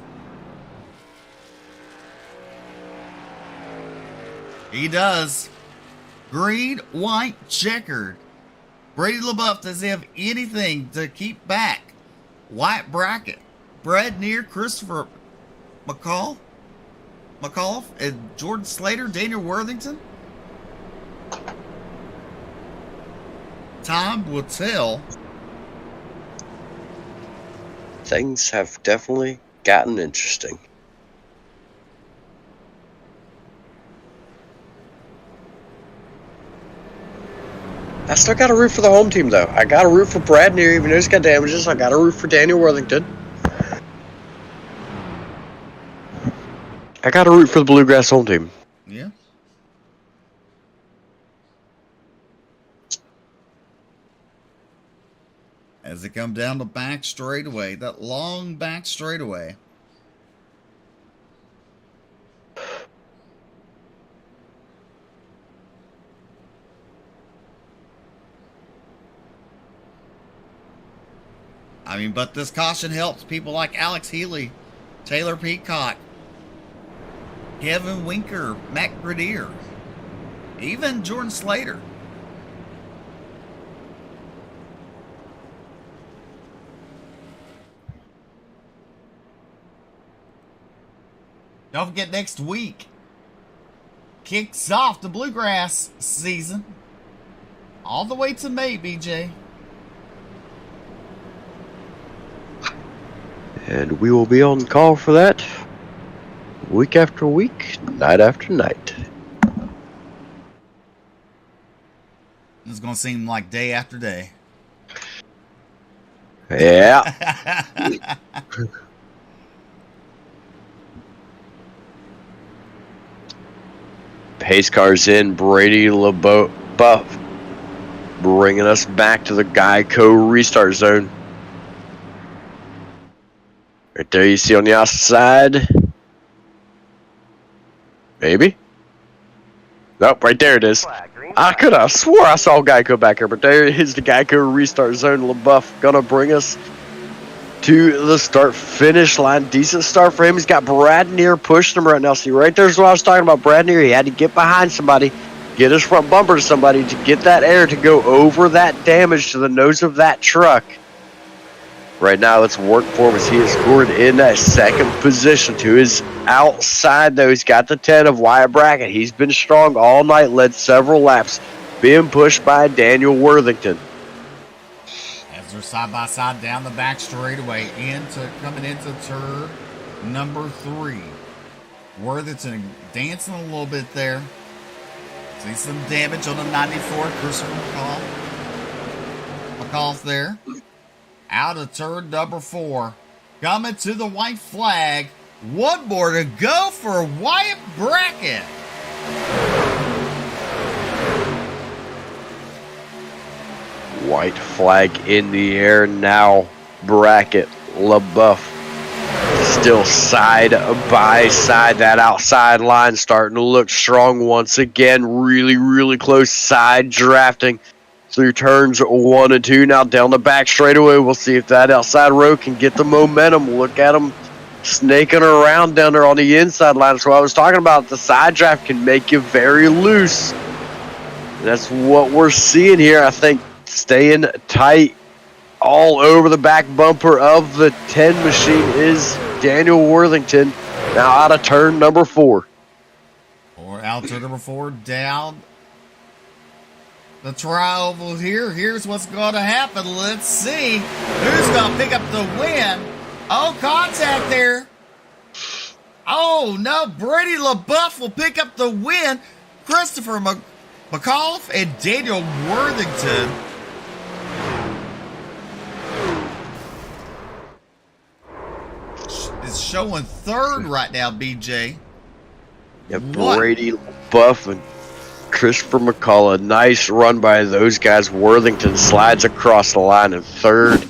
He does. Green, white, checkered. Brady LaBeouf doesn't have anything to keep back. White bracket. Brad Neer, Christopher McCullough, and Jordan Slater, Daniel Worthington. Time will tell.
Things have definitely gotten interesting. I still got to root for the home team, though. I got to root for Brad Neer, even though he's got damages. I got to root for Daniel Worthington. I got to root for the Bluegrass home team.
Yeah. As they come down the back straightaway, that long back straightaway. I mean, but this caution helps people like Alex Healy, Taylor Peacock, Kevin Winker, Matt Grenier, even Jordan Slater. Don't forget, next week kicks off the Bluegrass season all the way to May, BJ.
And we will be on call for that week after week, night after night.
It's going to seem like day after day.
Yeah. Pace cars in, Brady LaBeouf bringing us back to the Geico restart zone. Right there you see on the outside. Maybe? Nope, right there it is. I could have swore I saw Geico back here, but there is the Geico restart zone. LaBeouf gonna bring us to the start-finish line. Decent start for him. He's got Brad Neer pushing him right now. See, right there's what I was talking about. Brad Neer, he had to get behind somebody, get his front bumper to somebody to get that air to go over that damage to the nose of that truck. Right now, let's work for him as he is scored in that second position. To his outside, though, he's got the 10 of Wyatt Brackett. He's been strong all night, led several laps, being pushed by Daniel Worthington.
As they're side by side down the back straightaway, coming into turn number 3. Worthington dancing a little bit there. See some damage on the 94, Christopher McCullough there. Out of turn number 4. Coming to the white flag. One more to go for Wyatt Brackett.
White flag in the air now. Brackett, LaBeouf still side by side. That outside line starting to look strong once again. Really, really close side drafting through turns 1 and 2. Now down the back straightaway. We'll see if that outside row can get the momentum. Look at them snaking around down there on the inside line. That's what I was talking about. The side draft can make you very loose. That's what we're seeing here. I think staying tight all over the back bumper of the 10 machine is Daniel Worthington. Now out of turn number 4.
Or out turn number 4 down the tri-oval here. Here's what's going to happen. Let's see who's going to pick up the win. Oh, contact there. Oh, no. Brady LaBeouf will pick up the win. Christopher McCullough and Daniel Worthington. Is showing third right now, BJ.
Yeah, Brady LaBeouf and Christopher McCullough. Nice run by those guys. Worthington slides across the line in third.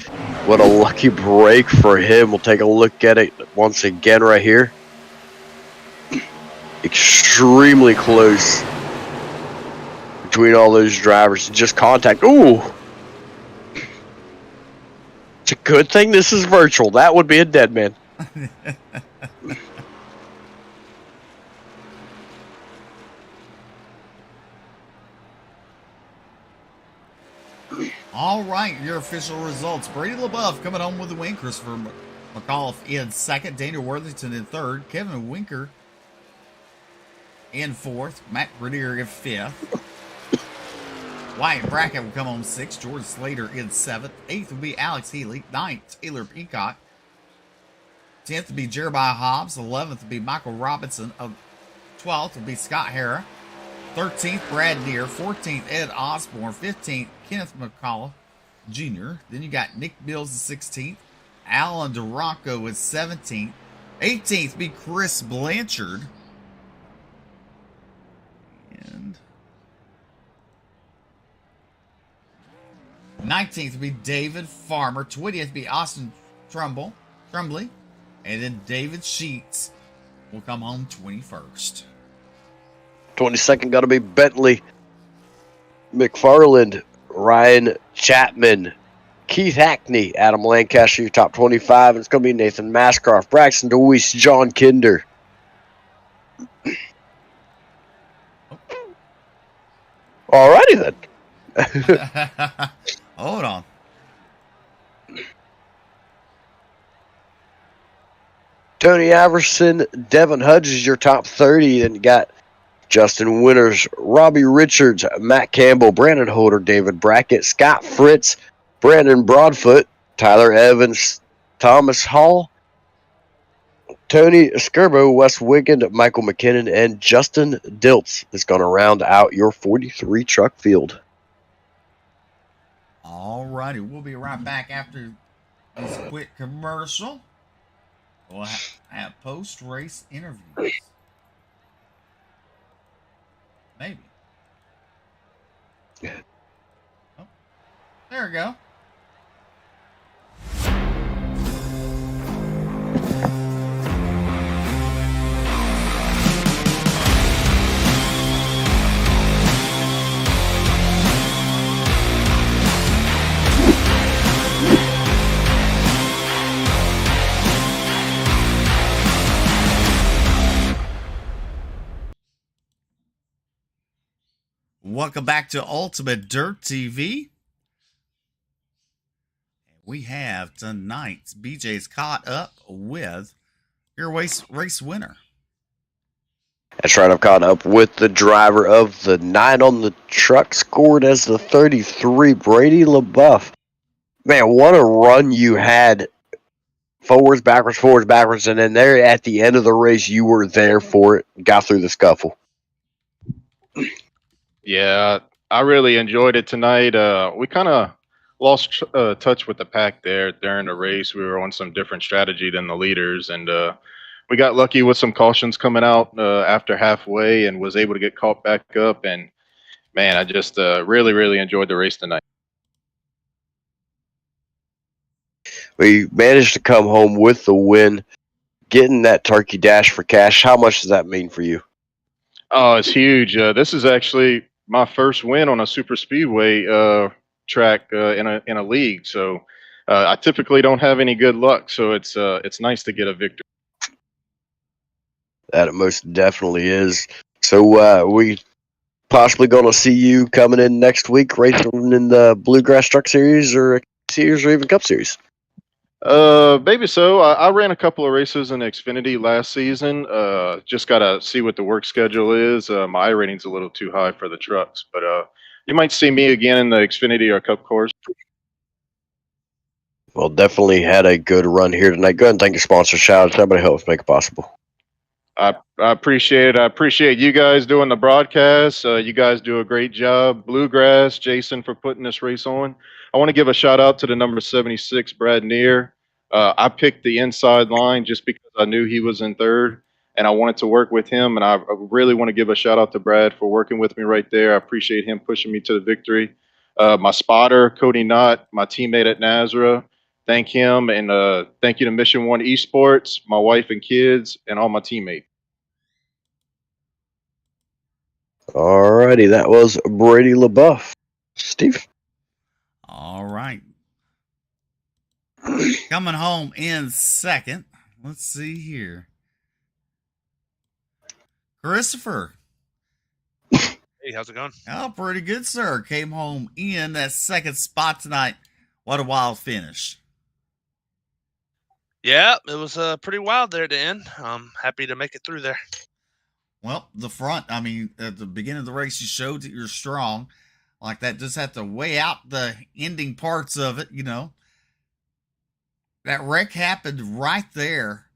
What a lucky break for him. We'll take a look at it once again right here. Extremely close between all those drivers. Just contact. Ooh. It's a good thing this is virtual. That would be a dead man.
All right, your official results. Brady LaBeouf coming home with the win. Christopher McAuliffe in second. Daniel Worthington in third. Kevin Winker in fourth. Matt Grenier in fifth. Wyatt Brackett will come home sixth. George Slater in seventh. Eighth will be Alex Healy. Ninth, Taylor Peacock. 10th will be Jeremiah Hobbs. 11th will be Michael Robinson. 12th will be Scott Hara. 13th, Brad Deere. 14th, Ed Osborne. 15th, Kenneth McCullough Jr. Then you got Nick Mills at 16th. Alan Duranco at 17th. 18th will be Chris Blanchard. And 19th will be David Farmer. 20th will be Austin Trumbley. And then David Sheets will come home 21st.
22nd got to be Bentley McFarland, Ryan Chapman, Keith Hackney, Adam Lancaster, your top 25. And it's going to be Nathan Mascroft, Braxton DeWeese, John Kinder. Alrighty then.
Hold on.
Tony Iverson, Devin Hudge is your top 30. Then you got Justin Winters, Robbie Richards, Matt Campbell, Brandon Holder, David Brackett, Scott Fritz, Brandon Broadfoot, Tyler Evans, Thomas Hall, Tony Skirbo, Wes Wiggin, Michael McKinnon, and Justin Diltz is going to round out your 43 truck field.
All righty. We'll be right back after this quick commercial. We'll have post-race interviews. Maybe. Oh, there we go. Welcome back to Ultimate Dirt TV. We have tonight's BJ's caught up with your race winner.
That's right, I've caught up with the driver of the 9 on the truck, scored as the 33, Brady LaBeouf. Man, what a run you had. Forwards, backwards, and then there at the end of the race, you were there for it, got through the scuffle.
Yeah, I really enjoyed it tonight. We kind of lost touch with the pack there during the race. We were on some different strategy than the leaders, and we got lucky with some cautions coming out after halfway and was able to get caught back up. And, man, I just really enjoyed the race tonight.
We managed to come home with the win, getting that turkey dash for cash. How much does that mean for you?
Oh, it's huge. This is actually my first win on a super speedway track in a league. So I typically don't have any good luck. So it's nice to get a victory.
That it most definitely is. So we possibly going to see you coming in next week, racing in the Bluegrass Truck Series or even Cup Series.
Maybe so. I ran a couple of races in Xfinity last season. Just got to see what the work schedule is. My rating's a little too high for the trucks, but you might see me again in the Xfinity or Cup course.
Well, definitely had a good run here tonight. Go ahead and thank your sponsor. Shout out to everybody who helps make it possible.
I appreciate it. I appreciate you guys doing the broadcast. You guys do a great job. Bluegrass, Jason, for putting this race on. I want to give a shout out to the number 76, Brad Neer. I picked the inside line just because I knew he was in third, and I wanted to work with him. And I really want to give a shout out to Brad for working with me right there. I appreciate him pushing me to the victory. My spotter, Cody Knott, my teammate at Nazareth. Thank him, and thank you to Mission One Esports, my wife and kids, and all my teammates.
Alrighty, that was Brady LaBeouf. Steve?
All right. Coming home in second. Let's see here. Christopher.
Hey, how's it going?
Oh, pretty good, sir. Came home in that second spot tonight. What a wild finish.
Yeah, it was pretty wild there at the end. I'm happy to make it through there.
Well, the front, I mean, at the beginning of the race, you showed that you're strong. Like that, just have to weigh out the ending parts of it, you know. That wreck happened right there,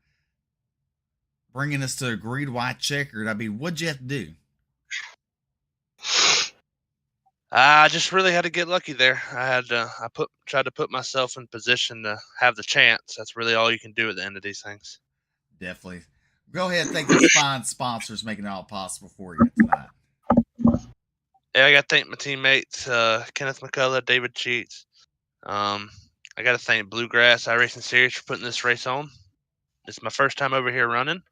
bringing us to a green white checkered. I mean, what'd you have to do?
I just really had to get lucky there. Tried to put myself in position to have the chance. That's really all you can do at the end of these things.
Definitely. Go ahead and thank those fine sponsors making it all possible for you tonight.
Yeah, I got to thank my teammates, Kenneth McCullough, David Cheats. I got to thank Bluegrass iRacing Series for putting this race on. It's my first time over here running.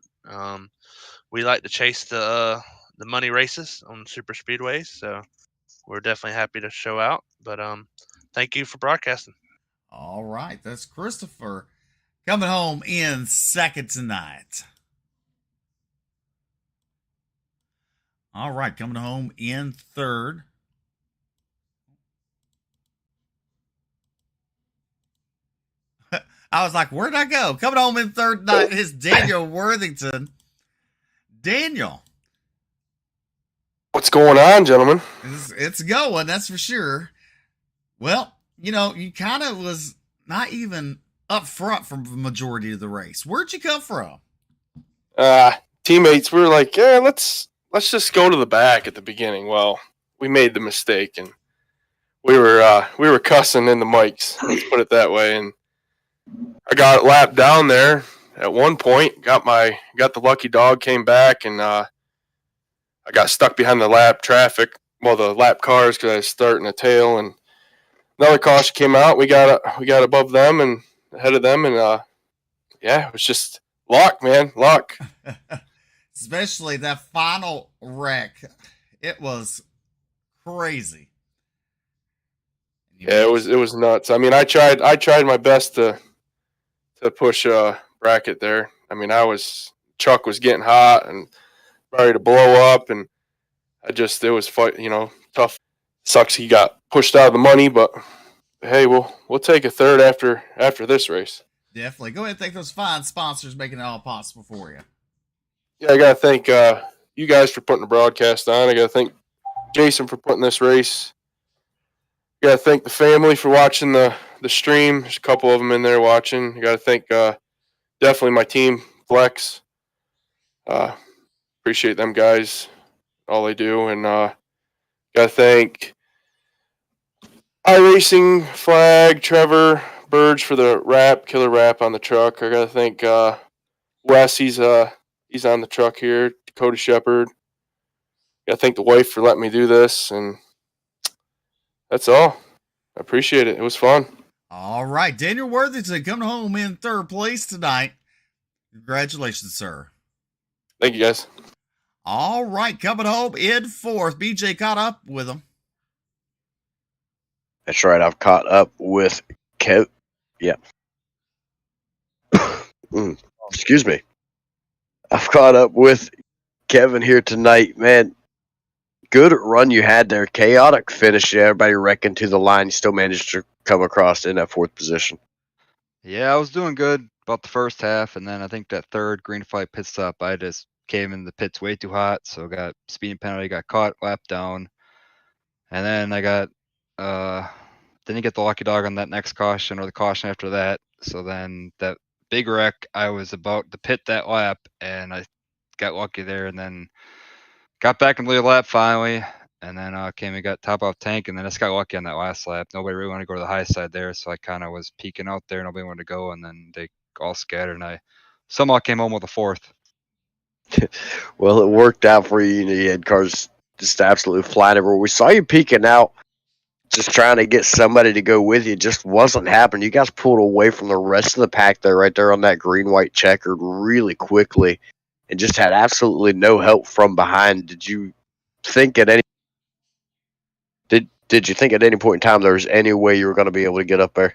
We like to chase the money races on super speedways, so we're definitely happy to show out. But thank you for broadcasting.
All right, that's Christopher coming home in second tonight. All right, coming home in third. I was like, where'd I go? Coming home in third tonight is Daniel Worthington. Daniel.
What's going on, gentlemen?
It's going, that's for sure. Well, you know, you kind of was not even up front from the majority of the race. Where'd you come from?
Teammates, we were like, yeah, let's just go to the back at the beginning. Well, we made the mistake, and we were cussing in the mics. Let's put it that way. And I got lapped down there at one point. Got the lucky dog, came back, and I got stuck behind the lap traffic. Well, the lap cars because I was starting a tail, and another caution came out. We got above them and ahead of them, and yeah, it was just luck, man, luck.
Especially that final wreck. It was crazy.
Yeah, it was nuts. I mean, I tried my best to push a bracket there. I mean, Chuck was getting hot and ready to blow up, and it was tough. Sucks he got pushed out of the money, but hey, we'll take a third after this race.
Definitely. Go ahead and thank those fine sponsors making it all possible for you.
Yeah, I gotta thank you guys for putting the broadcast on. I gotta thank Jason for putting this race. I gotta thank the family for watching the stream. There's a couple of them in there watching. I gotta thank definitely my team, Flex. Appreciate them guys, all they do, and gotta thank iRacing, Flag, Trevor, Burge for the killer wrap on the truck. I gotta thank Wes. He's on the truck here. Dakota Shepard. Gotta thank the wife for letting me do this, and that's all. I appreciate it. It was fun.
All right, Daniel Worthington coming home in third place tonight. Congratulations, sir.
Thank you, guys.
All right, coming home in fourth. BJ caught up with him.
That's right. I've caught up with Kev. Yeah. Excuse me. I've caught up with Kevin here tonight, man. Good run you had there. Chaotic finish. Everybody wrecking to the line. You still managed to come across in that fourth position.
Yeah, I was doing good about the first half, and then I think that third green flag pit stop, I just came in the pits way too hot, so got speeding penalty, got caught, lapped down, and then I got didn't get the lucky dog on that next caution or the caution after that. So then that big wreck, I was about to pit that lap, and I got lucky there, and then got back into the lap finally, and then came and got top off tank, and then I just got lucky on that last lap. Nobody really wanted to go to the high side there, so I kind of was peeking out there. Nobody wanted to go, and then they all scattered, and I somehow came home with a fourth.
Well, it worked out for you. You had cars just absolutely flying everywhere. We saw you peeking out, just trying to get somebody to go with you. It just wasn't happening. You guys pulled away from the rest of the pack there, right there on that green-white checkered really quickly, and just had absolutely no help from behind. Did you think at any did you think at any point in time there was any way you were going to be able to get up there?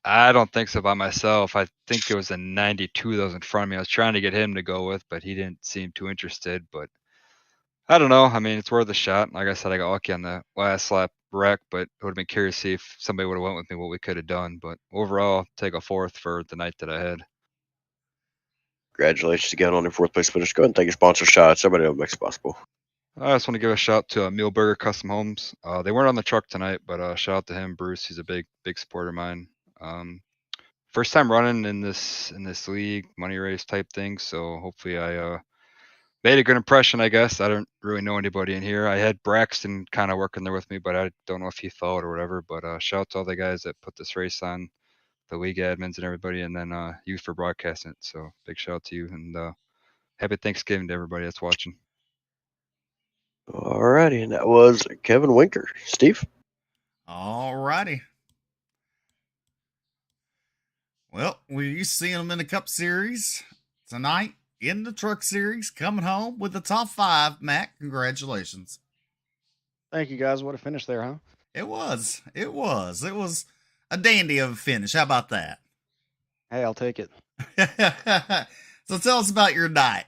I don't think so by myself. I think it was a 92 that was in front of me. I was trying to get him to go with, but he didn't seem too interested. But I don't know. I mean, it's worth a shot. Like I said, I got lucky on the last lap wreck, but I would have been curious to see if somebody would have went with me, what we could have done. But overall, take a fourth for the night that I had.
Congratulations again on your fourth place finish. Go ahead and take your sponsor shots. Everybody else makes it possible.
I just want to give a shout to Meal Burger Custom Homes. They weren't on the truck tonight, but shout out to him, Bruce. He's a big supporter of mine. First time running in this league, money race type thing. So hopefully I made a good impression. I guess I don't really know anybody in here. I had Braxton kind of working there with me, but I don't know if he followed or whatever. But shout out to all the guys that put this race on, the league admins and everybody, and then you for broadcasting it. So big shout out to you, and happy Thanksgiving to everybody that's watching.
Alrighty, and that was Kevin Winker. Steve?
Alrighty. Well, we're used to seeing them in the Cup Series. Tonight, in the Truck Series, coming home with the top 5. Matt, congratulations.
Thank you, guys. What a finish there, huh?
It was. It was a dandy of a finish. How about that?
Hey, I'll take it.
So tell us about your night.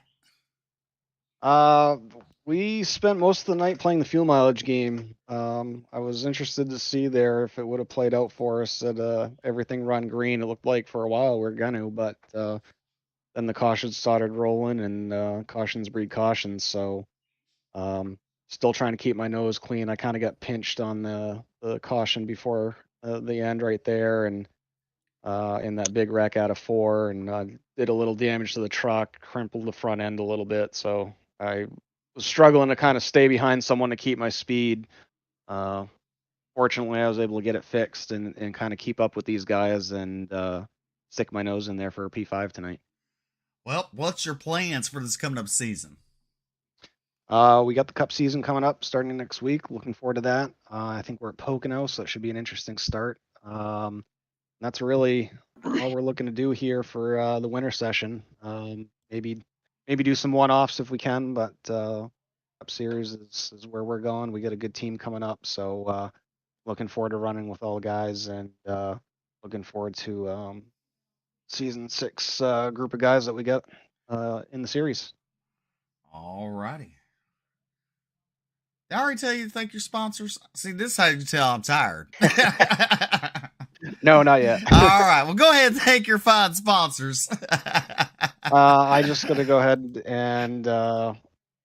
We spent most of the night playing the fuel mileage game. I was interested to see there if it would have played out for us at everything run green. It looked like for a while we're gonna, but then the cautions started rolling, and cautions breed cautions. So still trying to keep my nose clean. I kind of got pinched on the caution before the end right there, and in that big wreck out of 4, and did a little damage to the truck, crumpled the front end a little bit. So I was struggling to kind of stay behind someone to keep my speed. Fortunately, I was able to get it fixed and kind of keep up with these guys and stick my nose in there for a P5 tonight.
Well, what's your plans for this coming up season?
We got the Cup season coming up starting next week. Looking forward to that. I think we're at Pocono, so it should be an interesting start. That's really all we're looking to do here for the winter session. Maybe do some one-offs if we can, but Cup Series is where we're going. We got a good team coming up, so looking forward to running with all the guys, and looking forward to season 6 group of guys that we got in the series.
All righty. Did I already tell you to thank your sponsors? See, this is how you tell I'm tired.
No, not yet.
All right. Well, go ahead and thank your fine sponsors.
I just got to go ahead and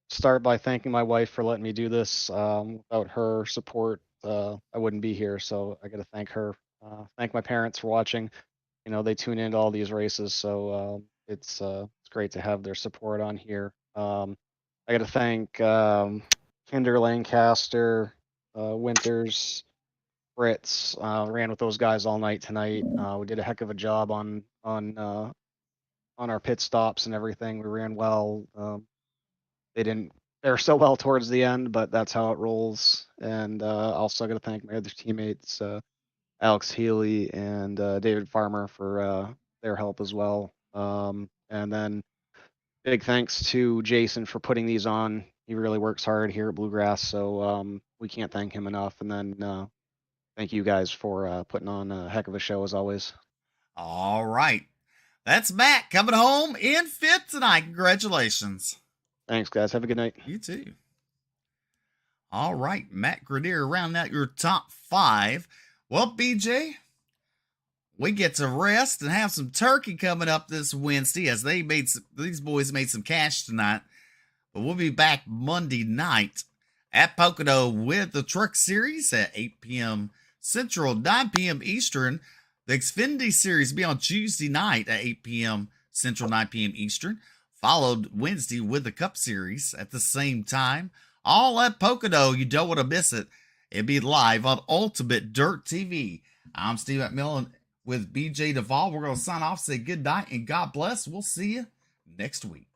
start by thanking my wife for letting me do this. Without her support, I wouldn't be here. So I got to thank her. Thank my parents for watching. You know, they tune into all these races, so it's great to have their support on here. I got to thank Kinder, Lancaster, Winters, Fritz. Ran with those guys all night tonight. We did a heck of a job on our pit stops and everything. We ran well. They're so well towards the end, but that's how it rolls. And also got to thank my other teammates, Alex Healy and David Farmer, for their help as well. And then big thanks to Jason for putting these on. He really works hard here at Bluegrass, so we can't thank him enough. And then thank you guys for putting on a heck of a show as always.
All right. That's Matt coming home in 5th tonight. Congratulations.
Thanks, guys. Have a good night.
You too. All right. Matt Grenier rounding out your top 5. Well, BJ, we get to rest and have some turkey coming up this Wednesday as these boys made some cash tonight. But we'll be back Monday night at Pocono with the Truck Series at 8 p.m. Central, 9 p.m. Eastern. The Xfinity Series will be on Tuesday night at 8 p.m. Central, 9 p.m. Eastern. Followed Wednesday with the Cup Series at the same time. All at Pocono. You don't want to miss it. It'll be live on Ultimate Dirt TV. I'm Steve McMillan with BJ Duvall. We're going to sign off, say good night, and God bless. We'll see you next week.